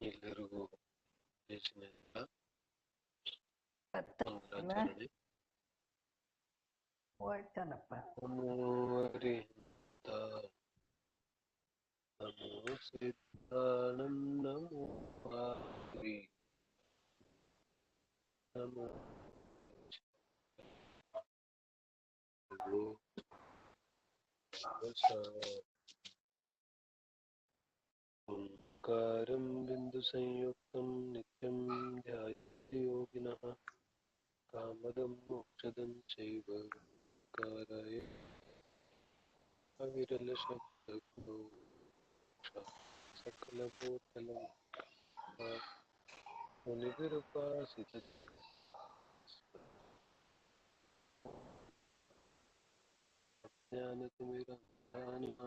ಎಲ್ಲರಿಗೂ ದೇಶನೆಲ್ಲ ಮಂಗಳಾಚರಣೆ. ನಮೋ ಹರಿಹಂತ ನಮೋ ಸಿದ್ಧಾನಂದ ನಮೋ ಹರಿ ನಮೋ ಓಂಕಾರಂ ಬಿಂದು ಸಂಯುಕ್ತಂ ನಿತ್ಯಂ ಧ್ಯಾಯತಿ ಯೋಗಿನಃ ಕಾಮದಂ ಮೋಕ್ಷದಂ ಚೈವ ಕಾರಾಯ ಅವಿರಲ ಶಬ್ದೋ ಸಕಲ ಭೂತಲಂ ಮುನಿವಿರುಪಾಸಿತ ಜ್ಞಾನತಿಮಿರಾಂಧನಃ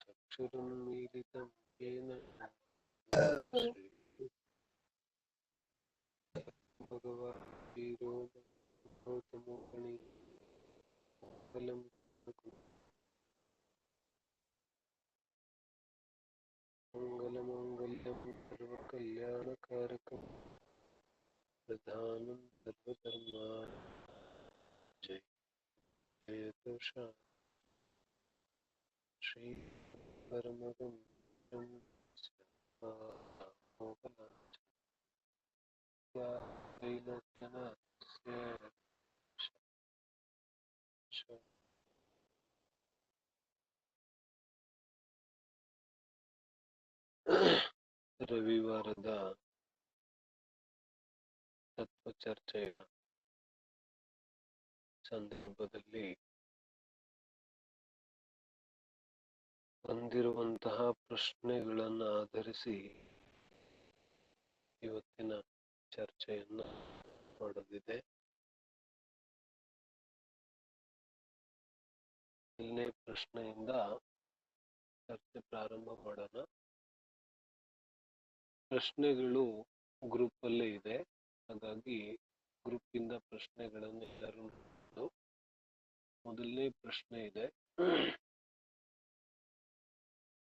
ಚಕ್ಷುರುನ್ಮೀಲಿತಂ ಯೇನ ಭಗವಾನ್ ಶ್ರೀರೋ ಗೌತಮೋ ಗಣಿ ಫಲಂ ಮಂಗಲಮಾಂಗಲ್ಯಂ ಸರ್ವಕಲ್ಯಾಣಕಾರಕಂ ಪ್ರಧಾನಂ ಸರ್ವಧರ್ಮಾನ್ ಜಯ ಜಯತು ಶ್ರೀ ಪರಮಹಂಸಂ ರವಿವಾರದ ತತ್ವ ಚರ್ಚೆಯ ಸಂದರ್ಭದಲ್ಲಿ ಬಂದಿರುವಂತಹ ಪ್ರಶ್ನೆಗಳನ್ನು ಆಧರಿಸಿ ಇವತ್ತಿನ ಚರ್ಚೆಯನ್ನ ಮಾಡಲಿದೆ. ಮೊದಲನೇ ಪ್ರಶ್ನೆಯಿಂದ ಚರ್ಚೆ ಪ್ರಾರಂಭ ಮಾಡೋಣ. ಪ್ರಶ್ನೆಗಳು ಗ್ರೂಪ್ ಅಲ್ಲೇ ಇದೆ, ಹಾಗಾಗಿ ಗ್ರೂಪ್ ಇಂದ ಪ್ರಶ್ನೆಗಳನ್ನು ಎಲ್ಲರೂ ನೋಡಬಹುದು. ಮೊದಲನೇ ಪ್ರಶ್ನೆ ಇದೆ,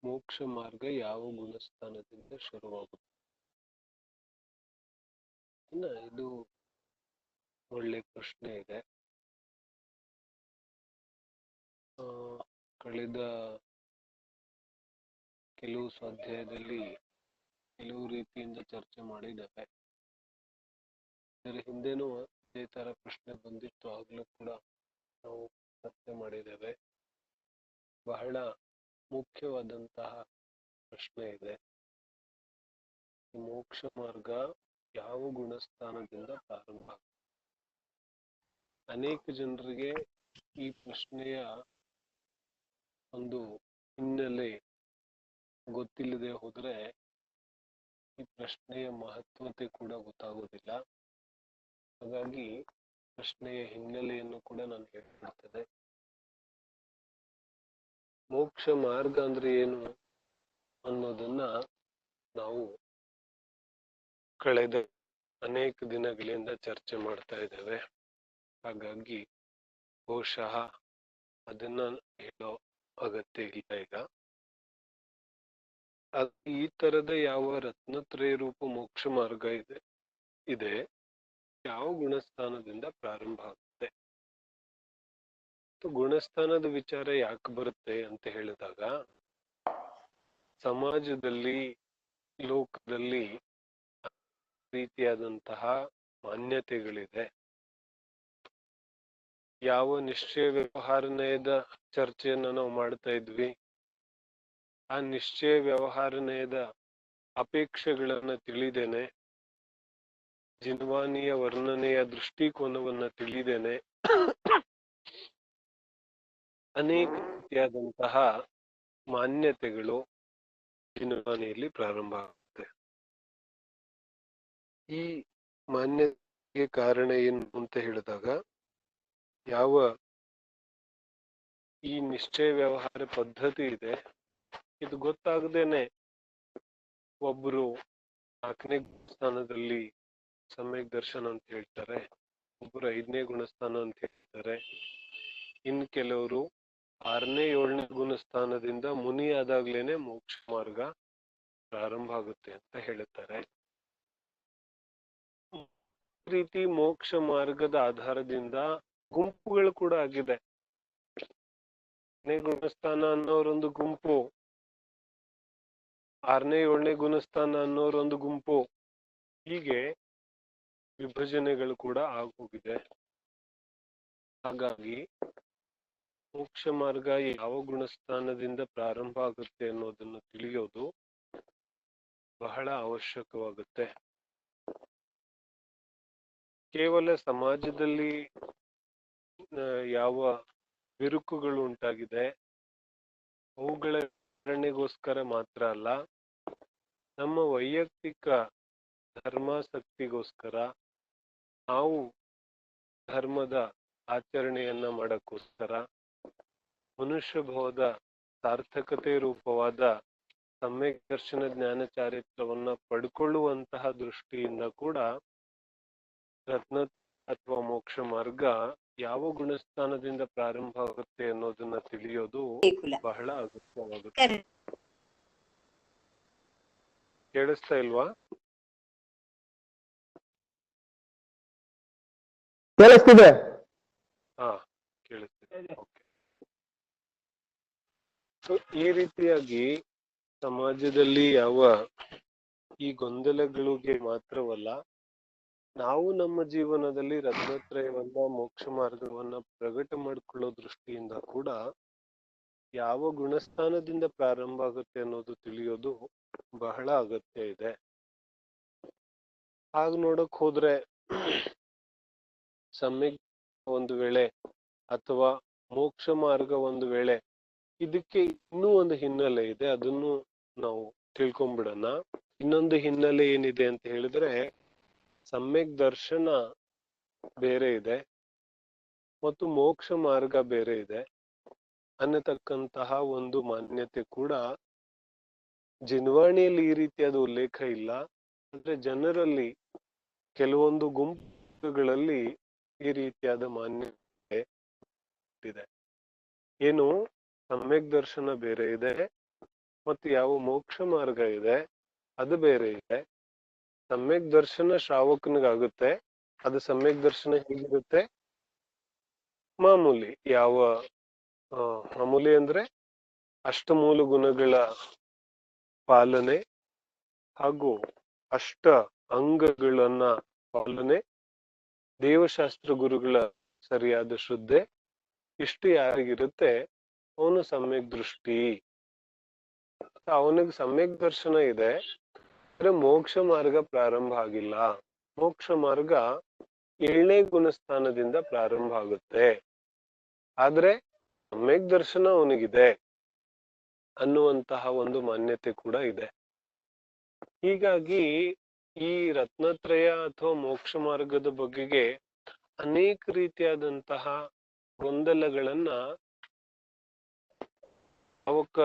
ಮೋಕ್ಷ ಮಾರ್ಗ ಯಾವ ಗುಣಸ್ಥಾನದಿಂದ ಶುರುವಾಗುತ್ತೆ? ಇದು ಒಳ್ಳೆ ಪ್ರಶ್ನೆ ಇದೆ. ಕಳೆದ ಕೆಲವು ಸ್ವಾಧ್ಯಾಯದಲ್ಲಿ ಕೆಲವು ರೀತಿಯಿಂದ ಚರ್ಚೆ ಮಾಡಿದ್ದೇವೆ. ಇದರ ಹಿಂದೆನೂ ಇದೇ ತರ ಪ್ರಶ್ನೆ ಬಂದಿತ್ತು, ಆಗ್ಲೂ ಕೂಡ ನಾವು ಚರ್ಚೆ ಮಾಡಿದ್ದೇವೆ. ಬಹಳ ಮುಖ್ಯವಾದಂತಹ ಪ್ರಶ್ನೆ ಇದೆ. ಮೋಕ್ಷ ಮಾರ್ಗ ಯಾವ ಗುಣಸ್ಥಾನದಿಂದ ಪ್ರಾರಂಭ ಆಗುತ್ತೆ? ಅನೇಕ ಜನರಿಗೆ ಈ ಪ್ರಶ್ನೆಯ ಒಂದು ಹಿನ್ನೆಲೆ ಗೊತ್ತಿಲ್ಲದೆ ಹೋದ್ರೆ ಈ ಪ್ರಶ್ನೆಯ ಮಹತ್ವತೆ ಕೂಡ ಗೊತ್ತಾಗೋದಿಲ್ಲ. ಹಾಗಾಗಿ ಪ್ರಶ್ನೆಯ ಹಿನ್ನೆಲೆಯನ್ನು ಕೂಡ ನಾನು ಹೇಳ್ಬಿಡ್ತೇನೆ. ಮೋಕ್ಷ ಮಾರ್ಗ ಅಂದ್ರೆ ಏನು ಅನ್ನೋದನ್ನ ನಾವು ಕಳೆದ ಅನೇಕ ದಿನಗಳಿಂದ ಚರ್ಚೆ ಮಾಡ್ತಾ ಇದ್ದೇವೆ. ಹಾಗಾಗಿ ಬಹುಶಃ ಅದನ್ನ ಹೇಳೋ ಅಗತ್ಯ ಇಲ್ಲ ಈಗ. ಈ ತರದ ಯಾವ ರತ್ನತ್ರಯ ರೂಪ ಮೋಕ್ಷ ಮಾರ್ಗ ಇದೆ ಯಾವ ಗುಣಸ್ಥಾನದಿಂದ ಪ್ರಾರಂಭ ಆಗುತ್ತೆ? ಗುಣಸ್ಥಾನದ ವಿಚಾರ ಯಾಕೆ ಬರುತ್ತೆ ಅಂತ ಹೇಳಿದಾಗ, ಸಮಾಜದಲ್ಲಿ ಲೋಕದಲ್ಲಿ ರೀತಿಯಾದಂತಹ ಮಾನ್ಯತೆಗಳಿದೆ. ಯಾವ ನಿಶ್ಚಯ ವ್ಯವಹಾರನಯದ ಚರ್ಚೆಯನ್ನ ನಾವು ಮಾಡ್ತಾ ಇದ್ವಿ, ಆ ನಿಶ್ಚಯ ವ್ಯವಹಾರನಯದ ಅಪೇಕ್ಷೆಗಳನ್ನ ತಿಳಿದೇನೆ, ಜಿನ್ವಾನಿಯ ವರ್ಣನೆಯ ದೃಷ್ಟಿಕೋನವನ್ನ ತಿಳಿದೇನೆ ಅನೇಕ ರೀತಿಯಾದಂತಹ ಮಾನ್ಯತೆಗಳು ಜಿನ್ವಾನಿಯಲ್ಲಿ ಪ್ರಾರಂಭ ಆಗುತ್ತೆ. ಈ ಮಾನ್ಯತೆಗೆ ಕಾರಣ ಏನು ಅಂತ ಹೇಳಿದಾಗ, ಯಾವ ಈ ನಿಶ್ಚಯ ವ್ಯವಹಾರ ಪದ್ಧತಿ ಇದೆ, ಇದು ಗೊತ್ತಾಗದೇನೆ ಒಬ್ರು 4ನೇ ಗುಣಸ್ಥಾನದಲ್ಲಿ ಸಮ್ಯಕ್ ದರ್ಶನ ಅಂತ ಹೇಳ್ತಾರೆ, ಒಬ್ರು 5ನೇ ಗುಣಸ್ಥಾನ ಅಂತ ಹೇಳ್ತಾರೆ, ಇನ್ ಕೆಲವರು 6ನೇ 7ನೇ ಗುಣಸ್ಥಾನದಿಂದ ಮುನಿ ಆದಾಗ್ಲೇನೆ ಮೋಕ್ಷ ಮಾರ್ಗ ಪ್ರಾರಂಭ ಆಗುತ್ತೆ ಅಂತ ಹೇಳುತ್ತಾರೆ. ಈ ರೀತಿ ಮೋಕ್ಷ ಮಾರ್ಗದ ಆಧಾರದಿಂದ ಗುಂಪುಗಳು ಕೂಡ ಆಗಿದೆ. 6ನೇ ಗುಣಸ್ಥಾನ ಅನ್ನೋರೊಂದು ಗುಂಪು, 6ನೇ 7ನೇ ಗುಣಸ್ಥಾನ ಅನ್ನೋರೊಂದು ಗುಂಪು, ಹೀಗೆ ವಿಭಜನೆಗಳು ಕೂಡ ಆಗೋಗಿದೆ. ಹಾಗಾಗಿ ಮೋಕ್ಷ ಮಾರ್ಗ ಯಾವ ಗುಣಸ್ಥಾನದಿಂದ ಪ್ರಾರಂಭ ಆಗುತ್ತೆ ಅನ್ನೋದನ್ನು ತಿಳಿಯೋದು ಬಹಳ ಅವಶ್ಯಕವಾಗುತ್ತೆ. ಕೇವಲ ಸಮಾಜದಲ್ಲಿ ಯಾವ ಬಿರುಕುಗಳು ಉಂಟಾಗಿದೆ ಅವುಗಳ ವಿವರಣೆಗೋಸ್ಕರ ಮಾತ್ರ ಅಲ್ಲ, ನಮ್ಮ ವೈಯಕ್ತಿಕ ಧರ್ಮಾಸಕ್ತಿಗೋಸ್ಕರ, ನಾವು ಧರ್ಮದ ಆಚರಣೆಯನ್ನ ಮಾಡಕ್ಕೋಸ್ಕರ, ಮನುಷ್ಯಭವದ ಸಾರ್ಥಕತೆ ರೂಪವಾದ ಸಮ್ಯಕ್ ದರ್ಶನ ಜ್ಞಾನ ಚಾರಿತ್ರವನ್ನ ಪಡ್ಕೊಳ್ಳುವಂತಹ ದೃಷ್ಟಿಯಿಂದ ಕೂಡ ರತ್ನ ಅಥವಾ ಮೋಕ್ಷ ಮಾರ್ಗ ಯಾವ ಗುಣಸ್ಥಾನದಿಂದ ಪ್ರಾರಂಭ ಆಗುತ್ತೆ ಅನ್ನೋದನ್ನ ತಿಳಿಯೋದು ಬಹಳ ಅಗತ್ಯವಾಗುತ್ತೆ. ಕೇಳಿಸ್ತಾ ಇಲ್ವಾ? ಕೇಳಿಸ್ತಿದೆ. ಹಾ, ಕೇಳಿಸ್ತಿದೆ. ಓಕೆ. ಈ ರೀತಿಯಾಗಿ ಸಮಾಜದಲ್ಲಿ ಯಾವ ಈ ಗೊಂದಲಗಳಿಗೆ ಮಾತ್ರವಲ್ಲ, ನಾವು ನಮ್ಮ ಜೀವನದಲ್ಲಿ ರತ್ನತ್ರಯವನ್ನ ಮೋಕ್ಷ ಮಾರ್ಗವನ್ನ ಪ್ರಕಟ ಮಾಡಿಕೊಳ್ಳೋ ದೃಷ್ಟಿಯಿಂದ ಕೂಡ ಯಾವ ಗುಣಸ್ಥಾನದಿಂದ ಪ್ರಾರಂಭ ಆಗುತ್ತೆ ಅನ್ನೋದು ತಿಳಿಯೋದು ಬಹಳ ಅಗತ್ಯ ಇದೆ. ಹಾಗೆ ನೋಡಕ್ ಹೋದ್ರೆ ಸಮ್ಯಕ್ ಒಂದು ವೇಳೆ ಅಥವಾ ಮೋಕ್ಷ ಮಾರ್ಗ ಒಂದು ವೇಳೆ ಇದಕ್ಕೆ ಇನ್ನೂ ಒಂದು ಹಿನ್ನೆಲೆ ಇದೆ, ಅದನ್ನು ನಾವು ತಿಳ್ಕೊಂಡ್ಬಿಡೋಣ. ಇನ್ನೊಂದು ಹಿನ್ನೆಲೆ ಏನಿದೆ ಅಂತ ಹೇಳಿದ್ರೆ, ಸಮ್ಯಕ್ ದರ್ಶನ ಬೇರೆ ಇದೆ ಮತ್ತು ಮೋಕ್ಷ ಮಾರ್ಗ ಬೇರೆ ಇದೆ ಅನ್ನತಕ್ಕಂತಹ ಒಂದು ಮಾನ್ಯತೆ ಕೂಡ ಜಿನ್ವಾಣಿಯಲ್ಲಿ ಈ ರೀತಿಯಾದ ಉಲ್ಲೇಖ ಇಲ್ಲ. ಅಂದ್ರೆ ಜನರಲ್ಲಿ ಕೆಲವೊಂದು ಗುಂಪುಗಳಲ್ಲಿ ಈ ರೀತಿಯಾದ ಮಾನ್ಯತೆ ಇದೆ. ಏನು ಸಮ್ಯಕ್ ದರ್ಶನ ಬೇರೆ ಇದೆ ಮತ್ತು ಯಾವ ಮೋಕ್ಷ ಮಾರ್ಗ ಇದೆ ಅದು ಬೇರೆ ಇದೆ. ಸಮ್ಯಕ್ ದರ್ಶನ ಶ್ರಾವಕನಿಗಾಗುತ್ತೆ, ಅದು ಸಮ್ಯಕ್ ದರ್ಶನ ಹೇಗಿರುತ್ತೆ? ಮಾಮೂಲಿ ಯಾವ ಮಾಮೂಲಿ ಅಂದ್ರೆ ಅಷ್ಟಮೂಲ ಗುಣಗಳ ಪಾಲನೆ ಹಾಗೂ ಅಷ್ಟ ಅಂಗಗಳನ್ನ ಪಾಲನೆ, ದೇವಶಾಸ್ತ್ರ ಗುರುಗಳ ಸರಿಯಾದ ಶ್ರದ್ಧೆ, ಇಷ್ಟು ಯಾರಿಗಿರುತ್ತೆ ಅವನು ಸಮ್ಯಕ್ ದೃಷ್ಟಿ. ಅವನಿಗೆ ಸಮ್ಯಕ್ ದರ್ಶನ ಇದೆ, ಆದ್ರೆ ಮೋಕ್ಷ ಮಾರ್ಗ ಪ್ರಾರಂಭ ಆಗಿಲ್ಲ. ಮೋಕ್ಷ ಮಾರ್ಗ 7ನೇ ಗುಣಸ್ಥಾನದಿಂದ ಪ್ರಾರಂಭ ಆಗುತ್ತೆ. ಆದ್ರೆ ಸಮ್ಯಕ್ ದರ್ಶನ ಅವನಿಗಿದೆ ಅನ್ನುವಂತಹ ಒಂದು ಮಾನ್ಯತೆ ಕೂಡ ಇದೆ. ಹೀಗಾಗಿ ಈ ರತ್ನತ್ರಯ ಅಥವಾ ಮೋಕ್ಷ ಮಾರ್ಗದ ಬಗೆಗೆ ಅನೇಕ ರೀತಿಯಾದಂತಹ ಗೊಂದಲಗಳನ್ನ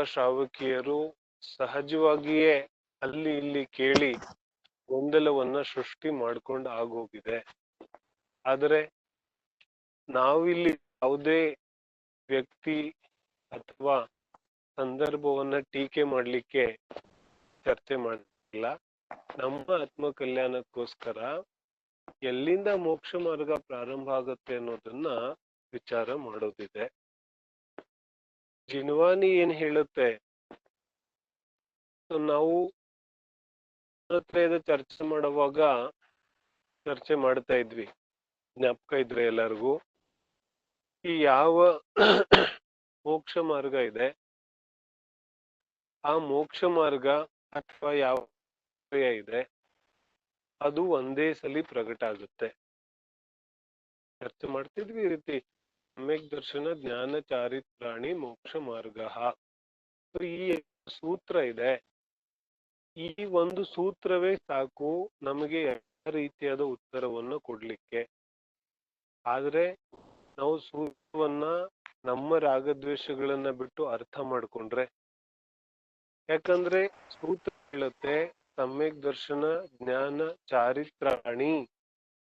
ಶ್ರಾವಕಿಯರು ಸಹಜವಾಗಿಯೇ ಅಲ್ಲಿ ಇಲ್ಲಿ ಕೇಳಿ ಗೊಂದಲವನ್ನ ಸೃಷ್ಟಿ ಮಾಡ್ಕೊಂಡು ಆಗೋಗಿದೆ. ಆದರೆ ನಾವಿಲ್ಲಿ ಯಾವುದೇ ವ್ಯಕ್ತಿ ಅಥವಾ ಸಂದರ್ಭವನ್ನ ಟೀಕೆ ಮಾಡ್ಲಿಕ್ಕೆ ಚರ್ಚೆ ಮಾಡಿಲ್ಲ. ನಮ್ಮ ಆತ್ಮ ಕಲ್ಯಾಣಕ್ಕೋಸ್ಕರ ಎಲ್ಲಿಂದ ಮೋಕ್ಷ ಮಾರ್ಗ ಪ್ರಾರಂಭ ಆಗುತ್ತೆ ಅನ್ನೋದನ್ನ ವಿಚಾರ ಮಾಡೋದಿದೆ. ಜಿನ್ವಾನಿ ಏನ್ ಹೇಳುತ್ತೆ, ನಾವು ಚರ್ಚೆ ಮಾಡುವಾಗ ಚರ್ಚೆ ಮಾಡ್ತಾ ಇದ್ವಿ, ಜ್ಞಾಪಕ ಇದ್ರೆ ಎಲ್ಲರಿಗೂ, ಈ ಯಾವ ಮೋಕ್ಷ ಮಾರ್ಗ ಇದೆ ಆ ಮೋಕ್ಷ ಮಾರ್ಗ ಅಥವಾ ಯಾವ ಇದೆ ಅದು ಒಂದೇ ಸಲಿ ಪ್ರಕಟ ಆಗುತ್ತೆ. ಚರ್ಚೆ ಮಾಡ್ತಿದ್ವಿ ಈ ರೀತಿ, ಸಮ್ಯಕ್ ದರ್ಶನ ಜ್ಞಾನ ಚಾರಿತ್ರಾಣಿ ಮೋಕ್ಷ ಮಾರ್ಗ. ಈ ಸೂತ್ರ ಇದೆ, ಈ ಒಂದು ಸೂತ್ರವೇ ಸಾಕು ನಮಗೆ ಎಲ್ಲ ರೀತಿಯಾದ ಉತ್ತರವನ್ನು ಕೊಡ್ಲಿಕ್ಕೆ. ಆದ್ರೆ ನಾವು ಸೂತ್ರವನ್ನ ನಮ್ಮ ರಾಗದ್ವೇಷಗಳನ್ನ ಬಿಟ್ಟು ಅರ್ಥ ಮಾಡ್ಕೊಂಡ್ರೆ, ಯಾಕಂದ್ರೆ ಸೂತ್ರ ಹೇಳುತ್ತೆ ಸಮ್ಯಕ್ ದರ್ಶನ ಜ್ಞಾನ ಚಾರಿತ್ರಾಣಿ.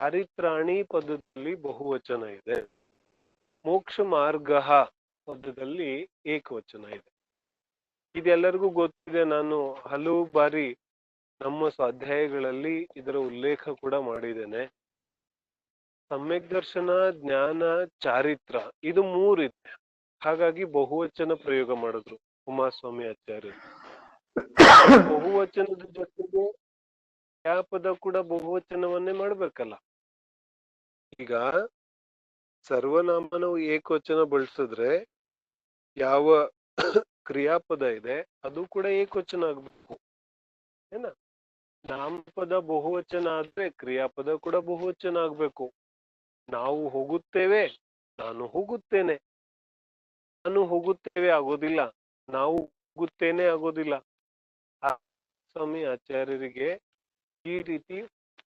ಚಾರಿತ್ರಾಣಿ ಪದದಲ್ಲಿ ಬಹುವಚನ ಇದೆ. ಮೋಕ್ಷ ಮಾರ್ಗ ಪದದಲ್ಲಿ ಏಕವಚನ ಇದೆ. ಇದೆಲ್ಲರಿಗೂ ಗೊತ್ತಿದೆ. ನಾನು ಹಲವು ಬಾರಿ ನಮ್ಮ ಸ್ವಾಧ್ಯಾಯಗಳಲ್ಲಿ ಇದರ ಉಲ್ಲೇಖ ಕೂಡ ಮಾಡಿದ್ದೇನೆ. ಸಮ್ಯಕ್ ದರ್ಶನ, ಜ್ಞಾನ, ಚಾರಿತ್ರ ಇದು ಮೂರಿದೆ. ಹಾಗಾಗಿ ಬಹುವಚನ ಪ್ರಯೋಗ ಮಾಡಿದ್ರು ಉಮಾಸ್ವಾಮಿ ಆಚಾರ್ಯರು. ಬಹುವಚನದ ಜೊತೆಗೆ ಕ್ರಿಯಾಪದ ಕೂಡ ಬಹುವಚನವನ್ನೇ ಮಾಡ್ಬೇಕಲ್ಲ. ಈಗ ಸರ್ವನಾಮ ನಾವು ಏಕವಚನ ಬಳಸಿದ್ರೆ ಯಾವ ಕ್ರಿಯಾಪದ ಇದೆ ಅದು ಕೂಡ ಏಕವಚನ ಆಗ್ಬೇಕು ಏನ. ನಾಮಪದ ಬಹುವಚನ ಆದ್ರೆ ಕ್ರಿಯಾಪದ ಕೂಡ ಬಹುವಚನ ಆಗ್ಬೇಕು. ನಾವು ಹೋಗುತ್ತೇವೆ, ನಾನು ಹೋಗುತ್ತೇನೆ. ನಾನು ಹೋಗುತ್ತೇವೆ ಆಗೋದಿಲ್ಲ, ನಾವು ಹೋಗುತ್ತೇನೆ ಆಗೋದಿಲ್ಲ. ಸ್ವಾಮಿ ಆಚಾರ್ಯರಿಗೆ ಈ ರೀತಿ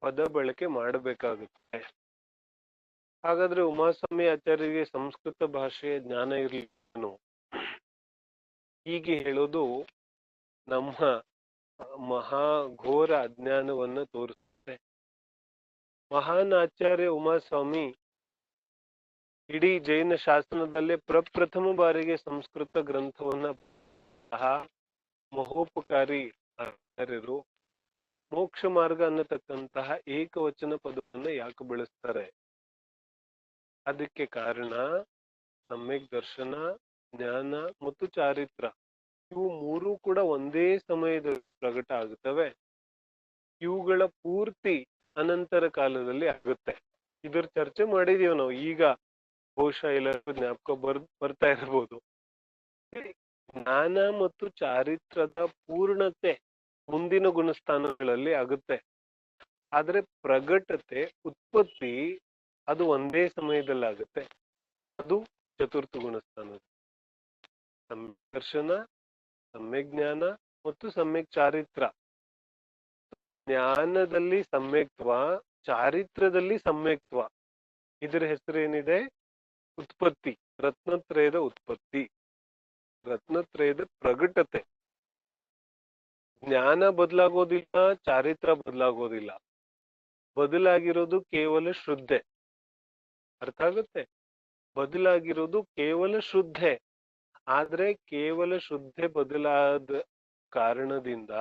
ಪದ ಬಳಕೆ ಮಾಡಬೇಕಾಗುತ್ತೆ. ಹಾಗಾದ್ರೆ ಉಮಾಸ್ವಾಮಿ ಆಚಾರ್ಯರಿಗೆ ಸಂಸ್ಕೃತ ಭಾಷೆಯ ಜ್ಞಾನ ಇರಲಿಲ್ಲ. ಹೀಗೆ ಹೇಳೋದು ನಮ್ಮ ಮಹಾಘೋರ ಅಜ್ಞಾನವನ್ನ ತೋರಿಸುತ್ತೆ. ಮಹಾನ್ ಆಚಾರ್ಯ ಉಮಾಸ್ವಾಮಿ ಇಡೀ ಜೈನ ಶಾಸನದಲ್ಲೇ ಪ್ರಪ್ರಥಮ ಬಾರಿಗೆ ಸಂಸ್ಕೃತ ಗ್ರಂಥವನ್ನ ಮಹೋಪಕಾರಿ ಆಚಾರ್ಯರು ಮೋಕ್ಷ ಮಾರ್ಗ ಅನ್ನತಕ್ಕಂತಹ ಏಕವಚನ ಪದವನ್ನ ಯಾಕೆ ಬಳಸ್ತಾರೆ? ಅದಕ್ಕೆ ಕಾರಣ ಸಮ್ಯಕ್ ದರ್ಶನ, ಜ್ಞಾನ ಮತ್ತು ಚಾರಿತ್ರ ಇವು ಮೂರು ಕೂಡ ಒಂದೇ ಸಮಯದಲ್ಲಿ ಪ್ರಕಟ ಆಗುತ್ತವೆ. ಇವುಗಳ ಪೂರ್ತಿ ಅನಂತರ ಕಾಲದಲ್ಲಿ ಆಗುತ್ತೆ. ಇದರ ಚರ್ಚೆ ಮಾಡಿದೀವಿ ನಾವು. ಈಗ ಬಹುಶಃ ಎಲ್ಲರಿಗೂ ಜ್ಞಾಪಕ ಬರ್ತಾ ಇರಬಹುದು. ಜ್ಞಾನ ಮತ್ತು ಚಾರಿತ್ರದ ಪೂರ್ಣತೆ ಮುಂದಿನ ಗುಣಸ್ಥಾನಗಳಲ್ಲಿ ಆಗುತ್ತೆ. ಆದ್ರೆ ಪ್ರಗಟತೆ, ಉತ್ಪತ್ತಿ ಅದು ಒಂದೇ ಸಮಯದಲ್ಲಿ ಆಗುತ್ತೆ. ಅದು ಚತುರ್ಥ ಗುಣಸ್ಥಾನ. ಸಮ್ಯಕ್ ದರ್ಶನ, ಸಮ್ಯಕ್ ಜ್ಞಾನ ಮತ್ತು ಸಮ್ಯಕ್ ಚಾರಿತ್ರ. ಜ್ಞಾನದಲ್ಲಿ ಸಮ್ಯಕ್ತ್ವ, ಚಾರಿತ್ರದಲ್ಲಿ ಸಮ್ಯಕ್ತ್ವ. ಇದರ ಹೆಸರೇನಿದೆ? ಉತ್ಪತ್ತಿ. ರತ್ನತ್ರಯದ ಉತ್ಪತ್ತಿ, ರತ್ನತ್ರಯದ ಪ್ರಗಟತೆ. ಜ್ಞಾನ ಬದಲಾಗೋದಿಲ್ಲ, ಚಾರಿತ್ರ ಬದಲಾಗೋದಿಲ್ಲ. ಬದಲಾಗಿರೋದು ಕೇವಲ ಶ್ರದ್ಧೆ. ಅರ್ಥ ಆಗುತ್ತೆ? ಬದಲಾಗಿರೋದು ಕೇವಲ ಶ್ರದ್ಧೆ. ಆದ್ರೆ ಕೇವಲ ಶ್ರದ್ಧೆ ಬದಲಾದ ಕಾರಣದಿಂದ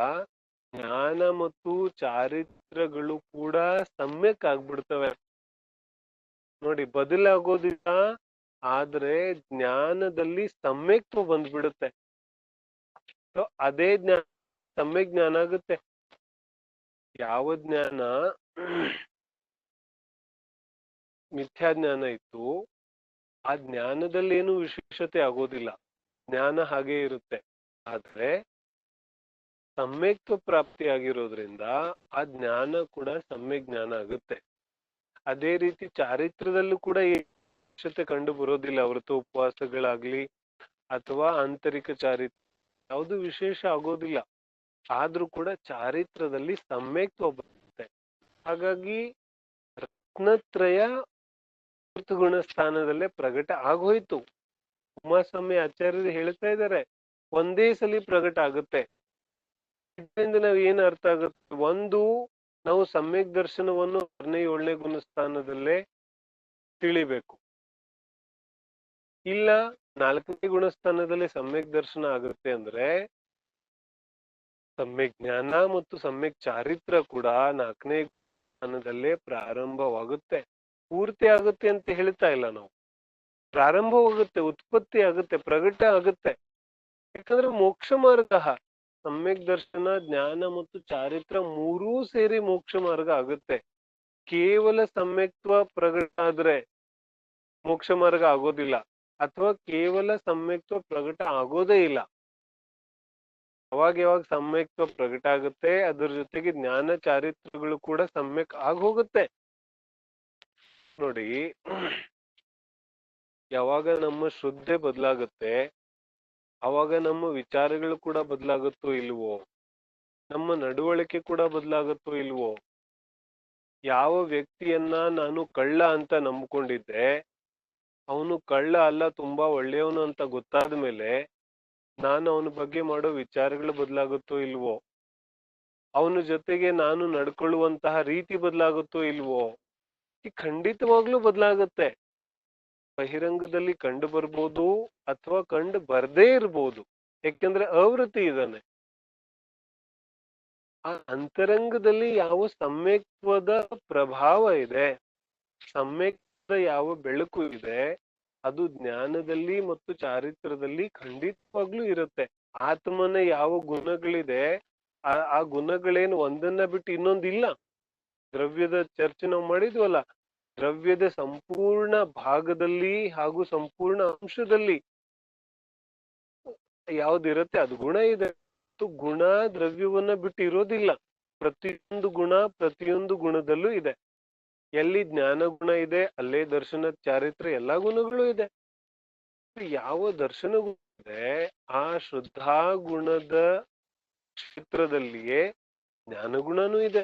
ಜ್ಞಾನ ಮತ್ತು ಚಾರಿತ್ರಗಳು ಕೂಡ ಸಮ್ಯಕ್ ಆಗ್ಬಿಡ್ತವೆ. ನೋಡಿ, ಬದಲಾಗೋದಿಲ್ಲ, ಆದ್ರೆ ಜ್ಞಾನದಲ್ಲಿ ಸಮ್ಯಕ್ತ್ವ ಬಂದ್ಬಿಡುತ್ತೆ. ಅದೇ ಜ್ಞಾನ ಸಮ್ಯಕ್ ಜ್ಞಾನ ಆಗುತ್ತೆ. ಯಾವ ಜ್ಞಾನ ಮಿಥ್ಯಾಜ್ಞಾನ ಇತ್ತು, ಆ ಜ್ಞಾನದಲ್ಲಿ ಏನು ವಿಶೇಷತೆ ಆಗೋದಿಲ್ಲ, ಜ್ಞಾನ ಹಾಗೆ ಇರುತ್ತೆ. ಆದ್ರೆ ಸಮ್ಯಕ್ತ್ವ ಪ್ರಾಪ್ತಿಯಾಗಿರೋದ್ರಿಂದ ಆ ಜ್ಞಾನ ಕೂಡ ಸಮ್ಯಕ್ ಜ್ಞಾನ ಆಗುತ್ತೆ. ಅದೇ ರೀತಿ ಚಾರಿತ್ರದಲ್ಲೂ ಕೂಡ ವಿಶೇಷತೆ ಕಂಡು ಬರೋದಿಲ್ಲ. ವ್ರತ ಉಪವಾಸಗಳಾಗ್ಲಿ ಅಥವಾ ಆಂತರಿಕ ಚಾರಿತ್ರ ಯಾವುದು ವಿಶೇಷ ಆಗೋದಿಲ್ಲ. ಆದ್ರೂ ಕೂಡ ಚಾರಿತ್ರದಲ್ಲಿ ಸಮ್ಯಕ್ತ್ವ ಬರುತ್ತೆ. ಹಾಗಾಗಿ ರತ್ನತ್ರಯ ಗುಣ ಸ್ಥಾನದಲ್ಲೇ ಪ್ರಕಟ ಆಗೋಯ್ತು. ಉಮಾಸ್ವಾಮಿ ಆಚಾರ್ಯರು ಹೇಳ್ತಾ ಇದ್ದಾರೆ, ಒಂದೇ ಸಲಿ ಪ್ರಕಟ ಆಗುತ್ತೆ. ಇದರಿಂದ ನಾವ್ ಏನ್ ಅರ್ಥ ಆಗುತ್ತೆ? ಒಂದು, ನಾವು ಸಮ್ಯಕ್ ದರ್ಶನವನ್ನು 6ನೇ ಗುಣಸ್ಥಾನದಲ್ಲೇ ತಿಳಿಬೇಕು. ಇಲ್ಲ 4ನೇ ಗುಣಸ್ಥಾನದಲ್ಲಿ ಸಮ್ಯಕ್ ದರ್ಶನ ಆಗುತ್ತೆ ಅಂದ್ರೆ ಸಮ್ಯಕ್ ಜ್ಞಾನ ಮತ್ತು ಸಮ್ಯಕ್ ಚಾರಿತ್ರ ಕೂಡ 4ನೇ ಸ್ಥಾನದಲ್ಲೇ ಪ್ರಾರಂಭವಾಗುತ್ತೆ. ಪೂರ್ತಿ ಆಗುತ್ತೆ ಅಂತ ಹೇಳ್ತಾ ಇಲ್ಲ ನಾವು. ಪ್ರಾರಂಭವಾಗುತ್ತೆ, ಉತ್ಪತ್ತಿ ಆಗುತ್ತೆ, ಪ್ರಕಟ ಆಗುತ್ತೆ. ಯಾಕಂದ್ರೆ ಮೋಕ್ಷ ಮಾರ್ಗ, ಸಮ್ಯಕ್ ದರ್ಶನ, ಜ್ಞಾನ ಮತ್ತು ಚಾರಿತ್ರ ಮೂರೂ ಸೇರಿ ಮೋಕ್ಷ ಮಾರ್ಗ ಆಗುತ್ತೆ. ಕೇವಲ ಸಮ್ಯಕ್ತ್ವ ಪ್ರಕಟ ಆದ್ರೆ ಮೋಕ್ಷ ಮಾರ್ಗ ಆಗೋದಿಲ್ಲ, ಅಥವಾ ಕೇವಲ ಸಮ್ಯಕ್ತ್ವ ಪ್ರಕಟ ಆಗೋದೇ ಇಲ್ಲ. ಯಾವಾಗ ಸಮ್ಯಕ್ತ್ವ ಪ್ರಕಟ ಆಗುತ್ತೆ, ಅದ್ರ ಜೊತೆಗೆ ಜ್ಞಾನ ಚಾರಿತ್ರಗಳು ಕೂಡ ಸಮ್ಯಕ್ ಆಗಿ ಹೋಗುತ್ತೆ. ನೋಡಿ, ಯಾವಾಗ ನಮ್ಮ ಶ್ರದ್ಧೆ ಬದಲಾಗುತ್ತೆ ಅವಾಗ ನಮ್ಮ ವಿಚಾರಗಳು ಕೂಡ ಬದಲಾಗುತ್ತೋ ಇಲ್ವೋ, ನಮ್ಮ ನಡವಳಿಕೆ ಕೂಡ ಬದಲಾಗುತ್ತೋ ಇಲ್ವೋ. ಯಾವ ವ್ಯಕ್ತಿಯನ್ನ ನಾನು ಕಳ್ಳ ಅಂತ ನಂಬ್ಕೊಂಡಿದ್ದೆ, ಅವನು ಕಳ್ಳ ಅಲ್ಲ, ತುಂಬಾ ಒಳ್ಳೆಯವನು ಅಂತ ಗೊತ್ತಾದ ಮೇಲೆ ನಾನು ಅವನ ಬಗ್ಗೆ ಮಾಡೋ ವಿಚಾರಗಳು ಬದಲಾಗುತ್ತೋ ಇಲ್ವೋ, ಅವನ ಜೊತೆಗೆ ನಾನು ನಡ್ಕೊಳ್ಳುವಂತಹ ರೀತಿ ಬದಲಾಗುತ್ತೋ ಇಲ್ವೋ? ಖಂಡಿತವಾಗ್ಲೂ ಬದಲಾಗುತ್ತೆ. ಬಹಿರಂಗದಲ್ಲಿ ಕಂಡು ಬರ್ಬೋದು ಅಥವಾ ಕಂಡು ಬರ್ದೇ ಇರ್ಬೋದು, ಯಾಕೆಂದ್ರೆ ಆವೃತ್ತಿ ಇದ್ದಾನೆ. ಆ ಅಂತರಂಗದಲ್ಲಿ ಯಾವ ಸಮ್ಯಕ್ತ್ವದ ಪ್ರಭಾವ ಇದೆ, ಸಮ್ಯಕ್ತದ ಯಾವ ಬೆಳಕು ಇದೆ, ಅದು ಜ್ಞಾನದಲ್ಲಿ ಮತ್ತು ಚಾರಿತ್ರದಲ್ಲಿ ಖಂಡಿತವಾಗ್ಲೂ ಇರುತ್ತೆ. ಆತ್ಮನ ಯಾವ ಗುಣಗಳಿದೆ, ಆ ಗುಣಗಳೇನು ಒಂದನ್ನ ಬಿಟ್ಟು ಇನ್ನೊಂದಿಲ್ಲ. ದ್ರವ್ಯದ ಚರ್ಚೆ ನಾವು ಮಾಡಿದ್ವಲ್ಲ, ದ್ರವ್ಯದ ಸಂಪೂರ್ಣ ಭಾಗದಲ್ಲಿ ಹಾಗೂ ಸಂಪೂರ್ಣ ಅಂಶದಲ್ಲಿ ಯಾವ್ದಿರುತ್ತೆ ಅದು ಗುಣ ಇದೆ. ಗುಣ ದ್ರವ್ಯವನ್ನ ಬಿಟ್ಟು ಇರೋದಿಲ್ಲ. ಪ್ರತಿಯೊಂದು ಗುಣ ಪ್ರತಿಯೊಂದು ಗುಣದಲ್ಲೂ ಇದೆ. ಎಲ್ಲಿ ಜ್ಞಾನ ಗುಣ ಇದೆ ಅಲ್ಲೇ ದರ್ಶನ ಚಾರಿತ್ರ ಎಲ್ಲಾ ಗುಣಗಳು ಇದೆ. ಯಾವ ದರ್ಶನ ಗುಣ ಇದೆ ಆ ಶ್ರದ್ಧಾ ಗುಣದ ಕ್ಷೇತ್ರದಲ್ಲಿಯೇ ಜ್ಞಾನ ಗುಣನೂ ಇದೆ,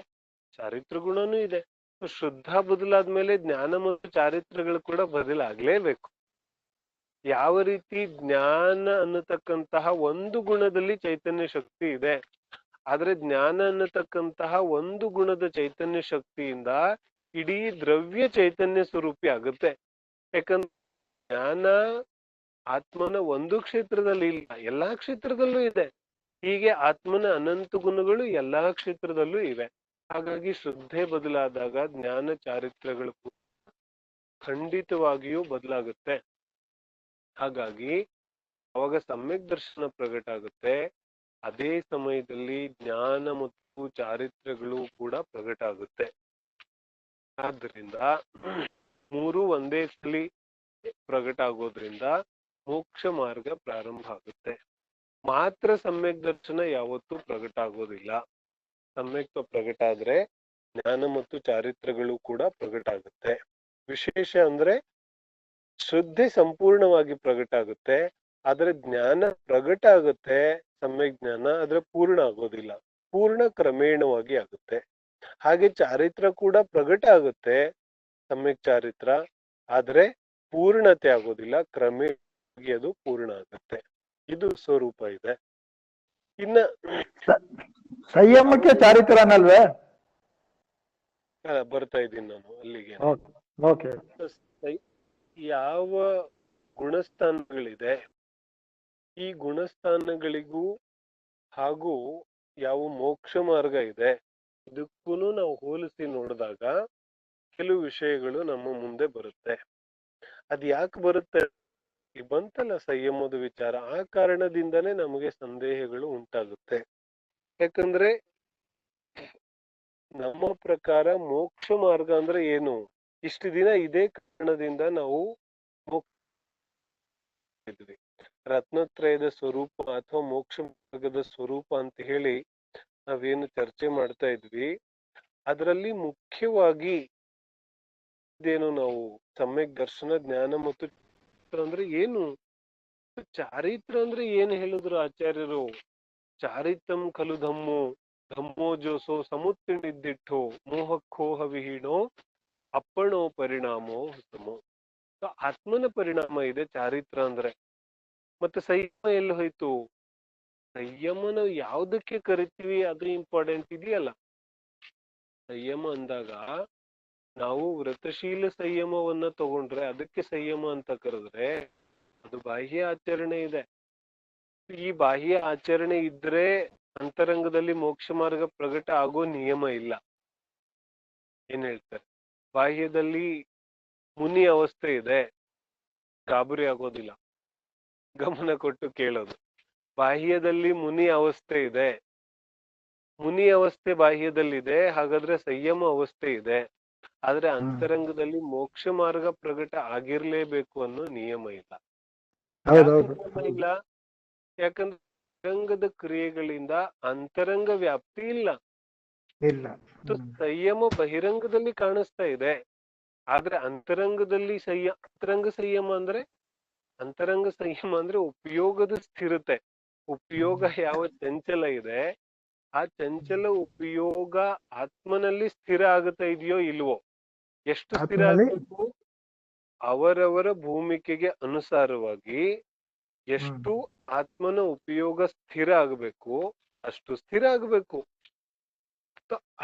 ಚಾರಿತ್ರ ಗುಣನೂ ಇದೆ. ಶ್ರದ್ಧಾ ಬದಲಾದ್ಮೇಲೆ ಜ್ಞಾನ ಮತ್ತು ಚಾರಿತ್ರಗಳು ಕೂಡ ಬದಲಾಗ್ಲೇಬೇಕು. ಯಾವ ರೀತಿ ಜ್ಞಾನ ಅನ್ನತಕ್ಕಂತಹ ಒಂದು ಗುಣದಲ್ಲಿ ಚೈತನ್ಯ ಶಕ್ತಿ ಇದೆ, ಆದ್ರೆ ಜ್ಞಾನ ಅನ್ನತಕ್ಕಂತಹ ಒಂದು ಗುಣದ ಚೈತನ್ಯ ಶಕ್ತಿಯಿಂದ ಇಡೀ ದ್ರವ್ಯ ಚೈತನ್ಯ ಸ್ವರೂಪಿ ಆಗುತ್ತೆ. ಯಾಕಂದ್ರೆ ಜ್ಞಾನ ಆತ್ಮನ ಒಂದು ಕ್ಷೇತ್ರದಲ್ಲಿ ಇಲ್ಲ, ಎಲ್ಲಾ ಕ್ಷೇತ್ರದಲ್ಲೂ ಇದೆ. ಹೀಗೆ ಆತ್ಮನ ಅನಂತ ಗುಣಗಳು ಎಲ್ಲಾ ಕ್ಷೇತ್ರದಲ್ಲೂ ಇವೆ. ಹಾಗಾಗಿ ಶ್ರದ್ಧೆ ಬದಲಾದಾಗ ಜ್ಞಾನ ಚಾರಿತ್ರಗಳು ಖಂಡಿತವಾಗಿಯೂ ಬದಲಾಗುತ್ತೆ. ಹಾಗಾಗಿ ಅವಾಗ ಸಮ್ಯಕ್ ದರ್ಶನ ಪ್ರಕಟ ಆಗುತ್ತೆ. ಅದೇ ಸಮಯದಲ್ಲಿ ಜ್ಞಾನ ಮತ್ತು ಚಾರಿತ್ರಗಳು ಕೂಡ ಪ್ರಕಟ ಆಗುತ್ತೆ. ಆದ್ದರಿಂದ ಮೂರು ಒಂದೇ ಸಲಿ ಪ್ರಕಟ ಆಗೋದ್ರಿಂದ ಮೋಕ್ಷ ಮಾರ್ಗ ಪ್ರಾರಂಭ ಆಗುತ್ತೆ. ಮಾತ್ರ ಸಮ್ಯಕ್ ದರ್ಶನ ಯಾವತ್ತೂ ಪ್ರಕಟ ಆಗೋದಿಲ್ಲ. ಸಮ್ಯಕ್ತ್ವ ಪ್ರಕಟ ಆದ್ರೆ ಜ್ಞಾನ ಮತ್ತು ಚಾರಿತ್ರಗಳು ಕೂಡ ಪ್ರಕಟ ಆಗುತ್ತೆ. ವಿಶೇಷ ಅಂದ್ರೆ ಶ್ರದ್ಧೆ ಸಂಪೂರ್ಣವಾಗಿ ಪ್ರಕಟ ಆಗುತ್ತೆ, ಆದ್ರೆ ಜ್ಞಾನ ಪ್ರಕಟ ಆಗುತ್ತೆ ಸಮ್ಯಕ್ ಜ್ಞಾನ, ಆದ್ರೆ ಪೂರ್ಣ ಆಗೋದಿಲ್ಲ, ಪೂರ್ಣ ಕ್ರಮೇಣವಾಗಿ ಆಗುತ್ತೆ. ಹಾಗೆ ಚಾರಿತ್ರ ಕೂಡ ಪ್ರಕಟ ಆಗುತ್ತೆ ಸಮ್ಯಕ್ ಚಾರಿತ್ರ, ಆದ್ರೆ ಪೂರ್ಣತೆ ಆಗೋದಿಲ್ಲ, ಕ್ರಮೇಣವಾಗಿ ಅದು ಪೂರ್ಣ ಆಗುತ್ತೆ. ಇದು ಸ್ವರೂಪ ಇದೆ. ಇನ್ನ ಸಂಯಮಕ್ಕೆ ಚಾರಿತ್ರ ಅನ್ನಲ್ವೇ? ಬರ್ತಾ ಇದ್ದೀನಿ ನಾನು ಅಲ್ಲಿಗೆ. ಯಾವ ಗುಣಸ್ಥಾನಗಳಿದೆ, ಈ ಗುಣಸ್ಥಾನಗಳಿಗೂ ಹಾಗೂ ಯಾವ ಮೋಕ್ಷ ಮಾರ್ಗ ಇದೆ ಇದಕ್ಕೂ ನಾವು ಹೋಲಿಸಿ ನೋಡಿದಾಗ ಕೆಲವು ವಿಷಯಗಳು ನಮ್ಮ ಮುಂದೆ ಬರುತ್ತೆ. ಅದ್ ಯಾಕೆ ಬರುತ್ತೆ ಬಂತಲ್ಲ ಸಂಯಮದ ವಿಚಾರ, ಆ ಕಾರಣದಿಂದನೇ ನಮಗೆ ಸಂದೇಹಗಳು ಉಂಟಾಗುತ್ತೆ. ಯಾಕಂದ್ರೆ ನಮ್ಮ ಪ್ರಕಾರ ಮೋಕ್ಷ ಮಾರ್ಗ ಅಂದ್ರೆ ಏನು, ಇಷ್ಟು ದಿನ ಇದೇ ಕಾರಣದಿಂದ ನಾವು ರತ್ನತ್ರಯದ ಸ್ವರೂಪ ಅಥವಾ ಮೋಕ್ಷ ಮಾರ್ಗದ ಸ್ವರೂಪ ಅಂತ ಹೇಳಿ ನಾವೇನು ಚರ್ಚೆ ಮಾಡ್ತಾ ಇದ್ವಿ, ಅದರಲ್ಲಿ ಮುಖ್ಯವಾಗಿ ಇದೇನು ನಾವು ಸಮ್ಯಕ್ ದರ್ಶನ ಜ್ಞಾನ ಮತ್ತು ಅಂದ್ರೆ ಏನು, ಚಾರಿತ್ರ ಅಂದ್ರೆ ಏನು ಹೇಳಿದ್ರು ಆಚಾರ್ಯರು, ಚಾರಿತ್ರಂ ಖಲು ಧಮ್ಮೋ ಧಮ್ಮೋ ಜೋಸೋ ಸಮುತ್ತಿಣಿದ್ದಿಟ್ಟೋ ಮೋಹಕ್ಕೋಹ ವಿಹೀನೋ ಅಪ್ಪಣೋ ಪರಿಣಾಮೋ ಉತ್ತಮೋ. ಆತ್ಮನ ಪರಿಣಾಮ ಇದೆ ಚಾರಿತ್ರ ಅಂದ್ರೆ. ಮತ್ತೆ ಸಂಯಮ ಎಲ್ಲಿ ಹೋಯ್ತು, ಸಂಯಮ ನಾವು ಯಾವ್ದಕ್ಕೆ ಕರಿತೀವಿ ಅದು ಇಂಪಾರ್ಟೆಂಟ್ ಇದೆಯಲ್ಲ. ಸಂಯಮ ಅಂದಾಗ ನಾವು ವ್ರತಶೀಲ ಸಂಯಮವನ್ನ ತಗೊಂಡ್ರೆ ಅದಕ್ಕೆ ಸಂಯಮ ಅಂತ ಕರೆದ್ರೆ ಅದು ಬಾಹ್ಯ ಆಚರಣೆ ಇದೆ. ಈ ಬಾಹ್ಯ ಆಚರಣೆ ಇದ್ರೆ ಅಂತರಂಗದಲ್ಲಿ ಮೋಕ್ಷ ಮಾರ್ಗ ಪ್ರಕಟ ಆಗೋ ನಿಯಮ ಇಲ್ಲ. ಏನ್ ಹೇಳ್ತಾರೆ, ಬಾಹ್ಯದಲ್ಲಿ ಮುನಿ ಅವಸ್ಥೆ ಇದೆ, ಗಾಬರಿ ಆಗೋದಿಲ್ಲ, ಗಮನ ಕೊಟ್ಟು ಕೇಳೋದು. ಬಾಹ್ಯದಲ್ಲಿ ಮುನಿ ಅವಸ್ಥೆ ಇದೆ, ಮುನಿ ಅವಸ್ಥೆ ಬಾಹ್ಯದಲ್ಲಿದೆ, ಹಾಗಾದ್ರೆ ಸಂಯಮ ಅವಸ್ಥೆ ಇದೆ. ಆದ್ರೆ ಅಂತರಂಗದಲ್ಲಿ ಮೋಕ್ಷ ಮಾರ್ಗ ಪ್ರಕಟ ಆಗಿರ್ಲೇಬೇಕು ಅನ್ನೋ ನಿಯಮ ಇಲ್ಲ. ಇಲ್ಲ, ಯಾಕಂದ್ರೆ ಅಂತರಂಗದ ಕ್ರಿಯೆಗಳಿಂದ ಅಂತರಂಗ ವ್ಯಾಪ್ತಿ ಇಲ್ಲ. ಸಂಯಮ ಬಹಿರಂಗದಲ್ಲಿ ಕಾಣಿಸ್ತಾ ಇದೆ, ಆದ್ರೆ ಅಂತರಂಗದಲ್ಲಿ ಅಂತರಂಗ ಸಂಯಮ ಅಂದ್ರೆ ಉಪಯೋಗದ ಸ್ಥಿರತೆ. ಉಪಯೋಗ ಯಾವ ಚಂಚಲ ಇದೆ ಆ ಚಂಚಲ ಉಪಯೋಗ ಆತ್ಮನಲ್ಲಿ ಸ್ಥಿರ ಆಗುತ್ತಾ ಇದೆಯೋ ಇಲ್ವೋ, ಎಷ್ಟು ಸ್ಥಿರ ಆಗಬೇಕು, ಅವರವರ ಭೂಮಿಕೆಗೆ ಅನುಸಾರವಾಗಿ ಎಷ್ಟು ಆತ್ಮನ ಉಪಯೋಗ ಸ್ಥಿರ ಆಗಬೇಕು ಅಷ್ಟು ಸ್ಥಿರ ಆಗಬೇಕು.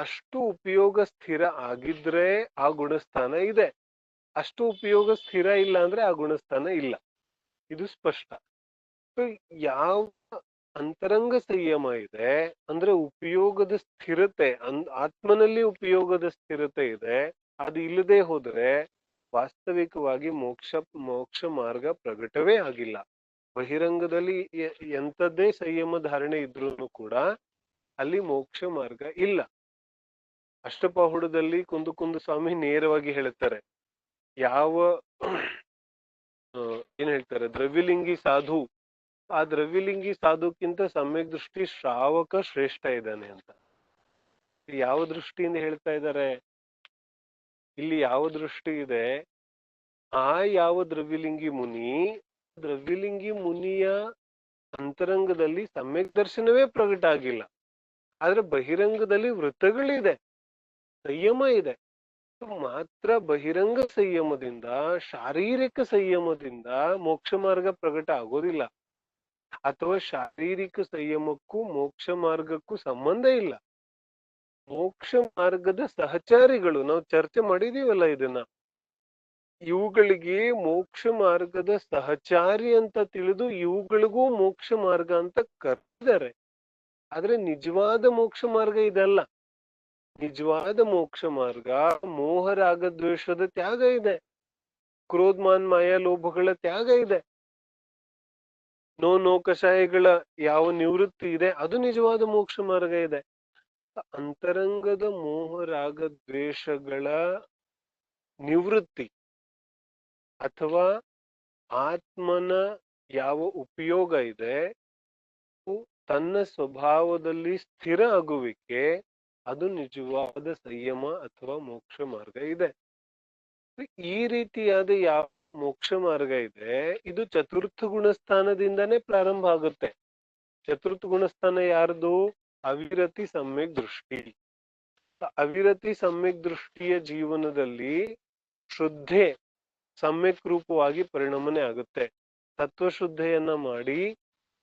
ಅಷ್ಟು ಉಪಯೋಗ ಸ್ಥಿರ ಆಗಿದ್ರೆ ಆ ಗುಣಸ್ಥಾನ ಇದೆ. ಅಷ್ಟು ಉಪಯೋಗ ಸ್ಥಿರ ಇಲ್ಲ ಅಂದ್ರೆ ಆ ಗುಣಸ್ಥಾನ ಇಲ್ಲ, ಇದು ಸ್ಪಷ್ಟ. ಯಾವ ಅಂತರಂಗ ಸಂಯಮ ಇದೆ ಅಂದ್ರೆ ಉಪಯೋಗದ ಸ್ಥಿರತೆ, ಆತ್ಮನಲ್ಲಿ ಉಪಯೋಗದ ಸ್ಥಿರತೆ ಇದೆ, ಅದು ಇಲ್ಲದೆ ಹೋದ್ರೆ ವಾಸ್ತವಿಕವಾಗಿ ಮೋಕ್ಷ ಮಾರ್ಗ ಪ್ರಕಟವೇ ಆಗಿಲ್ಲ. ಬಹಿರಂಗದಲ್ಲಿ ಎಂಥದ್ದೇ ಸಂಯಮ ಧಾರಣೆ ಇದ್ರೂ ಕೂಡ ಅಲ್ಲಿ ಮೋಕ್ಷ ಮಾರ್ಗ ಇಲ್ಲ. ಅಷ್ಟಪಹುಡದಲ್ಲಿ ಕುಂದು ಸ್ವಾಮಿ ನೇರವಾಗಿ ಹೇಳ್ತಾರೆ, ಯಾವ ಏನ್ ಹೇಳ್ತಾರೆ, ದ್ರವ್ಯಲಿಂಗಿ ಸಾಧು, ಆ ದ್ರವ್ಯಲಿಂಗಿ ಸಾಧುಕ್ಕಿಂತ ಸಮ್ಯಕ್ ದೃಷ್ಟಿ ಶ್ರಾವಕ ಶ್ರೇಷ್ಠ ಇದ್ದಾನೆ ಅಂತ. ಯಾವ ದೃಷ್ಟಿಯಿಂದ ಹೇಳ್ತಾ ಇದ್ದಾರೆ ಇಲ್ಲಿ? ಯಾವ ದೃಷ್ಟಿ ಇದೆ? ಯಾವ ದ್ರವ್ಯಲಿಂಗಿ ಮುನಿಯ ಅಂತರಂಗದಲ್ಲಿ ಸಮ್ಯಕ್ ದರ್ಶನವೇ ಪ್ರಕಟ ಆಗಿಲ್ಲ, ಆದ್ರೆ ಬಹಿರಂಗದಲ್ಲಿ ವೃತ್ತಗಳಿದೆ, ಸಂಯಮ ಇದೆ. ಮಾತ್ರ ಬಹಿರಂಗ ಸಂಯಮದಿಂದ, ಶಾರೀರಿಕ ಸಂಯಮದಿಂದ ಮೋಕ್ಷ ಮಾರ್ಗ ಪ್ರಕಟ ಆಗೋದಿಲ್ಲ, ಅಥವಾ ಶಾರೀರಿಕ ಸಂಯಮಕ್ಕೂ ಮೋಕ್ಷ ಮಾರ್ಗಕ್ಕೂ ಸಂಬಂಧ ಇಲ್ಲ. ಮೋಕ್ಷ ಮಾರ್ಗದ ಸಹಚಾರಿಗಳು, ನಾವು ಚರ್ಚೆ ಮಾಡಿದೀವಲ್ಲ ಇದನ್ನ, ಇವುಗಳಿಗೆ ಮೋಕ್ಷ ಮಾರ್ಗದ ಸಹಚಾರಿ ಅಂತ ತಿಳಿದು ಇವುಗಳಿಗೂ ಮೋಕ್ಷ ಮಾರ್ಗ ಅಂತ ಕರೆದಿದ್ದಾರೆ. ಆದ್ರೆ ನಿಜವಾದ ಮೋಕ್ಷ ಮಾರ್ಗ ಇದಲ್ಲ. ನಿಜವಾದ ಮೋಕ್ಷ ಮಾರ್ಗ ಮೋಹರಾಗ ದ್ವೇಷದ ತ್ಯಾಗ ಇದೆ, ಕ್ರೋಧಮಾನ್ ಮಾಯಾ ಲೋಭಗಳ ತ್ಯಾಗ ಇದೆ, ನೋ ಕಷಾಯಗಳ ಯಾವ ನಿವೃತ್ತಿ ಇದೆ, ಅದು ನಿಜವಾದ ಮೋಕ್ಷ ಮಾರ್ಗ ಇದೆ. ಅಂತರಂಗದ ಮೋಹರಾಗ ದ್ವೇಷಗಳ ನಿವೃತ್ತಿ ಅಥವಾ ಆತ್ಮನ ಯಾವ ಉಪಯೋಗ ಇದೆ, ತನ್ನ ಸ್ವಭಾವದಲ್ಲಿ ಸ್ಥಿರ ಆಗುವಿಕೆ, ಅದು ನಿಜವಾದ ಸಂಯಮ ಅಥವಾ ಮೋಕ್ಷ ಮಾರ್ಗ ಇದೆ. ಈ ರೀತಿಯಾದ ಯಾವ ಮೋಕ್ಷ ಮಾರ್ಗ ಇದೆ, ಇದು ಚತುರ್ಥ ಗುಣಸ್ಥಾನದಿಂದನೇ ಪ್ರಾರಂಭ ಆಗುತ್ತೆ. ಚತುರ್ಥ ಗುಣಸ್ಥಾನ ಯಾರ್ದು? ಅವಿರತಿ ಸಮ್ಯಕ್ ದೃಷ್ಟಿ. ಅವಿರತಿ ಸಮ್ಯಕ್ ದೃಷ್ಟಿಯ ಜೀವನದಲ್ಲಿ ಶುದ್ಧೆ ಸಮ್ಯಕ್ ರೂಪವಾಗಿ ಪರಿಣಮನೆ ಆಗುತ್ತೆ. ತತ್ವಶುದ್ಧೆಯನ್ನ ಮಾಡಿ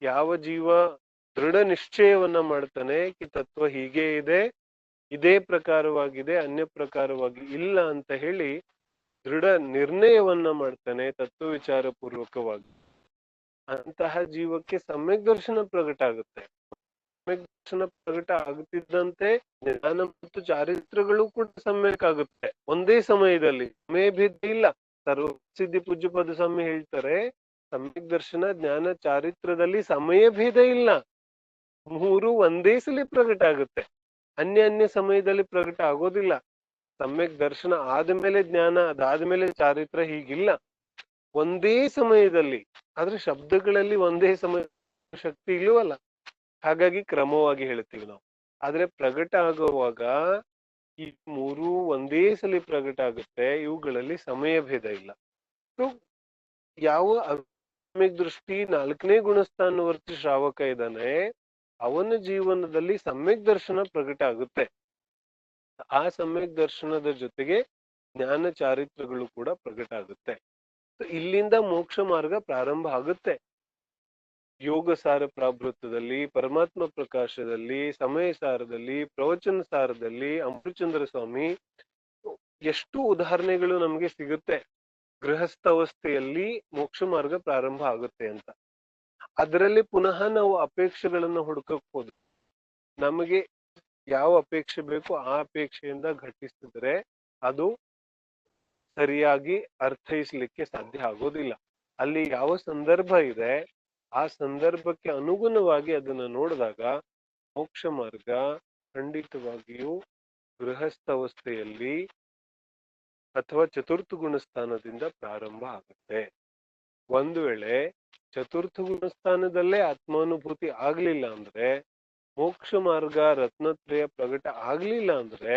ಯಾವ ಜೀವ ದೃಢ ನಿಶ್ಚಯವನ್ನ ಮಾಡ್ತಾನೆ ಕಿ ತತ್ವ ಹೀಗೆ ಇದೆ, ಇದೇ ಪ್ರಕಾರವಾಗಿದೆ, ಅನ್ಯ ಪ್ರಕಾರವಾಗಿ ಇಲ್ಲ ಅಂತ ಹೇಳಿ ದೃಢ ನಿರ್ಣಯವನ್ನ ಮಾಡ್ತಾನೆ ತತ್ವ ವಿಚಾರ ಪೂರ್ವಕವಾಗಿ, ಅಂತಹ ಜೀವಕ್ಕೆ ಸಮ್ಯಕ್ ದರ್ಶನ ಪ್ರಕಟ ಆಗುತ್ತೆ. ಸಮ್ಯಕ್ ದರ್ಶನ ಪ್ರಕಟ ಆಗುತ್ತಿದ್ದಂತೆ ಜ್ಞಾನ ಮತ್ತು ಚಾರಿತ್ರಗಳು ಕೂಡ ಸಮ್ಯಕ್ ಆಗುತ್ತೆ ಒಂದೇ ಸಮಯದಲ್ಲಿ. ಸಮಯ ಭೇದ ಇಲ್ಲ. ಸರ್ವಸಿದ್ಧಿ ಪೂಜ್ಯಪಾದ ಸ್ವಾಮಿ ಹೇಳ್ತಾರೆ, ಸಮ್ಯಕ್ ದರ್ಶನ ಜ್ಞಾನ ಚಾರಿತ್ರದಲ್ಲಿ ಸಮಯ ಭೇದ ಇಲ್ಲ, ಮೂರು ಒಂದೇ ಸಲ ಪ್ರಕಟ ಆಗುತ್ತೆ, ಅನ್ಯ ಸಮಯದಲ್ಲಿ ಪ್ರಕಟ ಆಗೋದಿಲ್ಲ. ಸಮ್ಯಕ್ ದರ್ಶನ ಆದ್ಮೇಲೆ ಜ್ಞಾನ, ಅದಾದ್ಮೇಲೆ ಚಾರಿತ್ರ, ಹೀಗಿಲ್ಲ, ಒಂದೇ ಸಮಯದಲ್ಲಿ. ಆದ್ರೆ ಶಬ್ದಗಳಲ್ಲಿ ಒಂದೇ ಸಮಯ ಶಕ್ತಿ ಇಲ್ಲವಲ್ಲ, ಹಾಗಾಗಿ ಕ್ರಮವಾಗಿ ಹೇಳ್ತೀವಿ ನಾವು. ಆದ್ರೆ ಪ್ರಕಟ ಆಗುವಾಗ ಈ ಮೂರು ಒಂದೇ ಸಲ ಪ್ರಕಟ ಆಗುತ್ತೆ, ಇವುಗಳಲ್ಲಿ ಸಮಯ ಭೇದ ಇಲ್ಲ. ಯಾವ ಸಮ್ಯಕ್ ದೃಷ್ಟಿ 4ನೇ ಗುಣಸ್ಥಾನವರ್ತಿ ಶ್ರಾವಕ ಇದ್ದಾನೆ, ಅವನ ಜೀವನದಲ್ಲಿ ಸಮ್ಯಕ್ ದರ್ಶನ ಪ್ರಕಟ ಆಗುತ್ತೆ. ಆ ಸಮ್ಯಕ್ ದರ್ಶನದ ಜೊತೆಗೆ ಜ್ಞಾನ ಚಾರಿತ್ರಗಳು ಕೂಡ ಪ್ರಕಟ ಆಗುತ್ತೆ. ಇಲ್ಲಿಂದ ಮೋಕ್ಷ ಮಾರ್ಗ ಪ್ರಾರಂಭ ಆಗುತ್ತೆ. ಯೋಗ ಸಾರ ಪ್ರಾವೃತ್ತದಲ್ಲಿ, ಪರಮಾತ್ಮ ಪ್ರಕಾಶದಲ್ಲಿ, ಸಮಯ ಸಾರದಲ್ಲಿ, ಪ್ರವಚನ ಸಾರದಲ್ಲಿ ಅಮೃತಚಂದ್ರ ಸ್ವಾಮಿ ಎಷ್ಟು ಉದಾಹರಣೆಗಳು ನಮ್ಗೆ ಸಿಗುತ್ತೆ ಗೃಹಸ್ಥ ಅವಸ್ಥೆಯಲ್ಲಿ ಮೋಕ್ಷ ಮಾರ್ಗ ಪ್ರಾರಂಭ ಆಗುತ್ತೆ ಅಂತ. ಅದರಲ್ಲಿ ಪುನಃ ನಾವು ಅಪೇಕ್ಷೆಗಳನ್ನ ಹುಡುಕಕ್ ಹೋದ್ವಿ. ನಮಗೆ ಯಾವ ಅಪೇಕ್ಷೆ ಬೇಕು ಆ ಅಪೇಕ್ಷೆಯಿಂದ ಘಟಿಸಿದ್ರೆ ಅದು ಸರಿಯಾಗಿ ಅರ್ಥೈಸ್ಲಿಕ್ಕೆ ಸಾಧ್ಯ ಆಗೋದಿಲ್ಲ. ಅಲ್ಲಿ ಯಾವ ಸಂದರ್ಭ ಇದೆ ಆ ಸಂದರ್ಭಕ್ಕೆ ಅನುಗುಣವಾಗಿ ಅದನ್ನ ನೋಡಿದಾಗ ಮೋಕ್ಷ ಮಾರ್ಗ ಖಂಡಿತವಾಗಿಯೂ ಗೃಹಸ್ಥ ಅವಸ್ಥೆಯಲ್ಲಿ ಅಥವಾ ಚತುರ್ಥ ಗುಣಸ್ಥಾನದಿಂದ ಪ್ರಾರಂಭ ಆಗುತ್ತೆ. ಒಂದು ವೇಳೆ ಚತುರ್ಥ ಗುಣಸ್ಥಾನದಲ್ಲೇ ಆತ್ಮಾನುಭೂತಿ ಆಗ್ಲಿಲ್ಲ ಅಂದ್ರೆ, ಮೋಕ್ಷ ಮಾರ್ಗ ರತ್ನತ್ರಯ ಪ್ರಕಟ ಆಗ್ಲಿಲ್ಲ ಅಂದ್ರೆ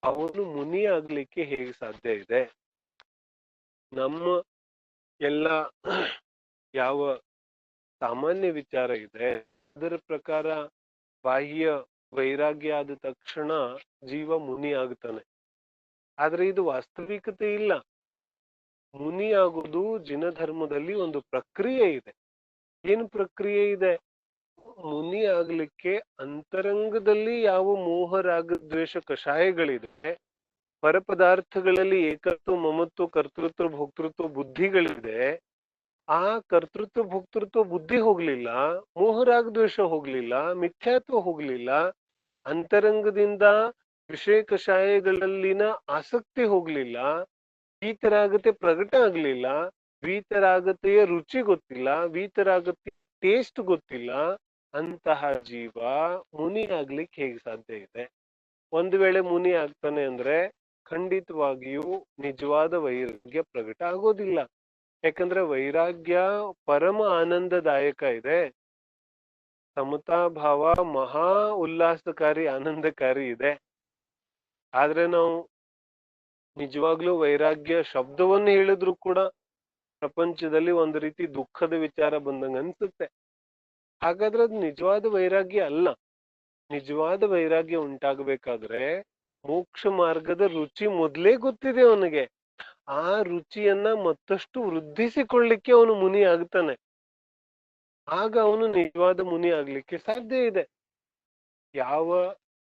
ಅವನು ಮುನಿ ಆಗ್ಲಿಕ್ಕೆ ಹೇಗೆ ಸಾಧ್ಯ ಇದೆ? ನಮ್ಮ ಎಲ್ಲ ಯಾವ ಸಾಮಾನ್ಯ ವಿಚಾರ ಇದೆ ಅದರ ಪ್ರಕಾರ ಬಾಹ್ಯ ವೈರಾಗ್ಯ ಆದ ತಕ್ಷಣ ಜೀವ ಮುನಿ ಆಗ್ತಾನೆ. ಆದ್ರೆ ಇದು ವಾಸ್ತವಿಕತೆ ಇಲ್ಲ. ಮುನಿ ಆಗುವುದು ಜಿನ ಧರ್ಮದಲ್ಲಿ ಒಂದು ಪ್ರಕ್ರಿಯೆ ಇದೆ. ಏನು ಪ್ರಕ್ರಿಯೆ ಇದೆ? ಮುನಿ ಆಗ್ಲಿಕ್ಕೆ ಅಂತರಂಗದಲ್ಲಿ ಯಾವ ಮೋಹ ರಾಗ ದ್ವೇಷ ಕಷಾಯಗಳಿದೆ ಪರಪದಾರ್ಥಗಳಲ್ಲಿ ಏಕತ್ವ, ಮಮತ್ವ, ಕರ್ತೃತ್ವ, ಭೋಕ್ತೃತ್ವ ಬುದ್ಧಿಗಳಿದೆ. ಆ ಕರ್ತೃತ್ವ, ಭೋಕ್ತೃತ್ವ ಬುದ್ಧಿ ಹೋಗ್ಲಿಲ್ಲ, ಮೋಹರಾಗ ದ್ವೇಷ ಹೋಗ್ಲಿಲ್ಲ, ಮಿಥ್ಯಾತ್ವ ಹೋಗ್ಲಿಲ್ಲ, ಅಂತರಂಗದಿಂದ ವಿಷಯ ಕಷಾಯಗಳಲ್ಲಿನ ಆಸಕ್ತಿ ಹೋಗ್ಲಿಲ್ಲ, ವೀತರಾಗತೆ ಪ್ರಕಟ ಆಗ್ಲಿಲ್ಲ, ವೀತರಾಗತೆಯ ರುಚಿ ಗೊತ್ತಿಲ್ಲ, ವೀತರಾಗತೆ ಟೇಸ್ಟ್ ಗೊತ್ತಿಲ್ಲ, ಅಂತಹ ಜೀವ ಮುನಿ ಆಗ್ಲಿಕ್ಕೆ ಹೇಗೆ ಸಾಧ್ಯ ಇದೆ? ಒಂದು ವೇಳೆ ಮುನಿ ಆಗ್ತಾನೆ ಅಂದ್ರೆ ಖಂಡಿತವಾಗಿಯೂ ನಿಜವಾದ ವೈರಾಗ್ಯ ಪ್ರಕಟ ಆಗೋದಿಲ್ಲ. ಯಾಕಂದ್ರೆ ವೈರಾಗ್ಯ ಪರಮ ಆನಂದದಾಯಕ ಇದೆ, ಸಮತಾಭಾವ ಮಹಾ ಉಲ್ಲಾಸಕಾರಿ, ಆನಂದಕಾರಿ ಇದೆ. ಆದ್ರೆ ನಾವು ನಿಜವಾಗ್ಲೂ ವೈರಾಗ್ಯ ಶಬ್ದವನ್ನು ಹೇಳಿದ್ರು ಕೂಡ ಪ್ರಪಂಚದಲ್ಲಿ ಒಂದು ರೀತಿ ದುಃಖದ ವಿಚಾರ ಬಂದಂಗ ಅನ್ಸುತ್ತೆ. ಹಾಗಾದ್ರೆ ಅದು ನಿಜವಾದ ವೈರಾಗ್ಯ ಅಲ್ಲ. ನಿಜವಾದ ವೈರಾಗ್ಯ ಉಂಟಾಗಬೇಕಾದ್ರೆ ಮೋಕ್ಷ ಮಾರ್ಗದ ರುಚಿ ಮೊದ್ಲೇ ಗೊತ್ತಿದೆ ಅವನಿಗೆ. ಆ ರುಚಿಯನ್ನ ಮತ್ತಷ್ಟು ವೃದ್ಧಿಸಿಕೊಳ್ಳಿಕ್ಕೆ ಅವನು ಮುನಿ ಆಗ್ತಾನೆ. ಆಗ ಅವನು ನಿಜವಾದ ಮುನಿ ಆಗ್ಲಿಕ್ಕೆ ಸಾಧ್ಯ ಇದೆ. ಯಾವ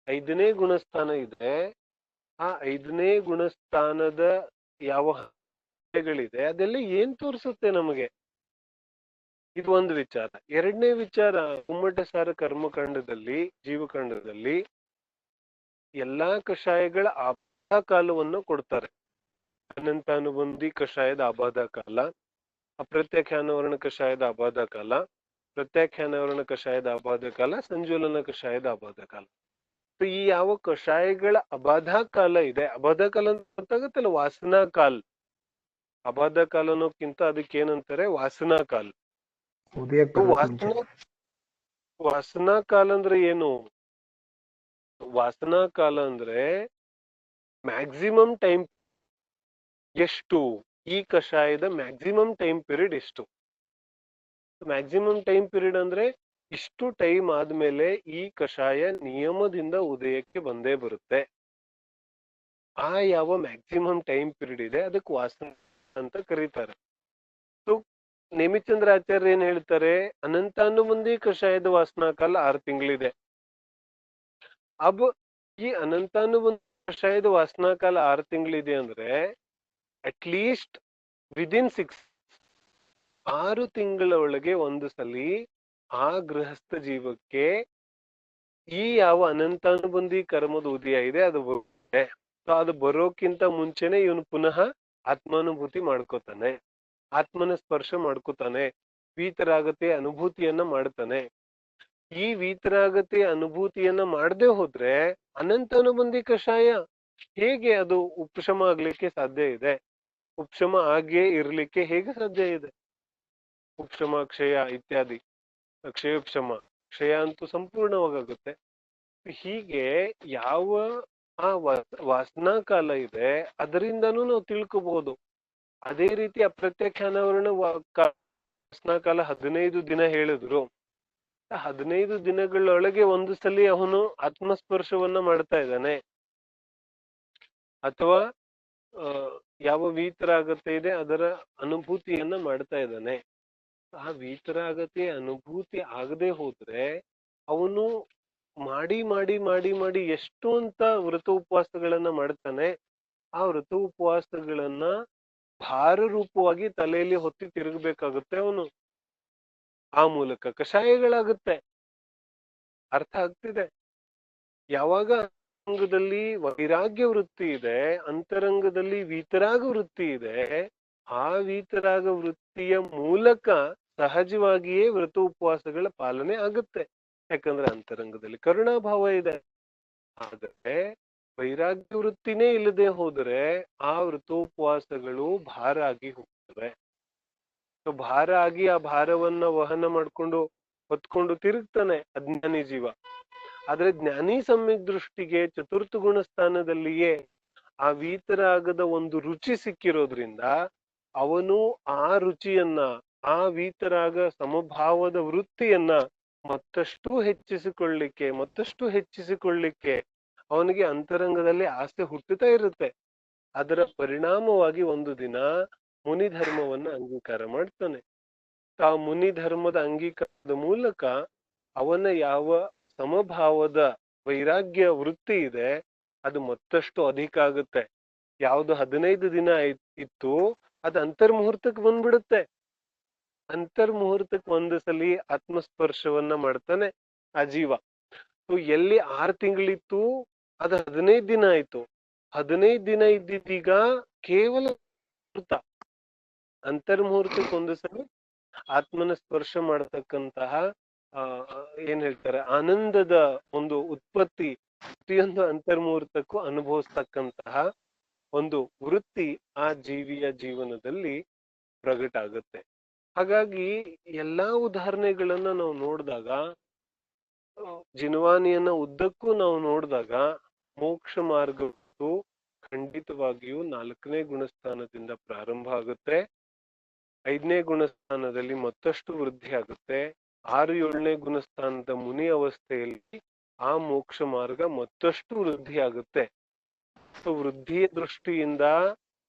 5ನೇ ಗುಣಸ್ಥಾನ ಇದೆ, ಆ 5ನೇ ಗುಣಸ್ಥಾನದ ಯಾವ ಹಂತಗಳಿದೆ ಅದೆಲ್ಲ ಏನ್ ತೋರಿಸುತ್ತೆ ನಮಗೆ? ಇದು ಒಂದು ವಿಚಾರ. ಎರಡನೇ ವಿಚಾರ, ಕುಮ್ಮಟಸಾರ ಕರ್ಮಕಾಂಡದಲ್ಲಿ, ಜೀವಕಾಂಡದಲ್ಲಿ ಎಲ್ಲಾ ಕಷಾಯಗಳ ಆಬಾಧ ಕಾಲವನ್ನು ಕೊಡ್ತಾರೆ. ಅನಂತಾನುಬಂಧಿ ಕಷಾಯದ ಆಬಾಧ ಕಾಲ, ಅಪ್ರತ್ಯಾಖ್ಯಾನವರ್ಣ ಕಷಾಯದ ಆಬಾಧ ಕಾಲ, ಪ್ರತ್ಯಾಖ್ಯಾನವರ್ಣ ಕಷಾಯದ ಆಬಾಧ ಕಾಲ, ಸಂಜೋಲನ ಕಷಾಯದ ಆಬಾಧ ಕಾಲ. ಈ ಯಾವ ಕಷಾಯಗಳ ಅಬಾಧ ಕಾಲ ಇದೆ, ಅಬಾಧ ಕಾಲ ಅಂತ ಗೊತ್ತಾಗುತ್ತಲ್ಲ, ವಾಸನಾ ಕಾಲ್. ಅಬಾಧ ಕಾಲ ಅನ್ನೋಕ್ಕಿಂತ ಅದಕ್ಕೆ ಏನಂತಾರೆ, ವಾಸನಾ ಕಾಲ್. ವಾಸನಾ ಕಾಲ ಅಂದ್ರೆ ಏನು? ವಾಸನಾ ಕಾಲ ಅಂದ್ರೆ ಮ್ಯಾಕ್ಸಿಮಮ್ ಟೈಮ್ ಎಷ್ಟು? ಈ ಕಷಾಯದ ಮ್ಯಾಕ್ಸಿಮಮ್ ಟೈಮ್ ಪೀರಿಯಡ್ ಎಷ್ಟು? ಮ್ಯಾಕ್ಸಿಮಮ್ ಟೈಮ್ ಪೀರಿಯಡ್ ಅಂದ್ರೆ ಇಷ್ಟು ಟೈಮ್ ಆದ್ಮೇಲೆ ಈ ಕಷಾಯ ನಿಯಮದಿಂದ ಉದಯಕ್ಕೆ ಬಂದೇ ಬರುತ್ತೆ. ಆ ಯಾವ ಮ್ಯಾಕ್ಸಿಮಮ್ ಟೈಮ್ ಪೀರಿಯಡ್ ಇದೆ ಅದಕ್ಕೆ ವಾಸನ ಅಂತ ಕರೀತಾರೆ. ನೇಮಿಚಂದ್ರಾಚಾರ್ಯ ಏನ್ ಹೇಳ್ತಾರೆ, ಅನಂತಾನುಬಂಧಿ ಕಷಾಯದ ವಾಸನಾ ಕಾಲ 6 ತಿಂಗಳಿದೆ. ಈ ಅನಂತಾನುಬಂಧಿ ಕಷಾಯದ ವಾಸನಾ ಕಾಲ 6 ತಿಂಗಳಿದೆ ಅಂದ್ರೆ ಅಟ್ಲೀಸ್ಟ್ ವಿದಿನ್ 6 ತಿಂಗಳ ಒಳಗೆ ಒಂದು ಸಲಿ ಆ ಗೃಹಸ್ಥ ಜೀವಕ್ಕೆ ಈ ಯಾವ ಅನಂತಾನುಬಂಧಿ ಕರ್ಮದ ಉದಯ ಇದೆ ಅದು ಬರುತ್ತೆ. ಅದು ಬರೋಕ್ಕಿಂತ ಮುಂಚೆನೆ ಇವನು ಪುನಃ ಆತ್ಮಾನುಭೂತಿ ಮಾಡ್ಕೋತಾನೆ, ಆತ್ಮನ ಸ್ಪರ್ಶ ಮಾಡ್ಕೋತಾನೆ, ವೀತರಾಗತೆ ಅನುಭೂತಿಯನ್ನ ಮಾಡ್ತಾನೆ. ಈ ವೀತರಾಗತೆ ಅನುಭೂತಿಯನ್ನ ಮಾಡದೆ ಹೋದ್ರೆ ಅನಂತಾನುಬಂಧಿ ಕಷಾಯ ಹೇಗೆ ಅದು ಉಪಶಮ ಆಗ್ಲಿಕ್ಕೆ ಸಾಧ್ಯ ಇದೆ? ಉಪಶಮ ಆಗೇ ಇರ್ಲಿಕ್ಕೆ ಹೇಗೆ ಸಾಧ್ಯ ಇದೆ? ಉಪಶಮ, ಕ್ಷಯ ಇತ್ಯಾದಿ, ಕ್ಷಯೋಪಶಮ, ಕ್ಷಯ ಅಂತೂ ಸಂಪೂರ್ಣವಾಗುತ್ತೆ. ಹೀಗೆ ಯಾವ ಆ ವಾಸನಾ ಕಾಲ ಇದೆ ಅದರಿಂದನೂ ನಾವು ತಿಳ್ಕೋಬಹುದು. ಅದೇ ರೀತಿ ಅಪ್ರತ್ಯಾಖ್ಯಾನವರ್ಣ ವಾಸನಾ ಕಾಲ 15 ದಿನ ಹೇಳಿದ್ರು. 15 ದಿನಗಳೊಳಗೆ ಒಂದು ಸಲಿ ಅವನು ಆತ್ಮಸ್ಪರ್ಶವನ್ನ ಮಾಡ್ತಾ ಇದ್ದಾನೆ, ಅಥವಾ ಯಾವ ವೀತರಾಗತೆ ಇದೆ ಅದರ ಅನುಭೂತಿಯನ್ನ ಮಾಡ್ತಾ ಇದ್ದಾನೆ. ಆ ವೀತರಾಗತೆ ಅನುಭೂತಿ ಆಗದೆ ಹೋದ್ರೆ ಅವನು ಮಾಡಿ ಮಾಡಿ ಮಾಡಿ ಮಾಡಿ ಎಷ್ಟು ಅಂತ ವ್ರತ ಉಪವಾಸಗಳನ್ನ ಮಾಡ್ತಾನೆ. ಆ ವ್ರತ ಉಪವಾಸಗಳನ್ನ ಭಾರ ರೂಪವಾಗಿ ತಲೆಯಲ್ಲಿ ಹೊತ್ತಿ ತಿರುಗಬೇಕಾಗುತ್ತೆ ಅವನು. ಆ ಮೂಲಕ ಕಷಾಯಗಳಾಗುತ್ತೆ. ಅರ್ಥ ಆಗ್ತಿದೆ? ಯಾವಾಗ ಅಂತರಂಗದಲ್ಲಿ ವೈರಾಗ್ಯ ವೃತ್ತಿ ಇದೆ, ಅಂತರಂಗದಲ್ಲಿ ವೀತರಾಗ ವೃತ್ತಿ ಇದೆ, ಆ ವೀತರಾಗ ವೃತ್ತಿಯ ಮೂಲಕ ಸಹಜವಾಗಿಯೇ ವ್ರತ ಉಪವಾಸಗಳ ಪಾಲನೆ ಆಗುತ್ತೆ. ಯಾಕಂದ್ರೆ ಅಂತರಂಗದಲ್ಲಿ ಕರುಣಾಭಾವ ಇದೆ. ಆದರೆ ವೈರಾಗ್ಯ ವೃತ್ತಿನೇ ಇಲ್ಲದೆ ಹೋದರೆ ಆ ವ್ರತೋಪವಾಸಗಳು ಭಾರ ಆಗಿ ಹೋಗ್ತವೆ. ಭಾರ ಆಗಿ ಆ ಭಾರವನ್ನ ವಹನ ಮಾಡ್ಕೊಂಡು ಹೊತ್ಕೊಂಡು ತಿರುಗ್ತಾನೆ ಅಜ್ಞಾನಿ ಜೀವ. ಆದ್ರೆ ಜ್ಞಾನಿ ಸಮ್ಯಕ್ ದೃಷ್ಟಿಗೆ ಚತುರ್ಥ ಗುಣ ಸ್ಥಾನದಲ್ಲಿಯೇ ಆ ವೀತರಾಗದ ಒಂದು ರುಚಿ ಸಿಕ್ಕಿರೋದ್ರಿಂದ ಅವನು ಆ ರುಚಿಯನ್ನ, ಆ ವೀತರಾಗ ಸಮಭಾವದ ವೃತ್ತಿಯನ್ನ ಮತ್ತಷ್ಟು ಹೆಚ್ಚಿಸಿಕೊಳ್ಳಿಕ್ಕೆ ಅವನಿಗೆ ಅಂತರಂಗದಲ್ಲಿ ಆಸೆ ಹುಟ್ಟುತ್ತಾ ಇರುತ್ತೆ. ಅದರ ಪರಿಣಾಮವಾಗಿ ಒಂದು ದಿನ ಮುನಿ ಧರ್ಮವನ್ನ ಅಂಗೀಕಾರ ಮಾಡ್ತಾನೆ. ಆ ಮುನಿ ಧರ್ಮದ ಅಂಗೀಕಾರದ ಮೂಲಕ ಅವನ ಯಾವ ಸಮಭಾವದ ವೈರಾಗ್ಯ ವೃತ್ತಿ ಇದೆ ಅದು ಮತ್ತಷ್ಟು ಅಧಿಕ ಆಗುತ್ತೆ. ಯಾವ್ದು 15 ದಿನ ಇತ್ತು ಅದು ಅಂತರ್ಮುಹೂರ್ತಕ್ಕೆ ಬಂದ್ಬಿಡುತ್ತೆ. ಅಂತರ್ಮುಹೂರ್ತಕ್ಕೆ ಒಂದು ಸಲಿ ಆತ್ಮಸ್ಪರ್ಶವನ್ನ ಮಾಡ್ತಾನೆ ಆ ಜೀವ. ಎಲ್ಲಿ 6 ತಿಂಗಳಿತ್ತು ಅದು 15 ದಿನ ಆಯ್ತು. 15 ದಿನ ಇದ್ದಿದ್ದೀಗ ಕೇವಲ ಮುಹೂರ್ತ. ಅಂತರ್ಮುಹೂರ್ತಕ್ಕೆ ಒಂದು ಸಲ ಆತ್ಮನ ಸ್ಪರ್ಶ ಮಾಡತಕ್ಕಂತಹ ಏನ್ ಹೇಳ್ತಾರೆ ಆನಂದದ ಒಂದು ಉತ್ಪತ್ತಿ ಪ್ರತಿಯೊಂದು ಅಂತರ್ಮುಹೂರ್ತಕ್ಕೂ ಅನುಭವಿಸ್ತಕ್ಕಂತಹ ಒಂದು ವೃತ್ತಿ ಆ ಜೀವಿಯ ಜೀವನದಲ್ಲಿ ಪ್ರಗಟ ಆಗುತ್ತೆ. ಹಾಗಾಗಿ ಎಲ್ಲಾ ಉದಾಹರಣೆಗಳನ್ನ ನಾವು ನೋಡಿದಾಗ, ಜಿನವಾನಿಯನ್ನ ಉದ್ದಕ್ಕೂ ನಾವು ನೋಡಿದಾಗ ಮೋಕ್ಷ ಮಾರ್ಗವು ಖಂಡಿತವಾಗಿಯೂ 4ನೇ ಗುಣಸ್ಥಾನದಿಂದ ಪ್ರಾರಂಭ ಆಗುತ್ತೆ. 5ನೇ ಗುಣಸ್ಥಾನದಲ್ಲಿ ಮತ್ತಷ್ಟು ವೃದ್ಧಿ ಆಗುತ್ತೆ. 6, 7ನೇ ಗುಣಸ್ಥಾನದ ಮುನಿ ಅವಸ್ಥೆಯಲ್ಲಿ ಆ ಮೋಕ್ಷ ಮಾರ್ಗ ಮತ್ತಷ್ಟು ವೃದ್ಧಿ ಆಗುತ್ತೆ. ವೃದ್ಧಿಯ ದೃಷ್ಟಿಯಿಂದ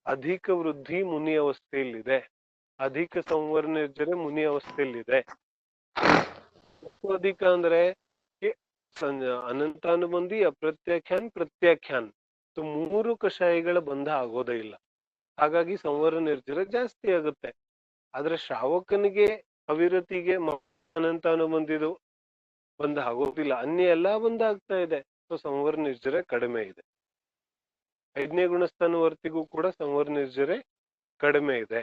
ಅಧಿಕ ವೃದ್ಧಿ ಮುನಿ ಅವಸ್ಥೆಯಲ್ಲಿದೆ, ಅಧಿಕ ಸಂವರ್ಣರ್ಜನೆ ಮುನಿ ಅವಸ್ಥೆಯಲ್ಲಿದೆ. ಅಧಿಕ ಅಂದ್ರೆ ಅನಂತಾನುಬಂಧಿ, ಅಪ್ರತ್ಯಾಖ್ಯಾನ್, ಪ್ರತ್ಯಾಖ್ಯಾನ್. 3 ಕಷಾಯಗಳ ಬಂಧ ಆಗೋದೇ ಇಲ್ಲ. ಹಾಗಾಗಿ ಸಂವರ್ಣ ನಿರ್ಜರ ಜಾಸ್ತಿ ಆಗುತ್ತೆ. ಆದ್ರೆ ಶ್ರಾವಕನಿಗೆ ಅವಿರತಿಗೆ ಅನಂತಾನುಬಂಧಿದು ಬಂಧ ಆಗೋದಿಲ್ಲ. ಅನ್ಯ ಎಲ್ಲಾ ಬಂಧ ಆಗ್ತಾ ಇದೆ. ಸಂವರ್ಣ ನಿರ್ಜರ ಕಡಿಮೆ ಇದೆ. 5ನೇ ಗುಣಸ್ಥಾನವರ್ತಿಗೂ ಕೂಡ ಸಂವರ್ಣ ನಿರ್ಜರೆ ಕಡಿಮೆ ಇದೆ.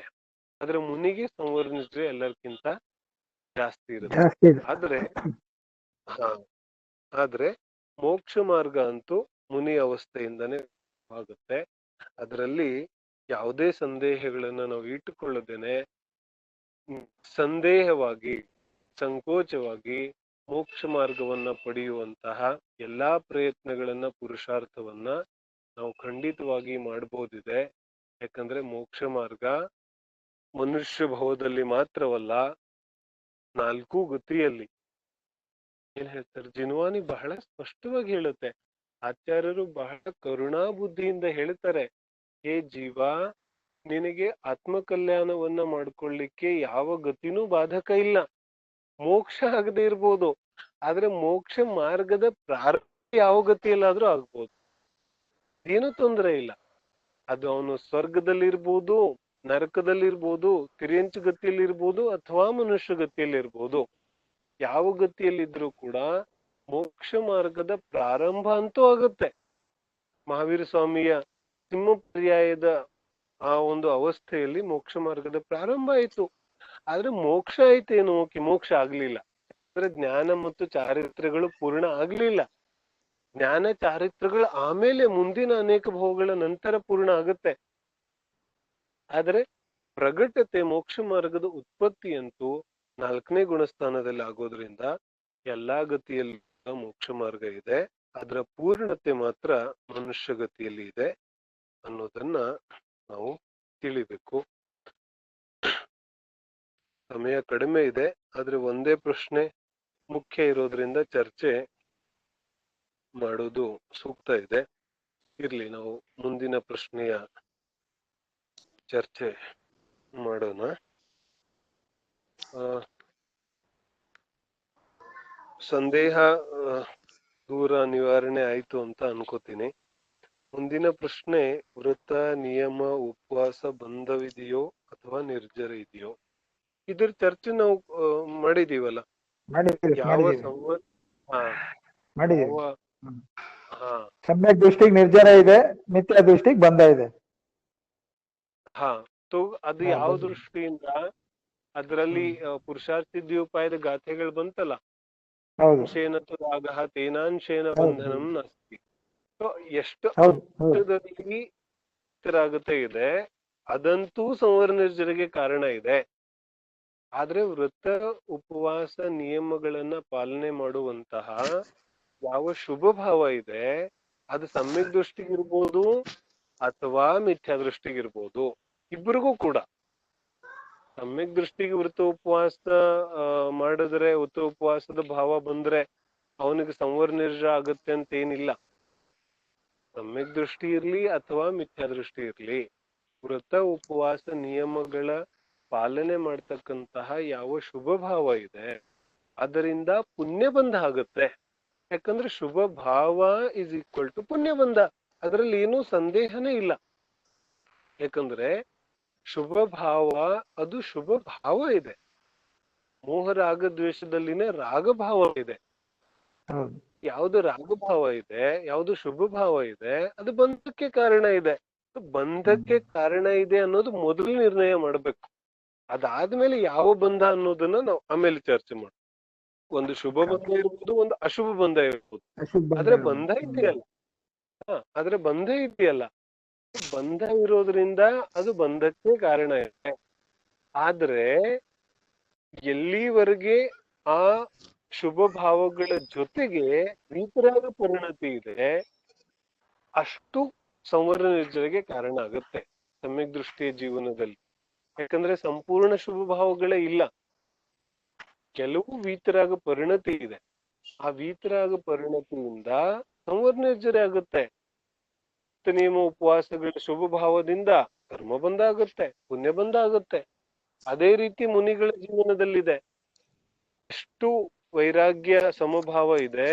ಆದ್ರೆ ಮುನಿಗೆ ಸಂವರ್ಣ ನಿರ್ಜರೆ ಎಲ್ಲರಿಗಿಂತ ಜಾಸ್ತಿ ಇರುತ್ತೆ. ಆದ್ರೆ ಮೋಕ್ಷ ಮಾರ್ಗ ಅಂತೂ ಮುನಿ ಅವಸ್ಥೆಯಿಂದನೇ ಆಗುತ್ತೆ. ಅದರಲ್ಲಿ ಯಾವುದೇ ಸಂದೇಹಗಳನ್ನ ನಾವು ಇಟ್ಟುಕೊಳ್ಳದೇನೆ ಸಂದೇಹವಾಗಿ, ಸಂಕೋಚವಾಗಿ ಮೋಕ್ಷ ಮಾರ್ಗವನ್ನ ಪಡೆಯುವಂತಹ ಎಲ್ಲಾ ಪ್ರಯತ್ನಗಳನ್ನ, ಪುರುಷಾರ್ಥವನ್ನ ನಾವು ಖಂಡಿತವಾಗಿ ಮಾಡಬಹುದಿದೆ. ಯಾಕಂದ್ರೆ ಮೋಕ್ಷ ಮಾರ್ಗ ಮನುಷ್ಯ ಭವದಲ್ಲಿ ಮಾತ್ರವಲ್ಲ, 4 ಗತಿಯಲ್ಲಿ. ಏನ್ ಹೇಳ್ತಾರೆ ಜಿನವಾನಿ ಬಹಳ ಸ್ಪಷ್ಟವಾಗಿ ಹೇಳುತ್ತೆ. ಆಚಾರ್ಯರು ಬಹಳ ಕರುಣಾ ಬುದ್ಧಿಯಿಂದ ಹೇಳ್ತಾರೆ, ಹೇ ಜೀವ, ನಿನಗೆ ಆತ್ಮಕಲ್ಯಾಣವನ್ನ ಮಾಡ್ಕೊಳ್ಳಿಕ್ಕೆ ಯಾವ ಗತಿನೂ ಬಾಧಕ ಇಲ್ಲ. ಮೋಕ್ಷ ಆಗದೆ ಇರ್ಬೋದು, ಆದ್ರೆ ಮೋಕ್ಷ ಮಾರ್ಗದ ಪ್ರಾರಂಭ ಯಾವ ಗತಿಯಲ್ಲಾದ್ರೂ ಆಗ್ಬೋದು, ಏನೂ ತೊಂದರೆ ಇಲ್ಲ. ಅದು ಅವನು ಸ್ವರ್ಗದಲ್ಲಿರ್ಬೋದು, ನರಕದಲ್ಲಿರ್ಬೋದು, ತಿರ್ಯಂಚ ಗತಿಯಲ್ಲಿರ್ಬೋದು, ಅಥವಾ ಮನುಷ್ಯ ಗತಿಯಲ್ಲಿರ್ಬೋದು. ಯಾವ ಗತಿಯಲ್ಲಿದ್ರೂ ಕೂಡ ಮೋಕ್ಷ ಮಾರ್ಗದ ಪ್ರಾರಂಭ ಅಂತೂ ಆಗುತ್ತೆ. ಮಹಾವೀರ ಸ್ವಾಮಿಯ ಸಿಂಹ ಪರ್ಯಾಯದ ಆ ಒಂದು ಅವಸ್ಥೆಯಲ್ಲಿ ಮೋಕ್ಷ ಮಾರ್ಗದ ಪ್ರಾರಂಭ ಆಯ್ತು. ಆದ್ರೆ ಮೋಕ್ಷ ಆಯ್ತೇನು, ಮೋಕ್ಷ ಆಗ್ಲಿಲ್ಲ. ಅಂದ್ರೆ ಜ್ಞಾನ ಮತ್ತು ಚಾರಿತ್ರ್ಯಗಳು ಪೂರ್ಣ ಆಗ್ಲಿಲ್ಲ. ಜ್ಞಾನ ಚಾರಿತ್ರ್ಯಗಳು ಆಮೇಲೆ ಮುಂದಿನ ಅನೇಕ ಭೋಗಗಳ ನಂತರ ಪೂರ್ಣ ಆಗುತ್ತೆ. ಆದ್ರೆ ಪ್ರಗಟತೆ ಮೋಕ್ಷ ಮಾರ್ಗದ ಉತ್ಪತ್ತಿ ಅಂತೂ 4ನೇ ಗುಣಸ್ಥಾನದಲ್ಲಿ ಆಗೋದ್ರಿಂದ ಎಲ್ಲಾ ಗತಿಯಲ್ಲಿ ಮೋಕ್ಷ ಮಾರ್ಗ ಇದೆ. ಅದರ ಪೂರ್ಣತೆ ಮಾತ್ರ ಮನುಷ್ಯ ಗತಿಯಲ್ಲಿ ಇದೆ ಅನ್ನೋದನ್ನ ನಾವು ತಿಳಿಬೇಕು. ಸಮಯ ಕಡಿಮೆ ಇದೆ, ಆದ್ರೆ ಒಂದೇ ಪ್ರಶ್ನೆ ಮುಖ್ಯ ಇರೋದ್ರಿಂದ ಚರ್ಚೆ ಮಾಡೋದು ಸೂಕ್ತ ಇದೆ. ಇರ್ಲಿ, ನಾವು ಮುಂದಿನ ಪ್ರಶ್ನೆಯ ಚರ್ಚೆ ಮಾಡೋಣ. ಸಂದೇಹ ದೂರ ನಿವಾರಣೆ ಆಯ್ತು ಅಂತ ಅನ್ಕೋತೀನಿ. ಮುಂದಿನ ಪ್ರಶ್ನೆ, ವ್ರತ, ನಿಯಮ, ಉಪವಾಸ ಬಂಧವಿದೆಯೋ ಅಥವಾ ನಿರ್ಜರ ಇದೆಯೋ? ಇದ್ರ ಚರ್ಚೆ ನಾವು ಮಾಡಿದೀವಲ್ಲ. ಸಮ್ಯಕ್ ದೃಷ್ಟಿಗೆ ನಿರ್ಜರ ಇದೆ, ಮಿಥ್ಯಾ ದೃಷ್ಟಿಗೆ ಬಂಧ ಇದೆ. ಅದು ಯಾವ ದೃಷ್ಟಿಯಿಂದ? ಅದರಲ್ಲಿ ಪುರುಷಾರ್ಥಿದ್ಯೋಪಾಯದ ಗಾಥೆಗಳು ಬಂತಲ್ಲ, ಅಂಶೇನತು ರಾಗಃ ತೇನಾಂಶೇನ ಬಂಧನಂ ನಾಸ್ತಿ. ಎಷ್ಟು ಅಂಶದಲ್ಲಿ ರಾಗತೆ ಇದೆ ಅದಂತೂ ಸಂವರ್ಣ ನಿರ್ಜರಿಗೆ ಕಾರಣ ಇದೆ. ಆದ್ರೆ ವ್ರತ, ಉಪವಾಸ ನಿಯಮಗಳನ್ನ ಪಾಲನೆ ಮಾಡುವಂತಹ ಯಾವ ಶುಭ ಭಾವ ಇದೆ ಅದು ಸಮ್ಯಕ್ ದೃಷ್ಟಿಗಿರ್ಬೋದು ಅಥವಾ ಮಿಥ್ಯಾ ದೃಷ್ಟಿಗಿರ್ಬೋದು, ಇಬ್ಬರಿಗೂ ಕೂಡ. ಸಮ್ಯಕ್ ದೃಷ್ಟಿಗೆ ವೃತ್ತ ಉಪವಾಸ ಮಾಡಿದ್ರೆ, ವೃತ್ತ ಉಪವಾಸದ ಭಾವ ಬಂದ್ರೆ ಅವನಿಗೆ ಸಂವರ್ಣ ನಿರ್ಜರ ಆಗುತ್ತೆ ಅಂತ ಏನಿಲ್ಲ. ಸಮ್ಯಕ್ ದೃಷ್ಟಿ ಇರ್ಲಿ ಅಥವಾ ಮಿಥ್ಯಾ ದೃಷ್ಟಿ ಇರ್ಲಿ, ವೃತ್ತ ಉಪವಾಸ ನಿಯಮಗಳ ಪಾಲನೆ ಮಾಡ್ತಕ್ಕಂತಹ ಯಾವ ಶುಭ ಭಾವ ಇದೆ ಅದರಿಂದ ಪುಣ್ಯ ಬಂಧ ಆಗುತ್ತೆ. ಯಾಕಂದ್ರೆ ಶುಭ ಭಾವ ಇಸ್ ಈಕ್ವಲ್ ಟು ಪುಣ್ಯ ಬಂಧ, ಅದರಲ್ಲಿ ಏನೂ ಸಂದೇಹನೇ ಇಲ್ಲ. ಯಾಕಂದ್ರೆ ಶುಭ ಭಾವ ಅದು ಶುಭ ಭಾವ ಇದೆ. ಮೋಹ ರಾಗ ದ್ವೇಷದಲ್ಲಿನೇ ರಾಗಭಾವ ಇದೆ. ಹೌದು. ಯಾವ್ದು ರಾಗಭಾವ ಇದೆ, ಯಾವ್ದು ಶುಭ ಭಾವ ಇದೆ, ಅದು ಬಂಧಕ್ಕೆ ಕಾರಣ ಇದೆ. ಬಂಧಕ್ಕೆ ಕಾರಣ ಇದೆ ಅನ್ನೋದು ಮೊದಲು ನಿರ್ಣಯ ಮಾಡ್ಬೇಕು. ಅದಾದ್ಮೇಲೆ ಯಾವ ಬಂಧ ಅನ್ನೋದನ್ನ ನಾವು ಆಮೇಲೆ ಚರ್ಚೆ ಮಾಡೋಣ. ಒಂದು ಶುಭ ಬಂಧ ಇರ್ಬೋದು, ಒಂದು ಅಶುಭ ಬಂಧ ಇರ್ಬೋದು. ಅಶುಭ ಆದ್ರೆ ಬಂಧ ಇದೆಯಲ್ಲ, ಆದ್ರೆ ಬಂಧ ಇದೆಯಲ್ಲ, ಬಂಧ ಇರೋದ್ರಿಂದ ಅದು ಬಂಧಕ್ಕೆ ಕಾರಣ ಇದೆ. ಆದ್ರೆ ಎಲ್ಲಿವರೆಗೆ ಆ ಶುಭ ಭಾವಗಳ ಜೊತೆಗೆ ವಿತರಾಗ ಪರಿಣತಿ ಇದೆ, ಅಷ್ಟು ಸಂವರ್ಣ ನಿರ್ಜರೆಗೆ ಕಾರಣ ಆಗುತ್ತೆ ಸಮ್ಯಕ್ ದೃಷ್ಟಿಯ ಜೀವನದಲ್ಲಿ. ಯಾಕಂದ್ರೆ ಸಂಪೂರ್ಣ ಶುಭ ಭಾವಗಳೇ ಇಲ್ಲ, ಕೆಲವು ವೀತರಾಗ ಪರಿಣತಿ ಇದೆ. ಆ ವೀತರಾಗ ಪರಿಣತಿಯಿಂದ ಸಂವರ್ಣ ನಿರ್ಜರೆ ಆಗುತ್ತೆ. ನಿಯಮ ಉಪವಾಸಗಳ ಶುಭ ಭಾವದಿಂದ ಕರ್ಮ ಬಂಧ ಆಗುತ್ತೆ, ಪುಣ್ಯ ಬಂಧ ಆಗುತ್ತೆ. ಅದೇ ರೀತಿ ಮುನಿಗಳ ಜೀವನದಲ್ಲಿದೆ. ಎಷ್ಟು ವೈರಾಗ್ಯ ಸಮಭಾವ ಇದೆ,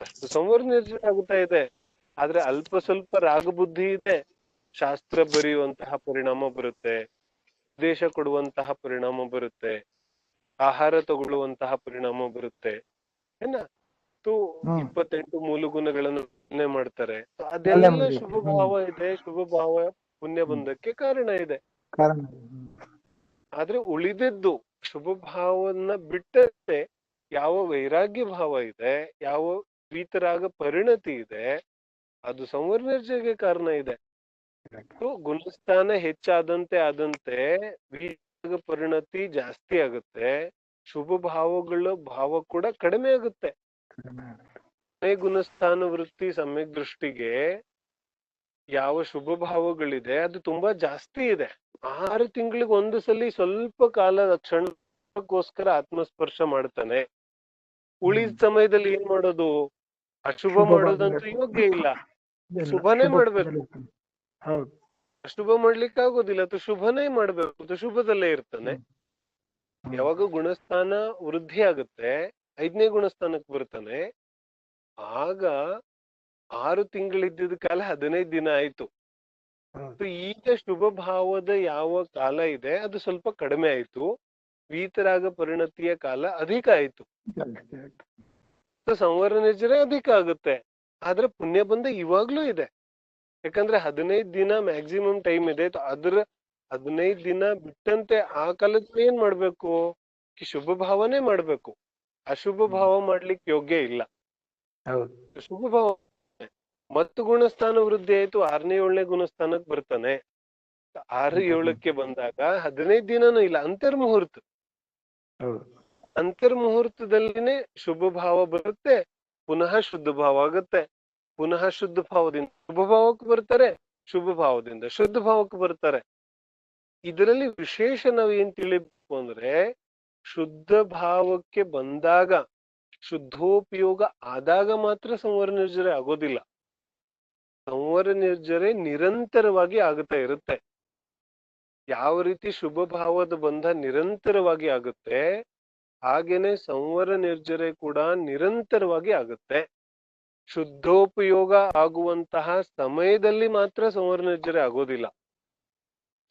ಅಷ್ಟು ಸಂವರ್ಣ ನಿರ್ಜರೆ ಆಗುತ್ತಾ ಇದೆ. ಆದ್ರೆ ಅಲ್ಪ ಸ್ವಲ್ಪ ರಾಗಬುದ್ಧಿ ಇದೆ, ಶಾಸ್ತ್ರ ಬರೆಯುವಂತಹ ಪರಿಣಾಮ ಬರುತ್ತೆ, ಉಪದೇಶ ಕೊಡುವಂತಹ ಪರಿಣಾಮ ಬರುತ್ತೆ, ಆಹಾರ ತಗೊಳ್ಳುವಂತಹ ಪರಿಣಾಮ ಬರುತ್ತೆ. ಏನ 28 ಮೂಲಗುಣಗಳನ್ನು ರಚನೆ ಮಾಡ್ತಾರೆ. ಅದೆಲ್ಲ ಶುಭ ಭಾವ ಇದೆ, ಶುಭ ಭಾವ ಪುಣ್ಯ ಬಂಧಕ್ಕೆ ಕಾರಣ ಇದೆ. ಆದ್ರೆ ಉಳಿದದ್ದು ಶುಭ ಭಾವನ್ನ ಬಿಟ್ಟರೆ ಯಾವ ವೈರಾಗ್ಯ ಭಾವ ಇದೆ, ಯಾವ ವೀತರಾಗ ಪರಿಣತಿ ಇದೆ, ಅದು ಸಂವರ್ಣರ್ಜೆಗೆ ಕಾರಣ ಇದೆ. ಗುಣಸ್ಥಾನ ಹೆಚ್ಚಾದಂತೆ ಆದಂತೆ ವೀತರಾಗ ಪರಿಣತಿ ಜಾಸ್ತಿ ಆಗುತ್ತೆ, ಶುಭ ಭಾವಗಳ ಭಾವ ಕೂಡ ಕಡಿಮೆ ಆಗುತ್ತೆ. ಗುಣಸ್ಥಾನ ವೃತ್ತಿ ಸಮ್ಯಕ್ ದೃಷ್ಟಿಗೆ ಯಾವ ಶುಭ ಭಾವಗಳಿದೆ ಅದು ತುಂಬಾ ಜಾಸ್ತಿ ಇದೆ. 6 ತಿಂಗಳಿಗೆ ಒಂದು ಸಲ ಸ್ವಲ್ಪ ಕಾಲ ಕ್ಷಣಕ್ಕೋಸ್ಕರ ಆತ್ಮಸ್ಪರ್ಶ ಮಾಡ್ತಾನೆ. ಉಳಿದ ಸಮಯದಲ್ಲಿ ಏನ್ ಮಾಡೋದು? ಅಶುಭ ಮಾಡೋದಂತೂ ಯೋಗ್ಯ ಇಲ್ಲ, ಶುಭನೇ ಮಾಡ್ಬೇಕು. ಅಶುಭ ಮಾಡ್ಲಿಕ್ಕೆ ಆಗೋದಿಲ್ಲ, ಅದು ಶುಭನೇ ಮಾಡ್ಬೇಕು, ಅದು ಶುಭದಲ್ಲೇ ಇರ್ತಾನೆ. ಯಾವಾಗ ಗುಣಸ್ಥಾನ ವೃದ್ಧಿ ಆಗುತ್ತೆ, 5ನೇ ಗುಣಸ್ಥಾನಕ್ಕೆ ಬರ್ತಾನೆ, ಆಗ 6 ತಿಂಗಳಿದ್ದ ಕಾಲ 15 ದಿನ ಆಯ್ತು. ಈಗ ಶುಭ ಭಾವದ ಯಾವ ಕಾಲ ಇದೆ ಅದು ಸ್ವಲ್ಪ ಕಡಿಮೆ ಆಯ್ತು, ವೀತರಾಗ ಪರಿಣತಿಯ ಕಾಲ ಅಧಿಕ ಆಯ್ತು, ಸಂವರ ನಿರ್ಜರೆ ಅಧಿಕ ಆಗುತ್ತೆ. ಆದ್ರೆ ಪುಣ್ಯ ಬಂಧ ಇವಾಗ್ಲೂ ಇದೆ. ಯಾಕಂದ್ರೆ 15 ದಿನ ಮ್ಯಾಕ್ಸಿಮಮ್ ಟೈಮ್ ಇದೆ. ಅದ್ರ 15 ದಿನ ಬಿಟ್ಟಂತೆ ಆ ಕಾಲದಲ್ಲಿ ಏನ್ ಮಾಡ್ಬೇಕು? ಶುಭ ಭಾವನೆ ಮಾಡ್ಬೇಕು, ಅಶುಭ ಭಾವ ಮಾಡ್ಲಿಕ್ಕೆ ಯೋಗ್ಯ ಇಲ್ಲ. ಶುಭ ಭಾವ ಮತ್ತು ಗುಣಸ್ಥಾನ ವೃದ್ಧಿ ಆಯ್ತು, 6ನೇ 7ನೇ ಗುಣಸ್ಥಾನಕ್ಕೆ ಬರ್ತಾನೆ. 6 7ಕ್ಕೆ ಬಂದಾಗ 15 ದಿನನೂ ಇಲ್ಲ, ಅಂತರ್ಮುಹೂರ್ತ. ಅಂತರ್ಮುಹೂರ್ತದಲ್ಲಿನೇ ಶುಭ ಭಾವ ಬರುತ್ತೆ, ಪುನಃ ಶುದ್ಧ ಭಾವ ಆಗುತ್ತೆ, ಪುನಃ ಶುದ್ಧ ಭಾವದಿಂದ ಶುಭ ಭಾವಕ್ಕೆ ಬರ್ತಾರೆ, ಶುಭ ಭಾವದಿಂದ ಶುದ್ಧ ಭಾವಕ್ಕೆ ಬರ್ತಾರೆ. ಇದರಲ್ಲಿ ವಿಶೇಷ ನಾವ್ ಏನ್ ತಿಳಿಬೇಕು ಅಂದ್ರೆ, ಶುದ್ಧ ಭಾವಕ್ಕೆ ಬಂದಾಗ, ಶುದ್ಧೋಪಯೋಗ ಆದಾಗ ಮಾತ್ರ ಸಂವರ ನಿರ್ಜರೆ ಆಗೋದಿಲ್ಲ. ಸಂವರ ನಿರ್ಜರೆ ನಿರಂತರವಾಗಿ ಆಗುತ್ತಾ ಇರುತ್ತೆ. ಯಾವ ರೀತಿ ಶುಭ ಭಾವದ ಬಂಧ ನಿರಂತರವಾಗಿ ಆಗುತ್ತೆ, ಹಾಗೇನೆ ಸಂವರ ನಿರ್ಜರೆ ಕೂಡ ನಿರಂತರವಾಗಿ ಆಗುತ್ತೆ. ಶುದ್ಧೋಪಯೋಗ ಆಗುವಂತಹ ಸಮಯದಲ್ಲಿ ಮಾತ್ರ ಸಂವರ ನಿರ್ಜರೆ ಆಗೋದಿಲ್ಲ.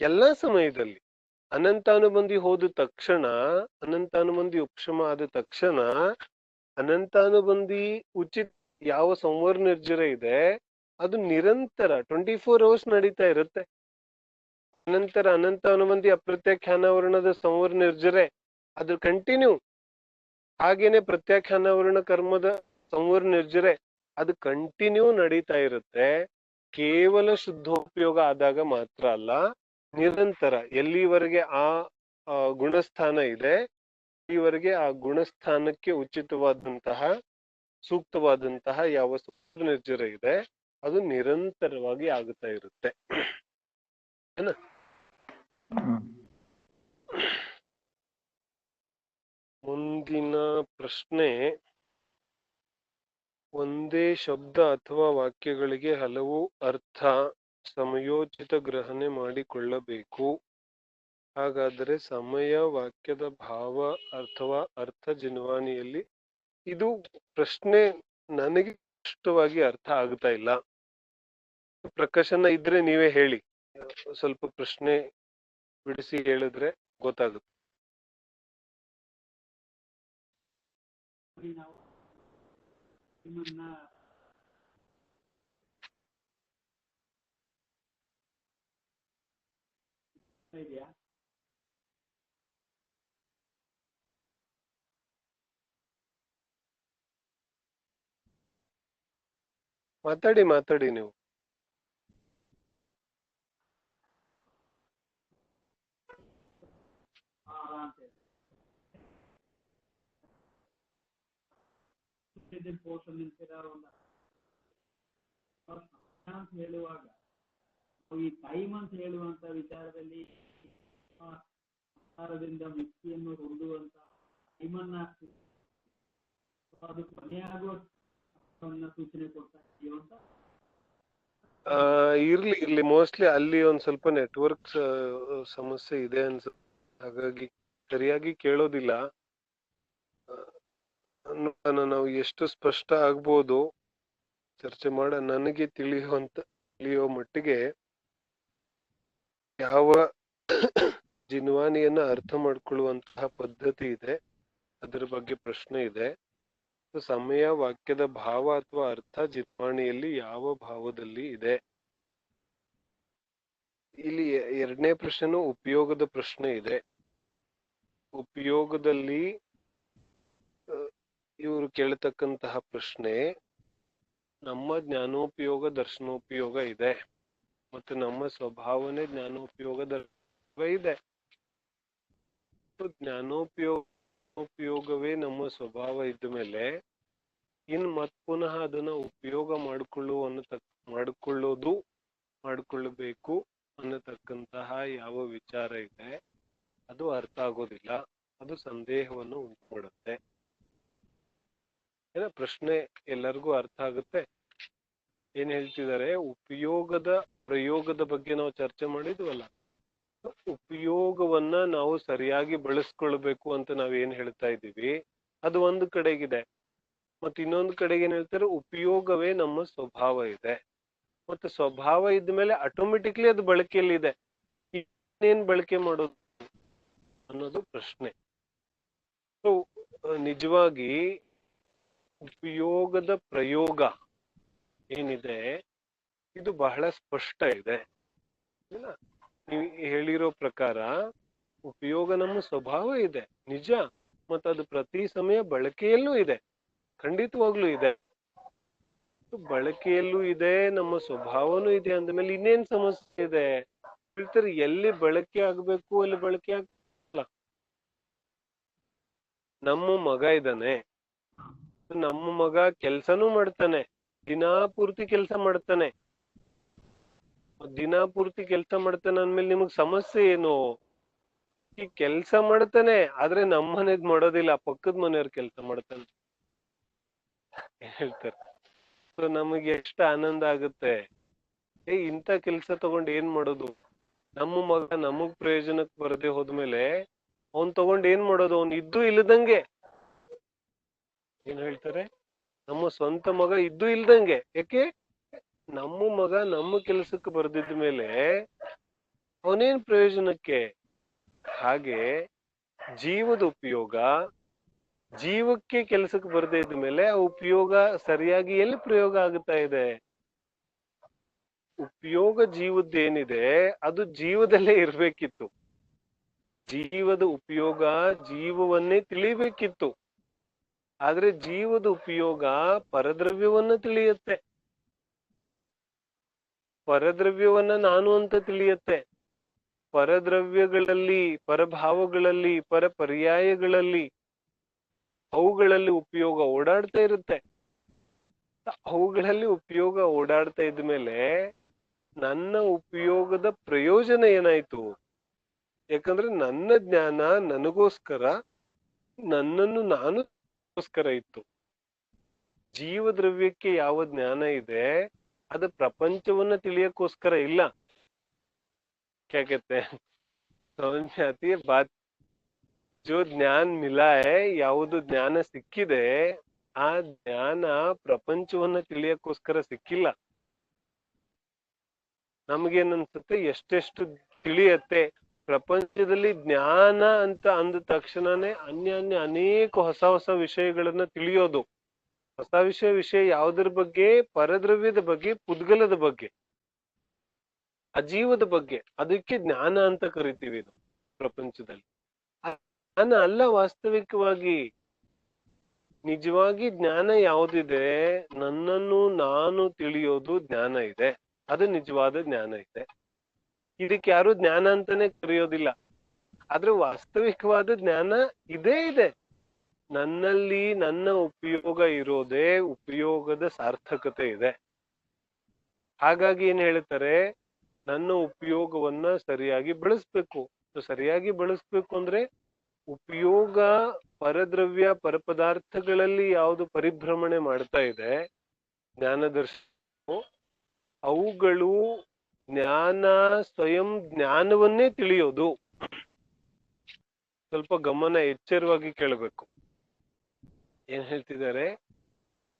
ಎಲ್ಲ ಸಮಯದಲ್ಲಿ ಅನಂತಾನುಬಂಧಿ ಹೋದ ತಕ್ಷಣ, ಅನಂತಾನುಬಂಧಿ ಉಪಶಮ ಆದ ತಕ್ಷಣ, ಅನಂತಾನುಬಂಧಿ ಉಚಿತ ಯಾವ ಸಂವರ ನಿರ್ಜರೆ ಇದೆ ಅದು ನಿರಂತರ 24 hours ನಡೀತಾ ಇರುತ್ತೆ. ನಂತರ ಅನಂತಾನುಬಂಧಿ ಅಪ್ರತ್ಯಾಖ್ಯಾನಾವರಣದ ಸಂವರ ನಿರ್ಜರೆ ಅದು ಕಂಟಿನ್ಯೂ. ಹಾಗೇನೆ ಪ್ರತ್ಯಾಖ್ಯಾನಾವರಣ ಕರ್ಮದ ಸಂವರ ನಿರ್ಜರೆ ಅದು ಕಂಟಿನ್ಯೂ ನಡೀತಾ ಇರುತ್ತೆ. ಕೇವಲ ಶುದ್ಧೋಪಯೋಗ ಆದಾಗ ಮಾತ್ರ ಅಲ್ಲ, ನಿರಂತರ ಎಲ್ಲಿವರೆಗೆ ಆ ಗುಣಸ್ಥಾನ ಇದೆ ಈವರೆಗೆ ಆ ಗುಣಸ್ಥಾನಕ್ಕೆ ಉಚಿತವಾದಂತಹ ಸೂಕ್ತವಾದಂತಹ ಯಾವ ಸಂವರ ನಿರ್ಜರೆ ಇದೆ ಅದು ನಿರಂತರವಾಗಿ ಆಗುತ್ತಾ ಇರುತ್ತೆ. ಮುಂದಿನ ಪ್ರಶ್ನೆ, ಒಂದೇ ಶಬ್ದ ಅಥವಾ ವಾಕ್ಯಗಳಿಗೆ ಹಲವು ಅರ್ಥ ಸಮಯೋಚಿತ ಗ್ರಹಣೆ ಮಾಡಿಕೊಳ್ಳಬೇಕು. ಹಾಗಾದರೆ ಸಮಯ ವಾಕ್ಯದ ಭಾವ ಅಥವಾ ಅರ್ಥ ಜಿನ್ವಾಣಿಯಲ್ಲಿ ಇದು ಪ್ರಶ್ನೆ ನನಗೆ ಸ್ಪಷ್ಟವಾಗಿ ಅರ್ಥ ಆಗ್ತಾ ಇಲ್ಲ. ಪ್ರಕಾಶನ ಇದ್ರೆ ನೀವೇ ಹೇಳಿ. ಸ್ವಲ್ಪ ಪ್ರಶ್ನೆ ಬಿಡಿಸಿ ಹೇಳಿದ್ರೆ ಗೊತ್ತಾಗುತ್ತೆ. ನಾವು ನಿಮ್ಮನ್ನ ಇದೆಯಾ? ಮಾತಾಡಿ ನೀವು. ಹೇಳುವಾಗ ಈ ಟೈಮ್ ಅಂತ ಹೇಳುವಂತ ವಿಚಾರದಲ್ಲಿ ಆಹಾರದಿಂದ ಮುಕ್ತಿಯನ್ನು ಹೊಂದುವಂತ ಟೈಮನ್ನ ಅದು ಕೊನೆಯಾಗುವ ಸೂಚನೆ ಕೊಡ್ತಾ ಇದೆಯೋ ಅಂತ. ಇರ್ಲಿ ಮೋಸ್ಟ್ಲಿ ಅಲ್ಲಿ ಒಂದ್ ಸ್ವಲ್ಪ ನೆಟ್ವರ್ಕ್ ಸಮಸ್ಯೆ ಇದೆ ಅನ್ಸುತ್ತೆ, ಹಾಗಾಗಿ ಸರಿಯಾಗಿ ಕೇಳೋದಿಲ್ಲ. ನಾವು ಎಷ್ಟು ಸ್ಪಷ್ಟ ಆಗ್ಬೋದು ಚರ್ಚೆ ಮಾಡ. ನನಗೆ ತಿಳಿಯೋ ಮಟ್ಟಿಗೆ ಯಾವ ಜಿನ್ವಾನಿಯನ್ನ ಅರ್ಥ ಮಾಡ್ಕೊಳ್ಳುವಂತಹ ಪದ್ಧತಿ ಇದೆ, ಅದರ ಬಗ್ಗೆ ಪ್ರಶ್ನೆ ಇದೆ. ಸಮಯ ವಾಕ್ಯದ ಭಾವ ಅಥವಾ ಅರ್ಥ ಜಿನ್ವಾಣಿಯಲ್ಲಿ ಯಾವ ಭಾವದಲ್ಲಿ ಇದೆ. ಇಲ್ಲಿ ಎರಡನೇ ಪ್ರಶ್ನೆನೂ ಉಪಯೋಗದ ಪ್ರಶ್ನೆ ಇದೆ. ಉಪಯೋಗದಲ್ಲಿ ಇವರು ಕೇಳತಕ್ಕಂತಹ ಪ್ರಶ್ನೆ, ನಮ್ಮ ಜ್ಞಾನೋಪಯೋಗ ದರ್ಶನೋಪಯೋಗ ಇದೆ, ಮತ್ತು ನಮ್ಮ ಸ್ವಭಾವನೆ ಜ್ಞಾನೋಪಯೋಗ ದರ್ಶನ ಇದೆ. ಜ್ಞಾನೋಪಯೋಗವೇ ನಮ್ಮ ಸ್ವಭಾವ ಇದ್ದ ಮೇಲೆ ಮತ್ ಪುನಃ ಅದನ್ನ ಉಪಯೋಗ ಮಾಡಿಕೊಳ್ಳಬೇಕು ಅನ್ನತಕ್ಕಂತಹ ಯಾವ ವಿಚಾರ ಇದೆ ಅದು ಅರ್ಥ ಆಗೋದಿಲ್ಲ. ಅದು ಸಂದೇಹವನ್ನು ಉಂಟು ಮಾಡುತ್ತೆ. ಪ್ರಶ್ನೆ ಎಲ್ಲರಿಗೂ ಅರ್ಥ ಆಗುತ್ತೆ. ಏನ್ ಹೇಳ್ತಿದ್ದಾರೆ, ಉಪಯೋಗದ ಪ್ರಯೋಗದ ಬಗ್ಗೆ ನಾವು ಚರ್ಚೆ ಮಾಡಿದ್ವಲ್ಲ, ಉಪಯೋಗವನ್ನ ನಾವು ಸರಿಯಾಗಿ ಬಳಸ್ಕೊಳ್ಬೇಕು ಅಂತ ನಾವೇನ್ ಹೇಳ್ತಾ ಇದ್ದೀವಿ, ಅದು ಒಂದು ಕಡೆಗಿದೆ. ಮತ್ತೆ ಇನ್ನೊಂದು ಕಡೆಗೆ ಏನ್ ಹೇಳ್ತಾರೆ, ಉಪಯೋಗವೇ ನಮ್ಮ ಸ್ವಭಾವ ಇದೆ. ಮತ್ತೆ ಸ್ವಭಾವ ಇದ್ಮೇಲೆ ಆಟೋಮೆಟಿಕ್ಲಿ ಅದು ಬಳಕೆಯಲ್ಲಿ ಇದೆ. ಏನ್ ಬಳಕೆ ಮಾಡೋದು ಅನ್ನೋದು ಪ್ರಶ್ನೆ. ಸೊ ನಿಜವಾಗಿ ಉಪಯೋಗದ ಪ್ರಯೋಗ ಏನಿದೆ ಇದು ಬಹಳ ಸ್ಪಷ್ಟ ಇದೆ. ನೀವು ಹೇಳಿರೋ ಪ್ರಕಾರ ಉಪಯೋಗ ನಮ್ಮ ಸ್ವಭಾವ ಇದೆ, ನಿಜ. ಮತ್ತು ಅದು ಪ್ರತಿ ಸಮಯ ಬಳಕೆಯಲ್ಲೂ ಇದೆ, ಖಂಡಿತವಾಗ್ಲೂ ಇದೆ. ಬಳಕೆಯಲ್ಲೂ ಇದೆ, ನಮ್ಮ ಸ್ವಭಾವನೂ ಇದೆ ಅಂದ್ಮೇಲೆ ಇನ್ನೇನ್ ಸಮಸ್ಯೆ ಇದೆ? ಹೇಳ್ತಾರೆ ಎಲ್ಲಿ ಬಳಕೆ ಆಗ್ಬೇಕು ಅಲ್ಲಿ ಬಳಕೆ ಆಗಲ್ಲ. ನಮ್ಮ ಮಗ ಇದ್ದಾನೆ, ನಮ್ಮ ಮಗ ಕೆಲ್ಸನೂ ಮಾಡ್ತಾನೆ, ದಿನಾಪೂರ್ತಿ ಕೆಲಸ ಮಾಡ್ತಾನೆ. ದಿನಾಪೂರ್ತಿ ಕೆಲಸ ಮಾಡ್ತಾನೆ ಅಂದ್ಮೇಲೆ ನಿಮಗ್ ಸಮಸ್ಯೆ ಏನು? ಈ ಕೆಲ್ಸ ಮಾಡ್ತಾನೆ, ಆದ್ರೆ ನಮ್ಮ ಮನೆದ್ ಮಾಡೋದಿಲ್ಲ, ಪಕ್ಕದ ಮನೆಯವ್ರ ಕೆಲ್ಸ ಮಾಡ್ತಾನೆ ಹೇಳ್ತಾರೆ. ಸೊ ನಮಗೆ ಎಷ್ಟು ಆನಂದ ಆಗುತ್ತೆ, ಇಂಥ ಕೆಲ್ಸ ತಗೊಂಡ್ ಏನ್ ಮಾಡೋದು? ನಮ್ಮ ಮಗ ನಮಗ್ ಪ್ರಯೋಜನಕ್ಕೆ ಬರದೆ ಹೋದ್ಮೇಲೆ ಅವನ್ ತಗೊಂಡ್ ಏನ್ ಮಾಡೋದು? ಅವ್ನ್ ಇದ್ದು ಇಲ್ಲದಂಗೆ. ಏನ್ ಹೇಳ್ತಾರೆ, ನಮ್ಮ ಸ್ವಂತ ಮಗ ಇದ್ದು ಇಲ್ದಂಗೆ. ಯಾಕೆ? ನಮ್ಮ ಮಗ ನಮ್ಮ ಕೆಲ್ಸಕ್ಕೆ ಬರ್ದಿದ್ದ ಮೇಲೆ ಅವನೇನ್ ಪ್ರಯೋಜನಕ್ಕೆ? ಹಾಗೆ ಜೀವದ ಉಪಯೋಗ ಜೀವಕ್ಕೆ ಕೆಲಸಕ್ಕೆ ಬರ್ದೇ ಇದ್ದ ಮೇಲೆ ಆ ಉಪಯೋಗ ಸರಿಯಾಗಿ ಎಲ್ಲಿ ಪ್ರಯೋಗ ಆಗುತ್ತಾ ಇದೆ? ಉಪಯೋಗ ಜೀವದ್ದೇನಿದೆ ಅದು ಜೀವದಲ್ಲೇ ಇರ್ಬೇಕಿತ್ತು. ಜೀವದ ಉಪಯೋಗ ಜೀವವನ್ನೇ ತಿಳಿಬೇಕಿತ್ತು. ಆದ್ರೆ ಜೀವದ ಉಪಯೋಗ ಪರದ್ರವ್ಯವನ್ನ ತಿಳಿಯುತ್ತೆ, ಪರದ್ರವ್ಯವನ್ನ ನಾನು ಅಂತ ತಿಳಿಯುತ್ತೆ. ಪರದ್ರವ್ಯಗಳಲ್ಲಿ, ಪರಭಾವಗಳಲ್ಲಿ, ಪರ ಪರ್ಯಾಯಗಳಲ್ಲಿ ಅವುಗಳಲ್ಲಿ ಉಪಯೋಗ ಓಡಾಡ್ತಾ ಇರುತ್ತೆ. ಅವುಗಳಲ್ಲಿ ಉಪಯೋಗ ಓಡಾಡ್ತಾ ಇದ್ಮೇಲೆ ನನ್ನ ಉಪಯೋಗದ ಪ್ರಯೋಜನ ಏನಾಯ್ತು? ಯಾಕಂದ್ರೆ ನನ್ನ ಜ್ಞಾನ ನನಗೋಸ್ಕರ, ನನ್ನನ್ನು ನಾನುಗೋಸ್ಕರ ಇತ್ತು. ಜೀವದ್ರವ್ಯಕ್ಕೆ ಯಾವ ಜ್ಞಾನ ಇದೆ ಅದು ಪ್ರಪಂಚವನ್ನ ತಿಳಿಯಕ್ಕೋಸ್ಕರ ಇಲ್ಲ. क्या कहते हैं, समझ में आती है बात? जो ಜ್ಞಾನ ಮಿಲಾ ಹೈ, ಯಾವುದು ಜ್ಞಾನ ಸಿಕ್ಕಿದೆ ಆ ಜ್ಞಾನ ಪ್ರಪಂಚವನ್ನ ತಿಳಿಯಕ್ಕೋಸ್ಕರ ಸಿಕ್ಕಿಲ್ಲ. ನಮ್ಗೇನ್ ಅನ್ಸುತ್ತೆ ಎಷ್ಟೆಷ್ಟು ತಿಳಿಯತ್ತೆ. ಪ್ರಪಂಚದಲ್ಲಿ ಜ್ಞಾನ ಅಂತ ಅಂದ ತಕ್ಷಣನೇ ಅನ್ಯ ಅನೇಕ ಹೊಸ ಹೊಸ ವಿಷಯಗಳನ್ನ ತಿಳಿಯೋದು. ಹೊಸ ವಿಷಯ ಯಾವುದ್ರ ಬಗ್ಗೆ? ಪರದ್ರವ್ಯದ ಬಗ್ಗೆ, ಪುದ್ಗಲದ ಬಗ್ಗೆ, ಅಜೀವದ ಬಗ್ಗೆ. ಅದಕ್ಕೆ ಜ್ಞಾನ ಅಂತ ಕರಿತೀವಿ ಇದು ಪ್ರಪಂಚದಲ್ಲಿ. ಜ್ಞಾನ ಅಲ್ಲ ವಾಸ್ತವಿಕವಾಗಿ. ನಿಜವಾಗಿ ಜ್ಞಾನ ಯಾವುದಿದೆ? ನನ್ನನ್ನು ನಾನು ತಿಳಿಯೋದು ಜ್ಞಾನ ಇದೆ. ಅದು ನಿಜವಾದ ಜ್ಞಾನ ಇದೆ. ಇದಕ್ಕೆ ಯಾರು ಜ್ಞಾನ ಅಂತಾನೆ ಕರೆಯೋದಿಲ್ಲ. ಆದ್ರೆ ವಾಸ್ತವಿಕವಾದ ಜ್ಞಾನ ಇದೇ ಇದೆ. ನನ್ನಲ್ಲಿ ನನ್ನ ಉಪಯೋಗ ಇರೋದೇ ಉಪಯೋಗದ ಸಾರ್ಥಕತೆ ಇದೆ. ಹಾಗಾಗಿ ಏನ್ ಹೇಳ್ತಾರೆ? ನನ್ನ ಉಪಯೋಗವನ್ನ ಸರಿಯಾಗಿ ಬಳಸ್ಬೇಕು. ಸರಿಯಾಗಿ ಬಳಸ್ಬೇಕು ಅಂದ್ರೆ ಉಪಯೋಗ ಪರದ್ರವ್ಯ ಪರಪದಾರ್ಥಗಳಲ್ಲಿ ಯಾವುದು ಪರಿಭ್ರಮಣೆ ಮಾಡ್ತಾ ಇದೆ ಜ್ಞಾನದರ್ಶನ, ಅವುಗಳು ಜ್ಞಾನ ಸ್ವಯಂ ಜ್ಞಾನವನ್ನೇ ತಿಳಿಯೋದು. ಸ್ವಲ್ಪ ಗಮನ ಎಚ್ಚರವಾಗಿ ಕೇಳಬೇಕು. ಏನ್ ಹೇಳ್ತಿದ್ದಾರೆ?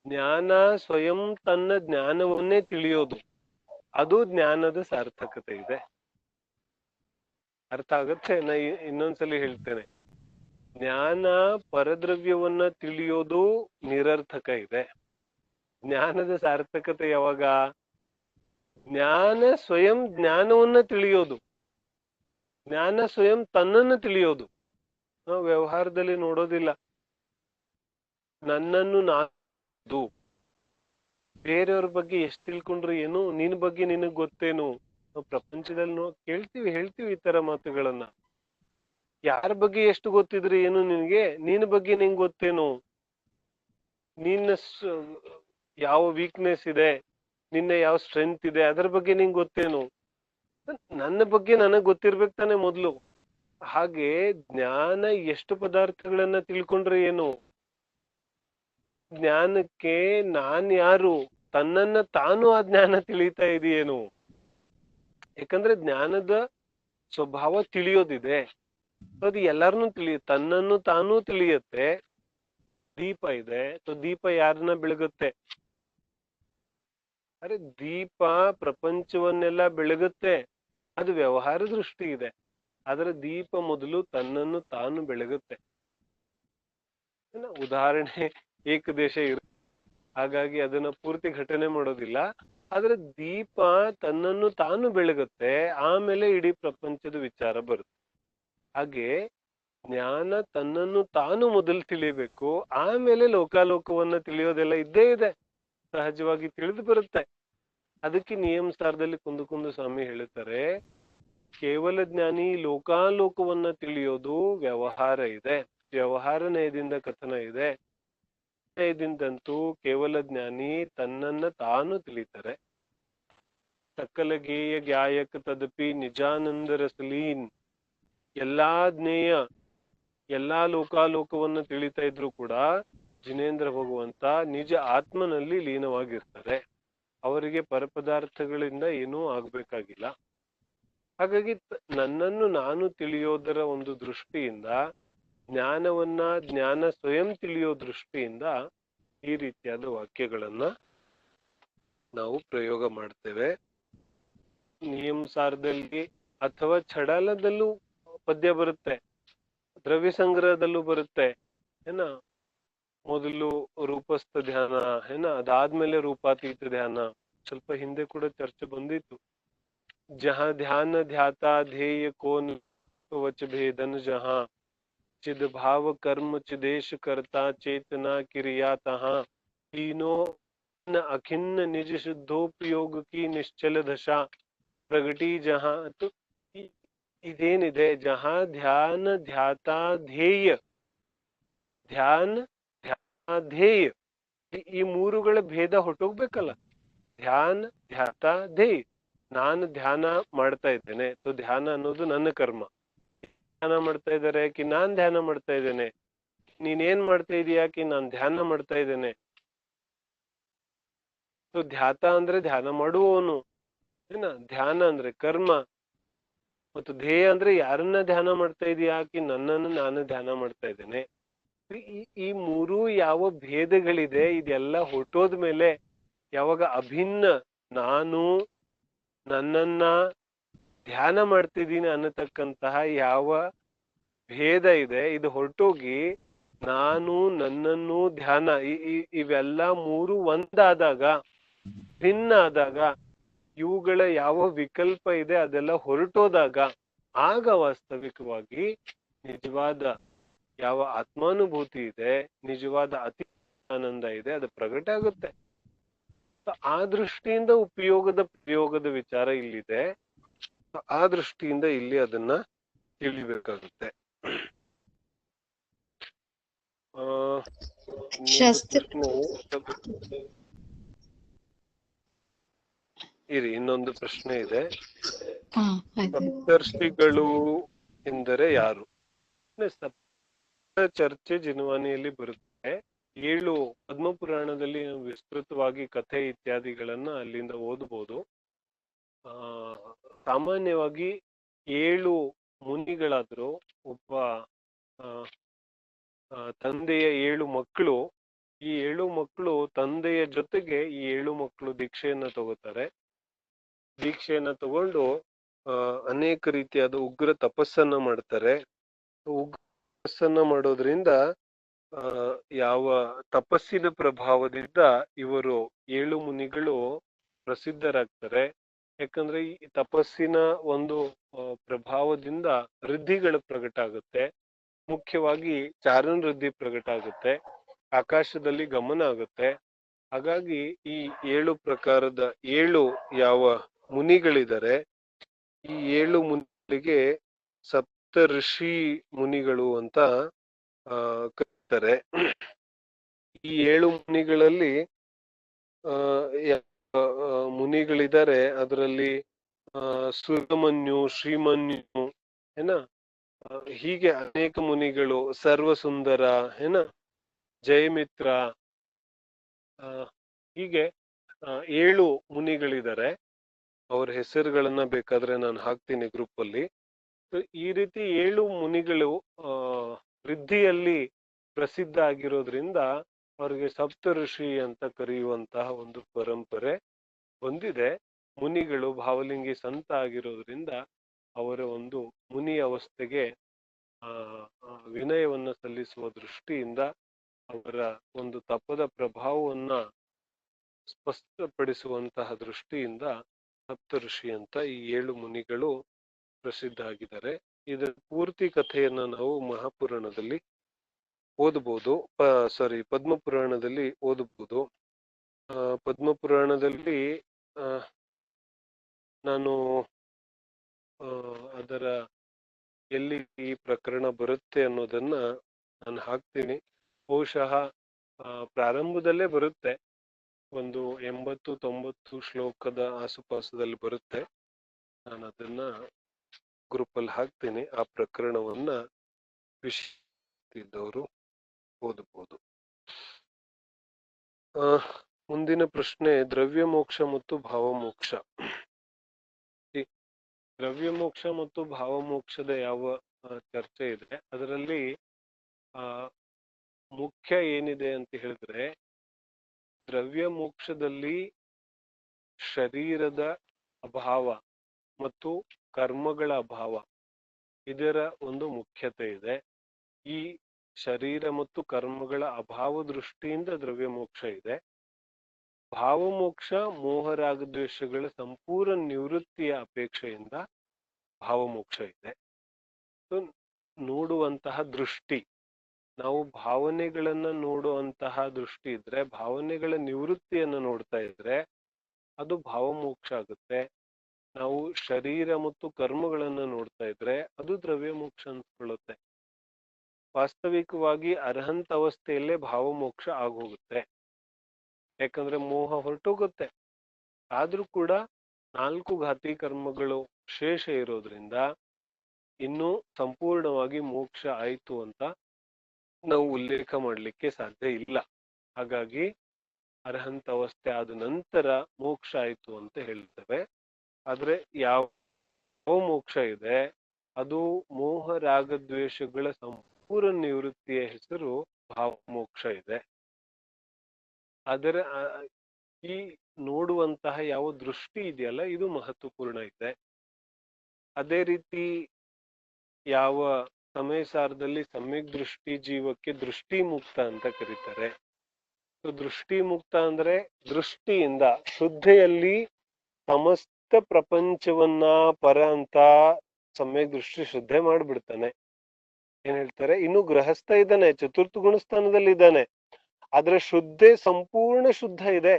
ಜ್ಞಾನ ಸ್ವಯಂ ತನ್ನ ಜ್ಞಾನವನ್ನೇ ತಿಳಿಯೋದು, ಅದು ಜ್ಞಾನದ ಸಾರ್ಥಕತೆ ಇದೆ. ಅರ್ಥ ಆಗತ್ತೆ? ನಾ ಇನ್ನೊಂದ್ಸಲಿ ಹೇಳ್ತೇನೆ. ಜ್ಞಾನ ಪರದ್ರವ್ಯವನ್ನ ತಿಳಿಯೋದು ನಿರರ್ಥಕ ಇದೆ. ಜ್ಞಾನದ ಸಾರ್ಥಕತೆ ಯಾವಾಗ? ಜ್ಞಾನ ಸ್ವಯಂ ಜ್ಞಾನವನ್ನ ತಿಳಿಯೋದು, ಜ್ಞಾನ ಸ್ವಯಂ ತನ್ನನ್ನು ತಿಳಿಯೋದು. ನಾವು ವ್ಯವಹಾರದಲ್ಲಿ ನೋಡೋದಿಲ್ಲ. ನನ್ನನ್ನು ನಾನು ಬೇರೆಯವ್ರ ಬಗ್ಗೆ ಎಷ್ಟು ತಿಳ್ಕೊಂಡ್ರೆ ಏನು, ನಿನ್ ಬಗ್ಗೆ ನಿನಗ್ ಗೊತ್ತೇನು? ನಾವು ಪ್ರಪಂಚದಲ್ಲಿ ಹೇಳ್ತೀವಿ ಈ ತರ ಮಾತುಗಳನ್ನ. ಯಾರ ಬಗ್ಗೆ ಎಷ್ಟು ಗೊತ್ತಿದ್ರೆ ಏನು ನಿನ್ಗೆ? ನಿನ್ ಬಗ್ಗೆ ನಿಂಗೆ ಗೊತ್ತೇನು? ನಿನ್ನ ಯಾವ ವೀಕ್ನೆಸ್ ಇದೆ, ನಿನ್ನ ಯಾವ ಸ್ಟ್ರೆಂತ್ ಇದೆ, ಅದರ ಬಗ್ಗೆ ನಿಂಗೆ ಗೊತ್ತೇನು? ನನ್ನ ಬಗ್ಗೆ ನನಗ್ ಗೊತ್ತಿರ್ಬೇಕು ತಾನೆ ಮೊದ್ಲು. ಹಾಗೆ ಜ್ಞಾನ ಎಷ್ಟು ಪದಾರ್ಥಗಳನ್ನ ತಿಳ್ಕೊಂಡ್ರೆ ಏನು? ಜ್ಞಾನಕ್ಕೆ ನಾನ್ ಯಾರು? ತನ್ನನ್ನ ತಾನು ಆ ಜ್ಞಾನ ತಿಳಿತಾ ಇದೆಯೇನು? ಯಾಕಂದ್ರೆ ಜ್ಞಾನದ ಸ್ವಭಾವ ತಿಳಿಯೋದಿದೆ. ಅದು ಎಲ್ಲಾರನ್ನೂ ತನ್ನನ್ನು ತಾನೂ ತಿಳಿಯತ್ತೆ. ದೀಪ ಇದೆ, ದೀಪ ಯಾರನ್ನ ಬೆಳಗುತ್ತೆ? ಅರೆ ದೀಪ ಪ್ರಪಂಚವನ್ನೆಲ್ಲ ಬೆಳಗುತ್ತೆ, ಅದು ವ್ಯವಹಾರ ದೃಷ್ಟಿ ಇದೆ. ಆದ್ರೆ ದೀಪ ಮೊದಲು ತನ್ನನ್ನು ತಾನು ಬೆಳಗುತ್ತೆ. ಉದಾಹರಣೆ ಏಕದೇಶ ಇರುತ್ತೆ, ಹಾಗಾಗಿ ಅದನ್ನ ಪೂರ್ತಿ ಘಟನೆ ಮಾಡೋದಿಲ್ಲ. ಆದ್ರೆ ದೀಪ ತನ್ನನ್ನು ತಾನು ಬೆಳಗುತ್ತೆ, ಆಮೇಲೆ ಇಡೀ ಪ್ರಪಂಚದ ವಿಚಾರ ಬರುತ್ತೆ. ಹಾಗೆ ಜ್ಞಾನ ತನ್ನನ್ನು ತಾನು ಮೊದಲು ತಿಳಿಬೇಕು, ಆಮೇಲೆ ಲೋಕಾಲೋಕವನ್ನ ತಿಳಿಯೋದೆಲ್ಲ ಇದ್ದೇ ಇದೆ, ಸಹಜವಾಗಿ ತಿಳಿದು ಬರುತ್ತೆ. ಅದಕ್ಕೆ ನಿಯಮ ಸಾರದಲ್ಲಿ ಕುಂದು ಸ್ವಾಮಿ ಹೇಳುತ್ತಾರೆ, ಕೇವಲ ಜ್ಞಾನಿ ಲೋಕಾಲೋಕವನ್ನ ತಿಳಿಯೋದು ವ್ಯವಹಾರ ಇದೆ, ವ್ಯವಹಾರ ನಯದಿಂದ ಕಥನ ಇದೆ. ನಯದಿಂದಂತೂ ಕೇವಲ ಜ್ಞಾನಿ ತನ್ನನ್ನ ತಾನು ತಿಳಿತಾರೆ. ಸಕಲ ಗೇಯ ಗಾಯಕ ತದಪಿ ನಿಜಾನಂದ ರಸಲೀನ್. ಎಲ್ಲಾ ಜ್ಞೇಯ, ಎಲ್ಲಾ ಲೋಕಾಲೋಕವನ್ನ ತಿಳಿತಾ ಇದ್ರು ಕೂಡ ಜಿನೇಂದ್ರ ಭಗವಂತ ನಿಜ ಆತ್ಮನಲ್ಲಿ ಲೀನವಾಗಿರ್ತಾರೆ. ಅವರಿಗೆ ಪರಪದಾರ್ಥಗಳಿಂದ ಏನೂ ಆಗ್ಬೇಕಾಗಿಲ್ಲ. ಹಾಗಾಗಿ ನನ್ನನ್ನು ನಾನು ತಿಳಿಯೋದರ ಒಂದು ದೃಷ್ಟಿಯಿಂದ, ಜ್ಞಾನವನ್ನ ಜ್ಞಾನ ಸ್ವಯಂ ತಿಳಿಯೋ ದೃಷ್ಟಿಯಿಂದ ಈ ರೀತಿಯಾದ ವಾಕ್ಯಗಳನ್ನ ನಾವು ಪ್ರಯೋಗ ಮಾಡ್ತೇವೆ. ನಿಯಮ ಸಾರದಲ್ಲಿ ಅಥವಾ ಛಡಾಲದಲ್ಲೂ ಪದ್ಯ ಬರುತ್ತೆ, ದ್ರವ್ಯ ಸಂಗ್ರಹದಲ್ಲೂ ಬರುತ್ತೆ. ಏನ ಮೊದಲು ರೂಪಸ್ಥ ಧ್ಯಾನ, ಅದಾದ್ಮೇಲೆ ರೂಪಾತೀತ ಧ್ಯಾನ. ಸ್ವಲ್ಪ ಹಿಂದೆ ಕೂಡ ಚರ್ಚೆ ಬಂದಿತ್ತು. ಜಹ ಧ್ಯಾನ ಧ್ಯಾತಾ ಧ್ಯೇಯ ಕೋನ್ ವಚ ಭೇದನ್ ಜಹ ಚಿದ್ ಭಾವ ಕರ್ಮ ಚಿದೇಶ ಕರ್ತಾ ಚೇತನಾ ಕಿರಿಯಾತಃ तीनों न अखिन्न निज शुद्धोपयोग की निश्चल दशा प्रगटी जहां. तो ಇದೇನಿದೆ, ಜಹ ಧ್ಯಾನ ಧ್ಯಾತ ಧ್ಯೇಯ, ಧ್ಯಾನ ಧ್ಯಾನ ಧ್ಯೇಯ, ಈ ಮೂರುಗಳ ಭೇದ ಹೊಟ್ಟೋಗ್ಬೇಕಲ್ಲ. ಧ್ಯಾನ ಧ್ಯಾತ ಧ್ಯೇಯ. ನಾನು ಧ್ಯಾನ ಮಾಡ್ತಾ ಇದ್ದೇನೆ, ಧ್ಯಾನ ಅನ್ನೋದು ನನ್ನ ಕರ್ಮ. ಧ್ಯಾನ ಮಾಡ್ತಾ ಇದ್ದಾರೆ ಕಿ ನಾನ್ ಧ್ಯಾನ ಮಾಡ್ತಾ ಇದ್ದೇನೆ, ನೀನೇನ್ ಮಾಡ್ತಾ ಇದೀಯಾ ಕಿ ನಾನ್ ಧ್ಯಾನ ಮಾಡ್ತಾ ಇದ್ದೇನೆ. ಧ್ಯಾತ ಅಂದ್ರೆ ಧ್ಯಾನ ಮಾಡುವವನು, ಧ್ಯಾನ ಅಂದ್ರೆ ಕರ್ಮ, ಮತ್ತು ಧ್ಯೇಯ ಅಂದ್ರೆ ಯಾರನ್ನ ಧ್ಯಾನ ಮಾಡ್ತಾ ಇದೀಯಾ ಕಿ ನನ್ನನ್ನು ನಾನು ಧ್ಯಾನ ಮಾಡ್ತಾ ಇದ್ದೇನೆ. ಈ ಮೂರು ಯಾವ ಭೇದಗಳಿದೆ ಇದೆಲ್ಲ ಹೊಟ್ಟೋದ್ಮೇಲೆ, ಯಾವಾಗ ಅಭಿನ್ನ ನಾನು ನನ್ನನ್ನ ಧ್ಯಾನ ಮಾಡ್ತಿದ್ದೀನಿ ಅನ್ನತಕ್ಕಂತಹ ಯಾವ ಭೇದ ಇದೆ ಇದು ಹೊರಟೋಗಿ ನಾನು ನನ್ನನ್ನು ಧ್ಯಾನ ಇವೆಲ್ಲ ಮೂರು ಒಂದಾದಾಗ ಭಿನ್ನ ಆದಾಗ ಇವುಗಳ ಯಾವ ವಿಕಲ್ಪ ಇದೆ ಅದೆಲ್ಲ ಹೊರಟೋದಾಗ ಆಗ ವಾಸ್ತವಿಕವಾಗಿ ನಿಜವಾದ ಯಾವ ಆತ್ಮಾನುಭೂತಿ ಇದೆ ನಿಜವಾದ ಅತಿ ಆನಂದ ಇದೆ ಅದು ಪ್ರಗಟ ಆಗುತ್ತೆ. ಆ ದೃಷ್ಟಿಯಿಂದ ಪ್ರಯೋಗದ ವಿಚಾರ ಇಲ್ಲಿದೆ. ಆ ದೃಷ್ಟಿಯಿಂದ ಇಲ್ಲಿ ಅದನ್ನ ತಿಳಿಬೇಕಾಗುತ್ತೆ. ಇನ್ನೊಂದು ಪ್ರಶ್ನೆ ಇದೆ. ಸಪ್ತರ್ಷಿಗಳು ಎಂದರೆ ಯಾರು? ಸಪ್ತ ಚರ್ಚೆ ಜಿನವಾಣಿಯಲ್ಲಿ ಬರುತ್ತೆ. 7 ಪದ್ಮಪುರಾಣದಲ್ಲಿ ವಿಸ್ತೃತವಾಗಿ ಕಥೆ ಇತ್ಯಾದಿಗಳನ್ನ ಅಲ್ಲಿಂದ ಓದಬಹುದು. ಸಾಮಾನ್ಯವಾಗಿ 7 ಮುನಿಗಳಾದ್ರು ಒಬ್ಬ ತಂದೆಯ 7 ಮಕ್ಕಳು. ಈ 7 ಮಕ್ಕಳು ತಂದೆಯ ಜೊತೆಗೆ ಈ 7 ಮಕ್ಕಳು ದೀಕ್ಷೆಯನ್ನ ತಗೋತಾರೆ. ದೀಕ್ಷೆಯನ್ನ ತಗೊಂಡು ಅನೇಕ ರೀತಿಯಾದ ಉಗ್ರ ತಪಸ್ಸನ್ನ ಮಾಡ್ತಾರೆ. ಉಗ್ರ ತಪಸ್ಸನ್ನ ಮಾಡೋದ್ರಿಂದ ಯಾವ ತಪಸ್ಸಿನ ಪ್ರಭಾವದಿಂದ ಇವರು 7 ಮುನಿಗಳು ಪ್ರಸಿದ್ಧರಾಗ್ತಾರೆ. ಯಾಕಂದ್ರೆ ಈ ತಪಸ್ಸಿನ ಒಂದು ಪ್ರಭಾವದಿಂದ ವೃದ್ಧಿಗಳು ಪ್ರಕಟ ಆಗುತ್ತೆ. ಮುಖ್ಯವಾಗಿ ಚಾರಣ ವೃದ್ಧಿ ಪ್ರಕಟ ಆಗುತ್ತೆ. ಆಕಾಶದಲ್ಲಿ ಗಮನ ಆಗುತ್ತೆ. ಹಾಗಾಗಿ ಈ 7 ಪ್ರಕಾರದ 7 ಯಾವ ಮುನಿಗಳಿದ್ದಾರೆ ಈ 7 ಮುನಿಗಳಿಗೆ ಸಪ್ತ ಋಷಿ ಮುನಿಗಳು ಅಂತ ಕರೀತಾರೆ. ಈ 7 ಮುನಿಗಳಲ್ಲಿ ಮುನಿಗಳಿದ್ದಾರೆ. ಅದರಲ್ಲಿ ಸುರಮನ್ಯು, ಶ್ರೀಮನ್ಯು ಏನ ಹೀಗೆ ಅನೇಕ ಮುನಿಗಳು, ಸರ್ವಸುಂದರ ಏನ ಜಯಮಿತ್ರ, ಹೀಗೆ 7 ಮುನಿಗಳಿದ್ದಾರೆ. ಅವ್ರ ಹೆಸರುಗಳನ್ನ ಬೇಕಾದ್ರೆ ನಾನು ಹಾಕ್ತೀನಿ ಗ್ರೂಪ್ ಅಲ್ಲಿ. ಈ ರೀತಿ 7 ಮುನಿಗಳು ವೃದ್ಧಿಯಲ್ಲಿ ಪ್ರಸಿದ್ಧ ಆಗಿರೋದ್ರಿಂದ ಅವ್ರಿಗೆ ಸಪ್ತ ಋಷಿ ಅಂತ ಕರೆಯುವಂತಹ ಒಂದು ಪರಂಪರೆ ಹೊಂದಿದೆ. ಮುನಿಗಳು ಭಾವಲಿಂಗಿ ಸಂತ ಆಗಿರೋದ್ರಿಂದ ಅವರ ಒಂದು ಮುನಿ ಅವಸ್ಥೆಗೆ ವಿನಯವನ್ನ ಸಲ್ಲಿಸುವ ದೃಷ್ಟಿಯಿಂದ ಅವರ ಒಂದು ತಪದ ಪ್ರಭಾವವನ್ನ ಸ್ಪಷ್ಟಪಡಿಸುವಂತಹ ದೃಷ್ಟಿಯಿಂದ ಸಪ್ತ ಋಷಿ ಅಂತ ಈ 7 ಮುನಿಗಳು ಪ್ರಸಿದ್ಧ ಆಗಿದ್ದಾರೆ. ಇದರ ಪೂರ್ತಿ ಕಥೆಯನ್ನ ನಾವು ಮಹಾಪುರಾಣದಲ್ಲಿ ಓದಬಹುದು. ಪದ್ಮಪುರಾಣದಲ್ಲಿ ಓದಬಹುದು. ಪದ್ಮಪುರಾಣದಲ್ಲಿ ನಾನು ಅದರ ಎಲ್ಲಿ ಈ ಪ್ರಕರಣ ಬರುತ್ತೆ ಅನ್ನೋದನ್ನ ನಾನು ಹಾಕ್ತೀನಿ. ಬಹುಶಃ ಪ್ರಾರಂಭದಲ್ಲೇ ಬರುತ್ತೆ. ಒಂದು 80-90 ಶ್ಲೋಕದ ಆಸುಪಾಸದಲ್ಲಿ ಬರುತ್ತೆ. ನಾನು ಅದನ್ನ ಗ್ರೂಪ್ ಅಲ್ಲಿ ಹಾಕ್ತೀನಿ. ಆ ಪ್ರಕರಣವನ್ನ ವಿಷಯದವರು ಓದಬಹುದು. ಮುಂದಿನ ಪ್ರಶ್ನೆ ದ್ರವ್ಯ ಮೋಕ್ಷ ಮತ್ತು ಭಾವಮೋಕ್ಷ. ದ್ರವ್ಯ ಮೋಕ್ಷ ಮತ್ತು ಭಾವಮೋಕ್ಷದ ಯಾವ ಚರ್ಚೆ ಇದೆ ಅದರಲ್ಲಿ ಮುಖ್ಯ ಏನಿದೆ ಅಂತ ಹೇಳಿದ್ರೆ, ದ್ರವ್ಯ ಮೋಕ್ಷದಲ್ಲಿ ಶರೀರದ ಅಭಾವ ಮತ್ತು ಕರ್ಮಗಳ ಅಭಾವ ಇದರ ಒಂದು ಮುಖ್ಯತೆ ಇದೆ. ಈ ಶರೀರ ಮತ್ತು ಕರ್ಮಗಳ ಅಭಾವ ದೃಷ್ಟಿಯಿಂದ ದ್ರವ್ಯ ಮೋಕ್ಷ ಇದೆ. ಭಾವಮೋಕ್ಷ ಮೋಹರಾಗದ್ವೇಷಗಳ ಸಂಪೂರ್ಣ ನಿವೃತ್ತಿಯ ಅಪೇಕ್ಷೆಯಿಂದ ಭಾವಮೋಕ್ಷ ಇದೆ. ನೋಡುವಂತಹ ದೃಷ್ಟಿ, ನಾವು ಭಾವನೆಗಳನ್ನ ನೋಡುವಂತಹ ದೃಷ್ಟಿ ಇದ್ರೆ, ಭಾವನೆಗಳ ನಿವೃತ್ತಿಯನ್ನ ನೋಡ್ತಾ ಇದ್ರೆ ಅದು ಭಾವಮೋಕ್ಷ ಆಗುತ್ತೆ. ನಾವು ಶರೀರ ಮತ್ತು ಕರ್ಮಗಳನ್ನ ನೋಡ್ತಾ ಇದ್ರೆ ಅದು ದ್ರವ್ಯ ಮೋಕ್ಷ ಅನ್ಸ್ಕೊಳ್ಳುತ್ತೆ. ವಾಸ್ತವಿಕವಾಗಿ ಅರ್ಹಂತ ಅವಸ್ಥೆಯಲ್ಲೇ ಭಾವಮೋಕ್ಷ ಆಗೋಗುತ್ತೆ. ಯಾಕಂದ್ರೆ ಮೋಹ ಹೊರಟೋಗುತ್ತೆ. ಆದ್ರೂ ಕೂಡ 4 ಘಾತಿ ಕರ್ಮಗಳು ಶೇಷ ಇರೋದ್ರಿಂದ ಇನ್ನೂ ಸಂಪೂರ್ಣವಾಗಿ ಮೋಕ್ಷ ಆಯ್ತು ಅಂತ ನಾವು ಉಲ್ಲೇಖ ಮಾಡ್ಲಿಕ್ಕೆ ಸಾಧ್ಯ ಇಲ್ಲ. ಹಾಗಾಗಿ ಅರ್ಹಂತ ಅವಸ್ಥೆ ಆದ ನಂತರ ಮೋಕ್ಷ ಆಯ್ತು ಅಂತ ಹೇಳ್ತೇವೆ. ಆದ್ರೆ ಯಾವ ಮೋಕ್ಷ ಇದೆ ಅದು ಮೋಹ ರಾಗದ್ವೇಷಗಳ ಸಂಪೂರ್ಣ ನಿವೃತ್ತಿಯ ಹೆಸರು ಭಾವಮೋಕ್ಷ ಇದೆ. ಅದರ ಈ ನೋಡುವಂತಹ ಯಾವ ದೃಷ್ಟಿ ಇದೆಯಲ್ಲ ಇದು ಮಹತ್ವಪೂರ್ಣ ಇದೆ. ಅದೇ ರೀತಿ ಯಾವ ಸಮಯ ಸಾರದಲ್ಲಿ ಸಮ್ಯಕ್ ದೃಷ್ಟಿ ಜೀವಕ್ಕೆ ದೃಷ್ಟಿ ಮುಕ್ತ ಅಂತ ಕರೀತಾರೆ. ದೃಷ್ಟಿ ಮುಕ್ತ ಅಂದ್ರೆ ದೃಷ್ಟಿಯಿಂದ ಶುದ್ಧೆಯಲ್ಲಿ ಸಮಸ್ತ ಪ್ರಪಂಚವನ್ನ ಪರ ಅಂತ ಸಮ್ಯಕ್ ದೃಷ್ಟಿ ಶ್ರದ್ಧೆ ಮಾಡ್ಬಿಡ್ತಾನೆ. ಏನ್ ಹೇಳ್ತಾರೆ, ಇನ್ನು ಗೃಹಸ್ಥ ಇದ್ದಾನೆ, ಚತುರ್ಥ ಗುಣಸ್ಥಾನದಲ್ಲಿ ಇದ್ದಾನೆ, ಆದ್ರೆ ಶುದ್ಧೆ ಸಂಪೂರ್ಣ ಶುದ್ಧ ಇದೆ.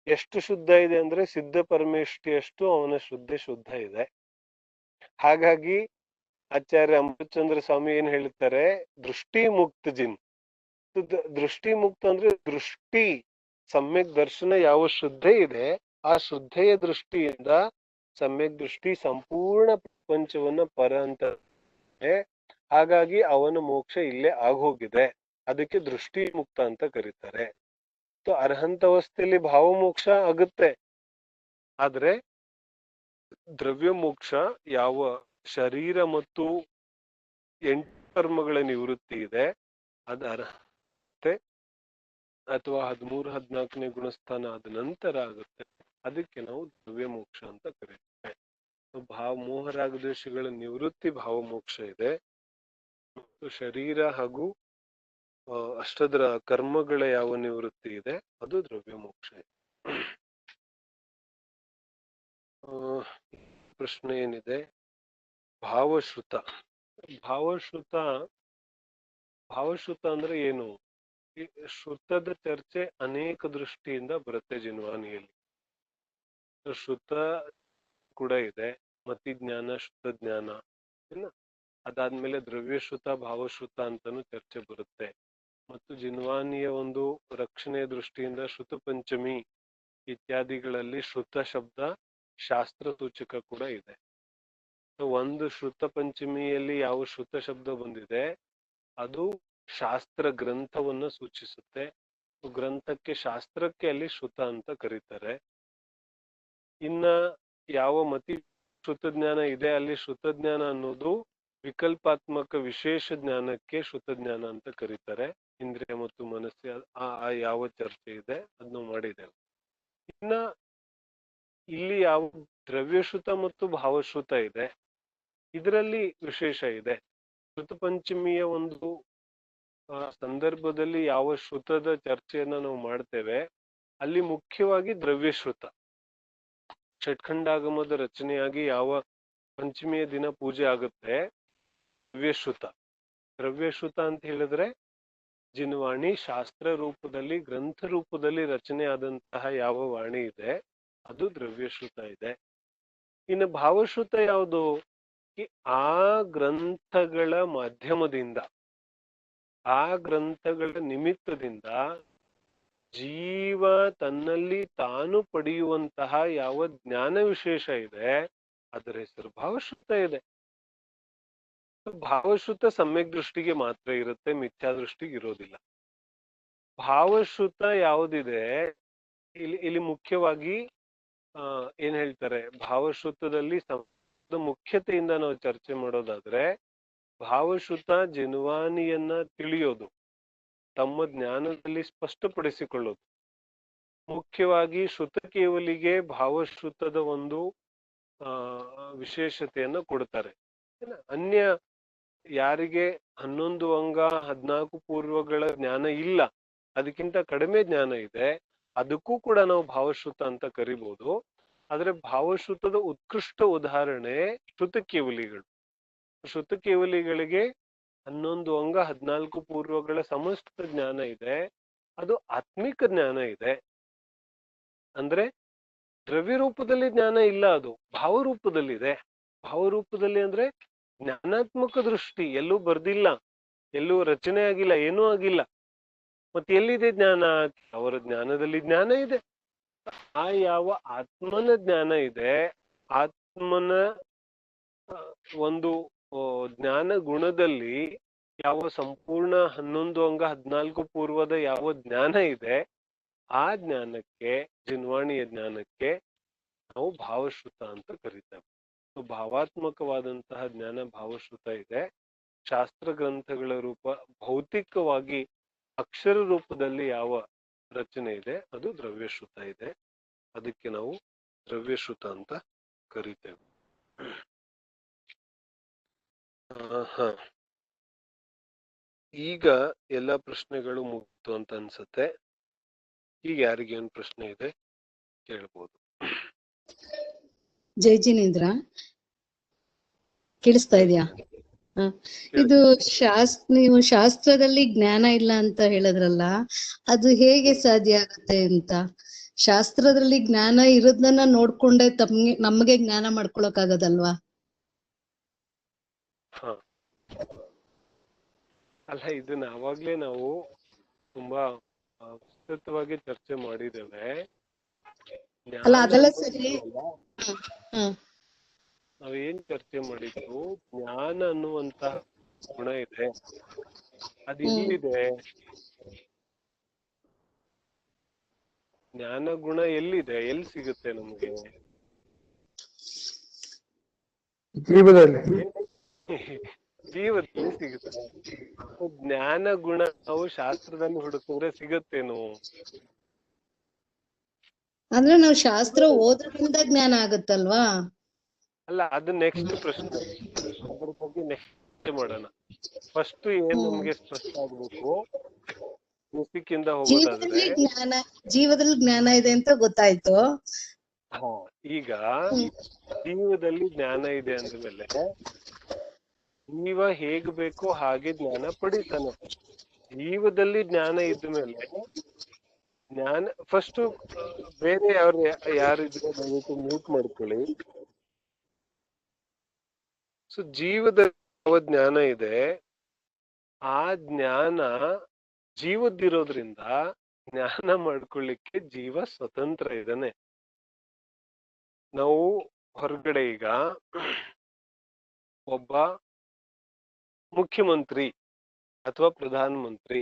ಎಷ್ಟು ಶುದ್ಧ ಇದೆ ಅಂದ್ರೆ ಸಿದ್ಧ ಪರಮೇಷ್ಠಿಯಷ್ಟು ಅವನ ಶುದ್ಧ ಇದೆ. ಹಾಗಾಗಿ ಆಚಾರ್ಯ ಅಮೃತಚಂದ್ರ ಸ್ವಾಮಿ ಏನ್ ಹೇಳ್ತಾರೆ, ದೃಷ್ಟಿ ಮುಕ್ತ ಜಿನ್. ದೃಷ್ಟಿ ಮುಕ್ತ ಅಂದ್ರೆ ದೃಷ್ಟಿ ಸಮ್ಯಕ್ ದರ್ಶನ ಯಾವ ಶ್ರದ್ಧೆ ಇದೆ ಆ ಶ್ರದ್ಧೆಯ ದೃಷ್ಟಿಯಿಂದ ಸಮ್ಯಕ್ ದೃಷ್ಟಿ ಸಂಪೂರ್ಣ ಪ್ರಪಂಚವನ್ನ ಪರ ಅಂತ. ಹಾಗಾಗಿ ಅವನ ಮೋಕ್ಷ ಇಲ್ಲೇ ಆಗೋಗಿದೆ, ಅದಕ್ಕೆ ದೃಷ್ಟಿ ಮುಕ್ತ ಅಂತ ಕರೀತಾರೆ. ಅರ್ಹಂತವಸ್ಥೆಯಲ್ಲಿ ಭಾವ ಮೋಕ್ಷ ಆಗುತ್ತೆ, ಆದ್ರೆ ದ್ರವ್ಯ ಮೋಕ್ಷ ಯಾವ ಶರೀರ ಮತ್ತು 8 ಕರ್ಮಗಳ ನಿವೃತ್ತಿ ಇದೆ ಅದು ಅರ್ಹತೆ ಅಥವಾ 13-14ನೇ ಗುಣಸ್ಥಾನ ಆದ ನಂತರ ಆಗುತ್ತೆ. ಅದಕ್ಕೆ ನಾವು ದ್ರವ್ಯ ಮೋಕ್ಷ ಅಂತ ಕರೀತೇವೆ. ಮೋಹ ರಾಗ ದ್ವೇಷಗಳ ನಿವೃತ್ತಿ ಭಾವ ಮೋಕ್ಷ ಇದೆ, ಮತ್ತು ಶರೀರ ಹಾಗೂ ಅಷ್ಟದರ ಕರ್ಮಗಳ ಯಾವ ನಿವೃತ್ತಿ ಇದೆ ಅದು ದ್ರವ್ಯ ಮೋಕ್ಷ ಇದೆ. ಪ್ರಶ್ನೆ ಏನಿದೆ, ಭಾವಶ್ರುತ. ಭಾವಶ್ರುತ ಅಂದ್ರೆ ಏನು? ಈ ಶ್ರುತದ ಚರ್ಚೆ ಅನೇಕ ದೃಷ್ಟಿಯಿಂದ ಬರುತ್ತೆ ಜಿನ್ವಾನಿಯಲ್ಲಿ. ಶ್ರುತ ಕೂಡ ಇದೆ, ಮತಿ ಜ್ಞಾನ, ಶುದ್ಧ ಜ್ಞಾನ, ಅದಾದ್ಮೇಲೆ ದ್ರವ್ಯಶ್ರುತ ಭಾವಶ್ರುತ ಅಂತಾನು ಚರ್ಚೆ ಬರುತ್ತೆ. ಮತ್ತು ಜಿನ್ವಾನಿಯ ಒಂದು ರಕ್ಷಣೆಯ ದೃಷ್ಟಿಯಿಂದ ಶ್ರುತ ಪಂಚಮಿ ಇತ್ಯಾದಿಗಳಲ್ಲಿ ಶ್ರುತ ಶಬ್ದ ಶಾಸ್ತ್ರ ಸೂಚಕ ಕೂಡ ಇದೆ. ಒಂದು ಶ್ರುತ ಪಂಚಮಿಯಲ್ಲಿ ಯಾವ ಶ್ರುತ ಶಬ್ದ ಬಂದಿದೆ ಅದು ಶಾಸ್ತ್ರ ಗ್ರಂಥವನ್ನ ಸೂಚಿಸುತ್ತೆ. ಗ್ರಂಥಕ್ಕೆ ಶಾಸ್ತ್ರಕ್ಕೆ ಅಲ್ಲಿ ಶ್ರುತ ಅಂತ ಕರೀತಾರೆ. ಇನ್ನ ಯಾವ ಮತಿ ಶ್ರುತ ಜ್ಞಾನ ಇದೆ ಅಲ್ಲಿ ಶ್ರುತ ಜ್ಞಾನ ಅನ್ನೋದು ವಿಕಲ್ಪಾತ್ಮಕ ವಿಶೇಷ ಜ್ಞಾನಕ್ಕೆ ಶ್ರುತ ಜ್ಞಾನ ಅಂತ ಕರೀತಾರೆ. ಇಂದ್ರಿಯ ಮತ್ತು ಮನಸ್ಸು ಆ ಯಾವ ಚರ್ಚೆ ಇದೆ ಅದನ್ನು ಮಾಡಿದ್ದೇವೆ. ಇನ್ನ ಇಲ್ಲಿ ಯಾವ ದ್ರವ್ಯಶ್ರುತ ಮತ್ತು ಭಾವಶ್ರುತ ಇದೆ ಇದರಲ್ಲಿ ವಿಶೇಷ ಇದೆ. ಶ್ರುತ ಪಂಚಮಿಯ ಒಂದು ಸಂದರ್ಭದಲ್ಲಿ ಯಾವ ಶ್ರುತದ ಚರ್ಚೆಯನ್ನ ನಾವು ಮಾಡ್ತೇವೆ ಅಲ್ಲಿ ಮುಖ್ಯವಾಗಿ ದ್ರವ್ಯಶ್ರುತ ಷಟ್ಖಂಡಾಗಮದ ರಚನೆಯಾಗಿ ಯಾವ ಪಂಚಮಿಯ ದಿನ ಪೂಜೆ ಆಗುತ್ತೆ ದ್ರವ್ಯಶ್ರುತ ಅಂತ ಹೇಳಿದ್ರೆ ಜಿನ್ವಾಣಿ ಶಾಸ್ತ್ರ ರೂಪದಲ್ಲಿ ಗ್ರಂಥ ರೂಪದಲ್ಲಿ ರಚನೆ ಆದಂತಹ ಯಾವ ವಾಣಿ ಇದೆ ಅದು ದ್ರವ್ಯಶ್ರುತ ಇದೆ. ಇನ್ನು ಭಾವಶ್ರುತ ಯಾವುದು? ಆ ಗ್ರಂಥಗಳ ಮಾಧ್ಯಮದಿಂದ ಆ ಗ್ರಂಥಗಳ ನಿಮಿತ್ತದಿಂದ ಜೀವ ತನ್ನಲ್ಲಿ ತಾನು ಪಡೆಯುವಂತಹ ಯಾವ ಜ್ಞಾನ ವಿಶೇಷ ಇದೆ ಅದರ ಹೆಸರು ಭಾವಶ್ರುತ ಇದೆ. ಭಾವಶ್ರುತ ಸಮ್ಯಕ್ ದೃಷ್ಟಿಗೆ ಮಾತ್ರ ಇರುತ್ತೆ, ಮಿಥ್ಯಾ ದೃಷ್ಟಿಗೆ ಇರೋದಿಲ್ಲ. ಭಾವಶ್ರುತ ಯಾವುದಿದೆ ಇಲ್ಲಿ ಮುಖ್ಯವಾಗಿ ಏನ್ ಹೇಳ್ತಾರೆ, ಭಾವಶ್ರುತದಲ್ಲಿ ಮುಖ್ಯತೆಯಿಂದ ನಾವು ಚರ್ಚೆ ಮಾಡೋದಾದ್ರೆ ಭಾವಶ್ರುತ ಜಿನ್ವಾನಿಯನ್ನ ತಿಳಿಯೋದು, ತಮ್ಮ ಜ್ಞಾನದಲ್ಲಿ ಸ್ಪಷ್ಟಪಡಿಸಿಕೊಳ್ಳೋದು. ಮುಖ್ಯವಾಗಿ ಶ್ರುತ ಕೇವಲಿಗೆ ಭಾವಶ್ರುತದ ಒಂದು ವಿಶೇಷತೆಯನ್ನ ಕೊಡ್ತಾರೆ. ಅನ್ಯ ಯಾರಿಗೆ 11 ಅಂಗ 14 ಪೂರ್ವಗಳ ಜ್ಞಾನ ಇಲ್ಲ, ಅದಕ್ಕಿಂತ ಕಡಿಮೆ ಜ್ಞಾನ ಇದೆ, ಅದಕ್ಕೂ ಕೂಡ ನಾವು ಭಾವಶ್ರುತ ಅಂತ ಕರಿಬಹುದು. ಆದ್ರೆ ಭಾವಶ್ರುತದ ಉತ್ಕೃಷ್ಟ ಉದಾಹರಣೆ ಶ್ರುತ ಕೇವಲಿಗಳು. ಶ್ರುತ ಕೇವಲಿಗಳಿಗೆ 11 ಅಂಗ 14 ಪೂರ್ವಗಳ ಸಮಸ್ತ ಜ್ಞಾನ ಇದೆ, ಅದು ಆತ್ಮಿಕ ಜ್ಞಾನ ಇದೆ. ಅಂದ್ರೆ ದ್ರವ್ಯ ರೂಪದಲ್ಲಿ ಜ್ಞಾನ ಇಲ್ಲ, ಅದು ಭಾವರೂಪದಲ್ಲಿದೆ. ಭಾವರೂಪದಲ್ಲಿ ಅಂದ್ರೆ ಜ್ಞಾನಾತ್ಮಕ ದೃಷ್ಟಿ, ಎಲ್ಲೂ ಬರ್ದಿಲ್ಲ, ಎಲ್ಲೂ ರಚನೆ ಆಗಿಲ್ಲ, ಏನೂ ಆಗಿಲ್ಲ. ಮತ್ತೆ ಎಲ್ಲಿದೆ ಜ್ಞಾನ? ಅವರ ಜ್ಞಾನದಲ್ಲಿ ಜ್ಞಾನ ಇದೆ. ಆ ಯಾವ ಆತ್ಮನ ಜ್ಞಾನ ಇದೆ, ಆತ್ಮನ ಒಂದು ಜ್ಞಾನ ಗುಣದಲ್ಲಿ ಯಾವ ಸಂಪೂರ್ಣ 11 ಅಂಗ 14 ಪೂರ್ವದ ಯಾವ ಜ್ಞಾನ ಇದೆ ಆ ಜ್ಞಾನಕ್ಕೆ, ಜಿನ್ವಾಣಿಯ ಜ್ಞಾನಕ್ಕೆ ನಾವು ಭಾವಶ್ರುತ ಅಂತ ಕರೀತೇವೆ. ಭಾವಾತ್ಮಕವಾದಂತಹ ಜ್ಞಾನ ಭಾವಶ್ರುತ ಇದೆ. ಶಾಸ್ತ್ರ ಗ್ರಂಥಗಳ ರೂಪ ಭೌತಿಕವಾಗಿ ಅಕ್ಷರ ರೂಪದಲ್ಲಿ ಯಾವ ರಚನೆ ಇದೆ ಅದು ದ್ರವ್ಯಶ್ರುತ ಇದೆ. ಅದಕ್ಕೆ ನಾವು ದ್ರವ್ಯಶ್ರುತ ಅಂತ ಕರಿತೇವೆ. ಹ ಈಗ ಎಲ್ಲಾ ಪ್ರಶ್ನೆಗಳು ಮುಗಿತು ಅಂತ ಅನ್ಸುತ್ತೆ. ಈಗ ಯಾರಿಗೇನ್ ಪ್ರಶ್ನೆ ಇದೆ ಕೇಳ್ಬೋದು. ಜೈ ಜಿನೇಂದ್ರ, ಕೇಳಿಸ್ತಾ ಇದೆಯಾ? ಇದು ನೀವು ಶಾಸ್ತ್ರದಲ್ಲಿ ಜ್ಞಾನ ಇಲ್ಲ ಅಂತ ಹೇಳಿದ್ರಲ್ಲ, ಅದು ಹೇಗೆ ಸಾಧ್ಯ ಆಗುತ್ತೆ ಅಂತ? ಶಾಸ್ತ್ರದಲ್ಲಿ ಜ್ಞಾನ ಇರೋದನ್ನ ನೋಡ್ಕೊಂಡೆ ನಮಗೆ ಜ್ಞಾನ ಮಾಡ್ಕೊಳಕ್ ಆಗೋದಲ್ವಾ? ಹ ಅಲ್ಲ, ಇದನ್ನ ಆವಾಗ್ಲೇ ನಾವು ತುಂಬಾ ವಿಸ್ತೃತವಾಗಿ ಚರ್ಚೆ ಮಾಡಿದ್ದೇವೆ. ಅಲ್ಲ, ಅದೆಲ್ಲ ಸರಿ. ನಾವೇನ್ ಚರ್ಚೆ ಮಾಡಿದ್ದು, ಜ್ಞಾನ ಅನ್ನುವಂತ ಗುಣ ಇದೆ, ಅದು ಎಲ್ಲಿದೆ? ಜ್ಞಾನ ಗುಣ ಎಲ್ಲಿದೆ? ಎಲ್ಲಿ ಸಿಗುತ್ತೆ ನಮ್ಗೆ? ಜೀವದಲ್ಲಿ. ಜೀವದಲ್ಲಿ ಸಿಗುತ್ತೆ. ಜ್ಞಾನ ಗುಣ ನಾವು ಶಾಸ್ತ್ರದಲ್ಲಿ ಹುಡುಕಿದ್ರೆ ಸಿಗತ್ತೇನು? ಅಂದ್ರೆ ನಾವು ಶಾಸ್ತ್ರ ಓದೋದ್ರಿಂದ ಜ್ಞಾನ ಆಗುತ್ತಲ್ವಾ? ಅಲ್ಲ, ಅದು ನೆಕ್ಸ್ಟ್ ಪ್ರಶ್ನೆ, ಅದ್ರ ಬಗ್ಗೆ ನೆಕ್ಸ್ಟ್ ಮಾಡೋಣ. ಫಸ್ಟ್ ಏನ್ ನಮ್ಗೆ ಸ್ಪಷ್ಟ ಆಗ್ಬೇಕು, ಮಿಸ್ಟಿಕ್ಕಿಂದ ಹೋಗೋದಾದ್ರೆ ಜೀವದಲ್ಲಿ ಜ್ಞಾನ ಇದೆ ಅಂತ ಗೊತ್ತಾಯ್ತು. ಈಗ ಜೀವದಲ್ಲಿ ಜ್ಞಾನ ಇದೆ ಅಂದ್ಮೇಲೆ ಜೀವ ಹೇಗ್ ಬೇಕೋ ಹಾಗೆ ಜ್ಞಾನ ಪಡಿತಾನೆ. ಜೀವದಲ್ಲಿ ಜ್ಞಾನ ಇದ್ಮೇಲೆ ಜ್ಞಾನ ಫಸ್ಟ್ ಬೇರೆ ಯಾರಿದ್ರೆ ದಯವಿಟ್ಟು ಮ್ಯೂಟ್ ಮಾಡ್ಕೊಳ್ಳಿ. ಸೊ ಜೀವದಲ್ಲಿ ಯಾವ ಜ್ಞಾನ ಇದೆ, ಆ ಜ್ಞಾನ ಜೀವದ್ದಿರೋದ್ರಿಂದ ಜ್ಞಾನ ಮಾಡ್ಕೊಳ್ಳಿಕ್ಕೆ ಜೀವ ಸ್ವತಂತ್ರ ಇದ್ದಾನೆ. ನಾವು ಹೊರಗಡೆ ಈಗ ಒಬ್ಬ ಮುಖ್ಯಮಂತ್ರಿ ಅಥವಾ Pradhan Mantri,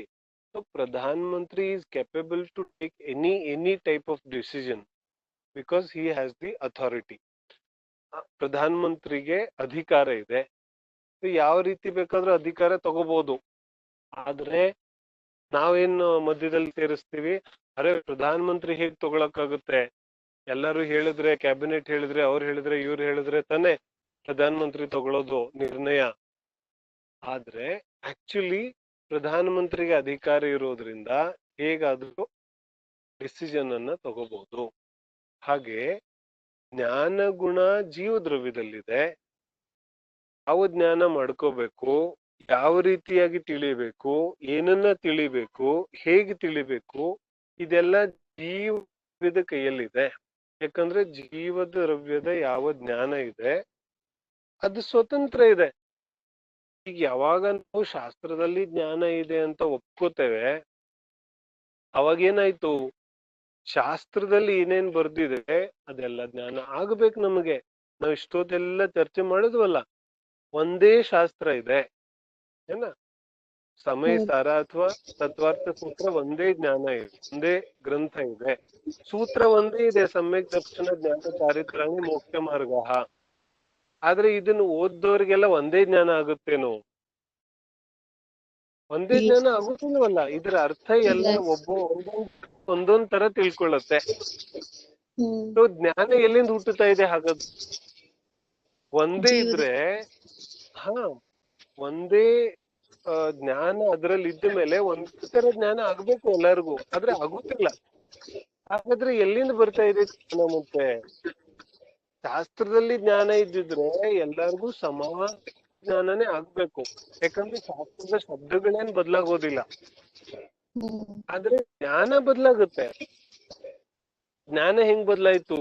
Pradhan Mantri is capable to take any type of decision because he has the authority. ಪ್ರಧಾನ ಮಂತ್ರಿಗೆ ಅಧಿಕಾರ ಇದೆ, ಯಾವ ರೀತಿ ಬೇಕಾದ್ರೂ ಅಧಿಕಾರ ತಗೋಬಹುದು. ಆದ್ರೆ ನಾವೇನು ಮಧ್ಯದಲ್ಲಿ ಸೇರಿಸ್ತೀವಿ, ಅರೆ ಪ್ರಧಾನ ಮಂತ್ರಿ ಹೇಗ್ ತಗೊಳಕ್ಕಾಗುತ್ತೆ, ಎಲ್ಲರೂ ಹೇಳಿದ್ರೆ, ಕ್ಯಾಬಿನೆಟ್ ಹೇಳಿದ್ರೆ, ಅವ್ರು ಹೇಳಿದ್ರೆ, ಇವ್ರು ಹೇಳಿದ್ರೆ ತಾನೇ ಪ್ರಧಾನ ಮಂತ್ರಿ ತಗೊಳ್ಳೋದು ನಿರ್ಣಯ. ಆದ್ರೆ ಆಕ್ಚುಲಿ ಪ್ರಧಾನ ಮಂತ್ರಿಗೆ ಅಧಿಕಾರ ಇರೋದ್ರಿಂದ ಹೇಗಾದ್ರೂ ಡಿಸಿಷನ್ ಅನ್ನ ತಗೋಬಹುದು. ಹಾಗೆ ಜ್ಞಾನ ಗುಣ ಜೀವದ್ರವ್ಯದಲ್ಲಿದೆ. ಯಾವ ಜ್ಞಾನ ಮಾಡ್ಕೋಬೇಕು, ಯಾವ ರೀತಿಯಾಗಿ ತಿಳಿಬೇಕು, ಏನನ್ನ ತಿಳಿಬೇಕು, ಹೇಗೆ ತಿಳಿಬೇಕು, ಇದೆಲ್ಲ ಜೀವದ ಕೈಯಲ್ಲಿದೆ. ಯಾಕಂದ್ರೆ ಜೀವದ ದ್ರವ್ಯದ ಯಾವ ಜ್ಞಾನ ಇದೆ ಅದು ಸ್ವತಂತ್ರ ಇದೆ. ಈಗ ಯಾವಾಗ ನಾವು ಶಾಸ್ತ್ರದಲ್ಲಿ ಜ್ಞಾನ ಇದೆ ಅಂತ ಒಪ್ಕೋತೇವೆ, ಅವಾಗೇನಾಯ್ತು, ಶಾಸ್ತ್ರದಲ್ಲಿ ಏನೇನ್ ಬರ್ದಿದೆ ಅದೆಲ್ಲ ಜ್ಞಾನ ಆಗ್ಬೇಕು ನಮಗೆ. ನಾವ್ ಇಷ್ಟೊತ್ತೆಲ್ಲ ಚರ್ಚೆ ಮಾಡಿದ್ವಲ್ಲ, ಒಂದೇ ಶಾಸ್ತ್ರ ಇದೆ ಏನ, ಸಮಯ ಸಾರ ಅಥವಾ ತತ್ವಾರ್ಥ ಸೂತ್ರ ಒಂದೇ ಜ್ಞಾನ ಇದೆ, ಒಂದೇ ಗ್ರಂಥ ಇದೆ, ಸೂತ್ರ ಒಂದೇ ಇದೆ, ಸಮ್ಯಕ್ ದರ್ಶನ ಜ್ಞಾನ ಚಾರಿತ್ರಾಣಿ ಮೋಕ್ಷ ಮಾರ್ಗ. ಆದ್ರೆ ಇದನ್ನು ಓದ್ದವ್ರಿಗೆಲ್ಲ ಒಂದೇ ಜ್ಞಾನ ಆಗುತ್ತೇನೋ? ಒಂದೇ ಜ್ಞಾನ ಆಗುತ್ತಿಲ್ವಲ್ಲ. ಇದರ ಅರ್ಥ ಎಲ್ಲ ಒಂದೊಂದ್ ತರ ತಿಳ್ಕೊಳ್ಳುತ್ತೆ. ಜ್ಞಾನ ಎಲ್ಲಿಂದ ಹುಟ್ಟುತ್ತಾ ಇದೆ ಹಾಗಾದ್ರೆ? ಒಂದೇ ಇದ್ರೆ ಒಂದೇ ಜ್ಞಾನ ಅದರಲ್ಲಿ ಇದ್ದ ಮೇಲೆ ಒಂದೇ ತರ ಜ್ಞಾನ ಆಗ್ಬೇಕು ಎಲ್ಲರಿಗೂ, ಆದ್ರೆ ಆಗುತ್ತಿಲ್ಲ. ಹಾಗಾದ್ರೆ ಎಲ್ಲಿಂದ ಬರ್ತಾ ಇದೆ ಜ್ಞಾನ? ಮತ್ತೆ ಶಾಸ್ತ್ರದಲ್ಲಿ ಜ್ಞಾನ ಇದ್ದಿದ್ರೆ ಎಲ್ಲರಿಗೂ ಸಮಾನ ಜ್ಞಾನನೇ ಆಗ್ಬೇಕು. ಯಾಕಂದ್ರೆ ಶಾಸ್ತ್ರದ ಶಬ್ದಗಳೇನ್ ಬದಲಾಗೋದಿಲ್ಲ, ಆದ್ರೆ ಜ್ಞಾನ ಬದಲಾಗುತ್ತೆ. ಜ್ಞಾನ ಹೆಂಗ್ ಬದಲಾಯ್ತು?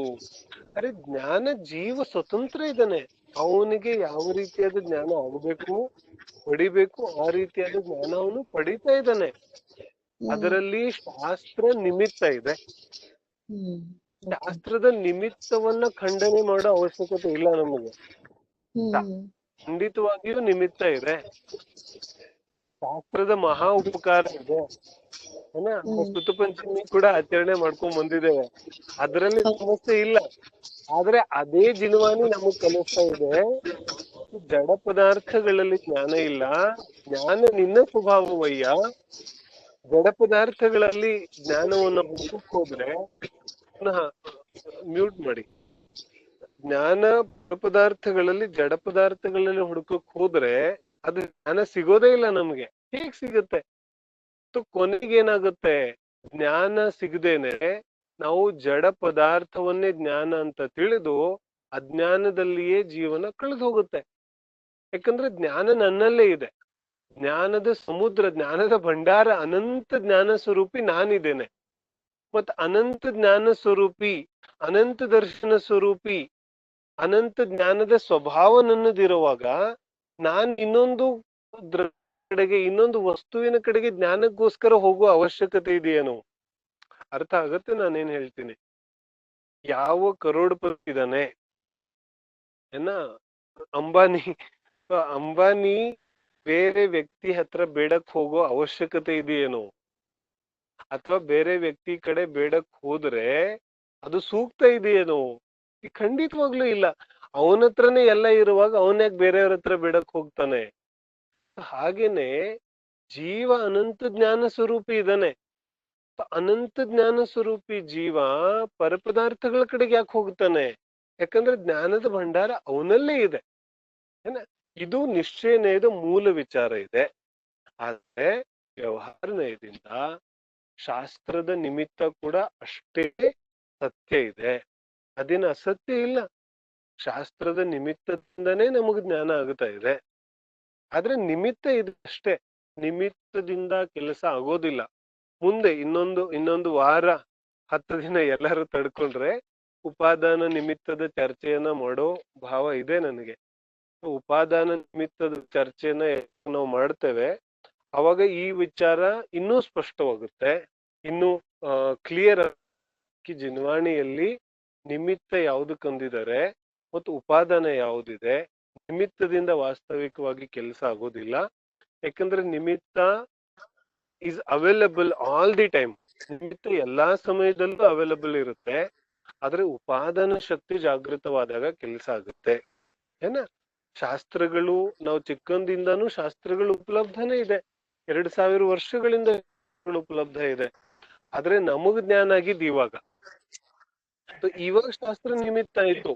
ಅರೆ ಜ್ಞಾನ ಜೀವ ಸ್ವತಂತ್ರ ಇದ್ದಾನೆ, ಅವನಿಗೆ ಯಾವ ರೀತಿಯಾದ ಜ್ಞಾನ ಆಗಬೇಕು ಪಡಿಬೇಕು ಆ ರೀತಿಯಾದ ಜ್ಞಾನ ಅವನು ಪಡಿತಾ ಇದ್ದಾನೆ. ಅದರಲ್ಲಿ ಶಾಸ್ತ್ರ ನಿಮಿತ್ತ ಇದೆ. ಶಾಸ್ತ್ರದ ನಿಮಿತ್ತವನ್ನ ಖಂಡನೆ ಮಾಡೋ ಅವಶ್ಯಕತೆ ಇಲ್ಲ ನಮಗೆ. ಖಂಡಿತವಾಗಿಯೂ ನಿಮಿತ್ತ ಇದೆ, ಶಾಸ್ತ್ರದ ಮಹಾ ಉಪಕಾರ ಇದೆ. ಋತು ಪಂಚಮಿ ಕೂಡ ಆಚರಣೆ ಮಾಡ್ಕೊಂಡ್ ಬಂದಿದ್ದೇವೆ, ಅದರಲ್ಲಿ ಸಮಸ್ಯೆ ಇಲ್ಲ. ಆದ್ರೆ ಅದೇ ಜಿನವಾನಿ ನಮಗ್ ಕಲಿಸ್ತಾ ಇದೆ, ಜಡ ಪದಾರ್ಥಗಳಲ್ಲಿ ಜ್ಞಾನ ಇಲ್ಲ, ಜ್ಞಾನ ನಿನ್ನ ಸ್ವಭಾವವಯ್ಯ. ಜಡ ಪದಾರ್ಥಗಳಲ್ಲಿ ಜ್ಞಾನವನ್ನ ಹುಡುಕಕ್ ಹೋದ್ರೆ ಪುನಃ ಮ್ಯೂಟ್ ಮಾಡಿ. ಜ್ಞಾನ ಪದಾರ್ಥಗಳಲ್ಲಿ, ಜಡ ಪದಾರ್ಥಗಳಲ್ಲಿ ಹುಡುಕಕ್ ಹೋದ್ರೆ ಅದು ಜ್ಞಾನ ಸಿಗೋದೇ ಇಲ್ಲ ನಮ್ಗೆ. ಹೇಗ್ ಸಿಗುತ್ತೆ? ಕೊನೆಗೇನಾಗುತ್ತೆ, ಜ್ಞಾನ ಸಿಗದೇನೆ ನಾವು ಜಡ ಪದಾರ್ಥವನ್ನೇ ಜ್ಞಾನ ಅಂತ ತಿಳಿದು ಅಜ್ಞಾನದಲ್ಲಿಯೇ ಜೀವನ ಕಳೆದು ಹೋಗುತ್ತೆ. ಯಾಕಂದ್ರೆ ಜ್ಞಾನ ನನ್ನಲ್ಲೇ ಇದೆ. ಜ್ಞಾನದ ಸಮುದ್ರ, ಜ್ಞಾನದ ಭಂಡಾರ, ಅನಂತ ಜ್ಞಾನ ಸ್ವರೂಪಿ ನಾನಿದ್ದೇನೆ. ಮತ್ ಅನಂತ ಜ್ಞಾನ ಸ್ವರೂಪಿ, ಅನಂತ ದರ್ಶನ ಸ್ವರೂಪಿ, ಅನಂತ ಜ್ಞಾನದ ಸ್ವಭಾವ ನನ್ನದಿರುವಾಗ ನಾನ್ ಇನ್ನೊಂದು ಕಡೆಗೆ, ಇನ್ನೊಂದು ವಸ್ತುವಿನ ಕಡೆಗೆ ಜ್ಞಾನಕ್ಕೋಸ್ಕರ ಹೋಗುವ ಅವಶ್ಯಕತೆ ಇದೆಯೇನೋ? ಅರ್ಥ ಆಗತ್ತೆ ನಾನೇನ್ ಹೇಳ್ತೀನಿ? ಯಾವ ಕರೋಡ್ಪತಿ ಇದಾನೆ ಏನ, ಅಂಬಾನಿ ಬೇರೆ ವ್ಯಕ್ತಿ ಹತ್ರ ಬೇಡಕ್ ಹೋಗೋ ಅವಶ್ಯಕತೆ ಇದೆಯೇನೋ? ಅಥವಾ ಬೇರೆ ವ್ಯಕ್ತಿ ಕಡೆ ಬೇಡಕ್ ಹೋದ್ರೆ ಅದು ಸೂಕ್ತ ಇದೆಯೇನೋ? ಖಂಡಿತವಾಗ್ಲೂ ಇಲ್ಲ. ಅವನ ಹತ್ರನೇ ಎಲ್ಲ ಇರುವಾಗ ಅವನ್ಯಾಕ್ ಬೇರೆಯವ್ರ ಹತ್ರ ಬೇಡಕ್ ಹೋಗ್ತಾನೆ? ಹಾಗೇನೆ ಜೀವ ಅನಂತ ಜ್ಞಾನ ಸ್ವರೂಪಿ ಇದ್ದಾನೆ. ಅನಂತ ಜ್ಞಾನ ಸ್ವರೂಪಿ ಜೀವ ಪರಪದಾರ್ಥಗಳ ಕಡೆಗೆ ಯಾಕೆ ಹೋಗ್ತಾನೆ? ಯಾಕಂದ್ರೆ ಜ್ಞಾನದ ಭಂಡಾರ ಅವನಲ್ಲೇ ಇದೆ ಏನ. ಇದು ನಿಶ್ಚಯ ನಯದ ಮೂಲ ವಿಚಾರ ಇದೆ. ಆದ್ರೆ ವ್ಯವಹಾರ ನಯದಿಂದ ಶಾಸ್ತ್ರದ ನಿಮಿತ್ತ ಕೂಡ ಅಷ್ಟೇ ಸತ್ಯ ಇದೆ, ಅದೇನು ಅಸತ್ಯ ಇಲ್ಲ. ಶಾಸ್ತ್ರದ ನಿಮಿತ್ತದಿಂದನೇ ನಮಗ್ ಜ್ಞಾನ ಆಗ್ತಾ ಇದೆ. ಆದ್ರೆ ನಿಮಿತ್ತ ಇದೆ ಅಷ್ಟೇ, ನಿಮಿತ್ತದಿಂದ ಕೆಲಸ ಆಗೋದಿಲ್ಲ. ಮುಂದೆ ಇನ್ನೊಂದು ವಾರ 10 ದಿನ ಎಲ್ಲರೂ ತಡ್ಕೊಂಡ್ರೆ ಉಪಾದಾನ ನಿಮಿತ್ತದ ಚರ್ಚೆಯನ್ನ ಮಾಡೋ ಭಾವ ಇದೆ ನನಗೆ. ಉಪಾದಾನ ನಿಮಿತ್ತದ ಚರ್ಚೆಯನ್ನ ನಾವು ಮಾಡ್ತೇವೆ, ಅವಾಗ ಈ ವಿಚಾರ ಇನ್ನೂ ಸ್ಪಷ್ಟವಾಗುತ್ತೆ, ಇನ್ನೂ ಕ್ಲಿಯರ್ ಆಗಿ ಜಿನ್ವಾಣಿಯಲ್ಲಿ ನಿಮಿತ್ತ ಯಾವ್ದಕ್ಕಂದಿದ್ದಾರೆ ಮತ್ತು ಉಪಾದಾನ ಯಾವುದಿದೆ. ನಿಮಿತ್ತದಿಂದ ವಾಸ್ತವಿಕವಾಗಿ ಕೆಲಸ ಆಗೋದಿಲ್ಲ. ಯಾಕಂದ್ರೆ ನಿಮಿತ್ತ is available all the time. ನಿಮಿತ್ತ ಎಲ್ಲಾ ಸಮಯದಲ್ಲೂ ಅವೈಲಬಲ್ ಇರುತ್ತೆ. ಆದ್ರೆ ಉಪಾದಾನ ಶಕ್ತಿ ಜಾಗೃತವಾದಾಗ ಕೆಲಸ ಆಗುತ್ತೆ ಏನ. ಶಾಸ್ತ್ರಗಳು, ನಾವು ಚಿಕ್ಕಂದಿಂದಾನು ಶಾಸ್ತ್ರಗಳು ಉಪಲಬ್ಧನೇ ಇದೆ. 2000 ವರ್ಷಗಳಿಂದ ಉಪಲಬ್ಧ ಇದೆ. ಆದ್ರೆ ನಮಗ್ ಜ್ಞಾನ ಆಗಿದ್ ಇವಾಗ ಶಾಸ್ತ್ರ ನಿಮಿತ್ತ ಆಯ್ತು.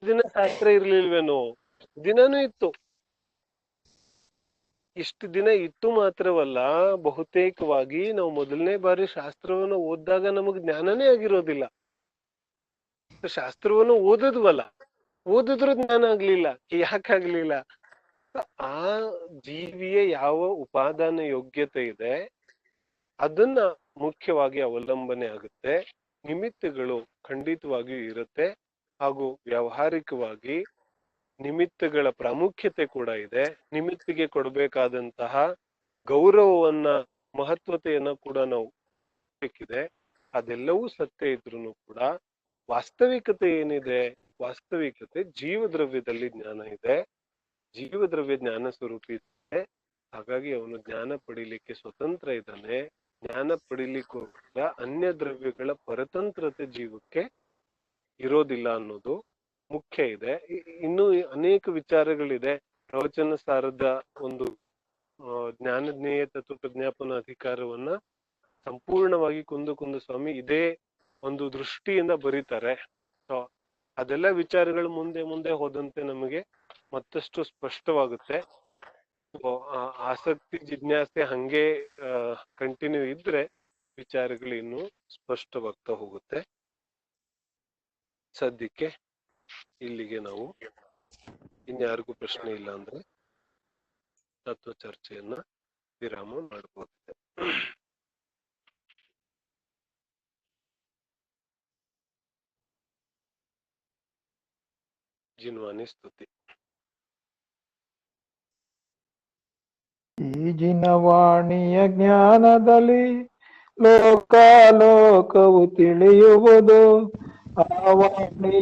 ದಿನ ಶಾಸ್ತ್ರ ಇರ್ಲಿಲ್ವೇನೋ? ದಿನಾನೂ ಇತ್ತು. ಇಷ್ಟು ದಿನ ಇತ್ತು ಮಾತ್ರವಲ್ಲ, ಬಹುತೇಕವಾಗಿ ನಾವು ಮೊದಲನೇ ಬಾರಿ ಶಾಸ್ತ್ರವನ್ನು ಓದಿದಾಗ ನಮಗ್ ಜ್ಞಾನನೇ ಆಗಿರೋದಿಲ್ಲ. ಶಾಸ್ತ್ರವನ್ನು ಓದದ್ವಲ್ಲ, ಓದಿದ್ರು ಜ್ಞಾನ ಆಗ್ಲಿಲ್ಲ. ಯಾಕಾಗ್ಲಿಲ್ಲ? ಆ ಜೀವಿಯ ಯಾವ ಉಪಾದಾನ ಯೋಗ್ಯತೆ ಇದೆ ಅದನ್ನ ಮುಖ್ಯವಾಗಿ ಅವಲಂಬನೆ ಆಗುತ್ತೆ. ನಿಮಿತ್ತಗಳು ಖಂಡಿತವಾಗಿಯೂ ಇರುತ್ತೆ. ಹಾಗೂ ವ್ಯಾವಹಾರಿಕವಾಗಿ ನಿಮಿತ್ತಗಳ ಪ್ರಾಮುಖ್ಯತೆ ಕೂಡ ಇದೆ. ನಿಮಿತ್ತಿಗೆ ಕೊಡಬೇಕಾದಂತಹ ಗೌರವವನ್ನ, ಮಹತ್ವತೆಯನ್ನ ಕೂಡ ನಾವು ಬೇಕಿದೆ. ಅದೆಲ್ಲವೂ ಸತ್ಯ ಇದ್ರೂ ಕೂಡ ವಾಸ್ತವಿಕತೆ ಏನಿದೆ? ವಾಸ್ತವಿಕತೆ ಜೀವದ್ರವ್ಯದಲ್ಲಿ ಜ್ಞಾನ ಇದೆ. ಜೀವದ್ರವ್ಯ ಜ್ಞಾನ ಸ್ವರೂಪಿ ಇದೆ. ಹಾಗಾಗಿ ಅವನು ಜ್ಞಾನ ಪಡಿಲಿಕ್ಕೆ ಸ್ವತಂತ್ರ ಇದ್ದಾನೆ. ಜ್ಞಾನ ಪಡಿಲಿಕ್ಕೆ ಅನ್ಯ ದ್ರವ್ಯಗಳ ಪರತಂತ್ರತೆ ಜೀವಕ್ಕೆ ಇರೋದಿಲ್ಲ ಅನ್ನೋದು ಮುಖ್ಯ ಇದೆ. ಇನ್ನು ಅನೇಕ ವಿಚಾರಗಳಿದೆ. ಪ್ರವಚನ ಸಾರದ ಒಂದು ಜ್ಞಾನಜ್ಞೇಯ ತತ್ವ ಪ್ರಜ್ಞಾಪನ ಅಧಿಕಾರವನ್ನ ಸಂಪೂರ್ಣವಾಗಿ ಕುಂದು ಸ್ವಾಮಿ ಇದೇ ಒಂದು ದೃಷ್ಟಿಯಿಂದ ಬರೀತಾರೆ. ಸೊ ಅದೆಲ್ಲ ವಿಚಾರಗಳು ಮುಂದೆ ಮುಂದೆ ಹೋದಂತೆ ನಮಗೆ ಮತ್ತಷ್ಟು ಸ್ಪಷ್ಟವಾಗುತ್ತೆ. ಆಸಕ್ತಿ, ಜಿಜ್ಞಾಸೆ ಹಂಗೆ ಕಂಟಿನ್ಯೂ ಇದ್ರೆ ವಿಚಾರಗಳು ಇನ್ನೂ ಸ್ಪಷ್ಟವಾಗ್ತಾ ಹೋಗುತ್ತೆ. ಸದ್ಯಕ್ಕೆ ಇಲ್ಲಿಗೆ ನಾವು, ಇನ್ಯಾರಿಗೂ ಪ್ರಶ್ನೆ ಇಲ್ಲ ಅಂದ್ರೆ ತತ್ವ ಚರ್ಚೆಯನ್ನ ವಿರಾಮ ಮಾಡಬಹುದಿದೆ. ಜಿನ್ವಾನಿ ಸ್ತುತಿ. ಈ ಜಿನವಾಣಿಯ ಜ್ಞಾನದಲ್ಲಿ ಲೋಕಾಲೋಕವು ತಿಳಿಯುವುದು. ಆ ವಾಣಿ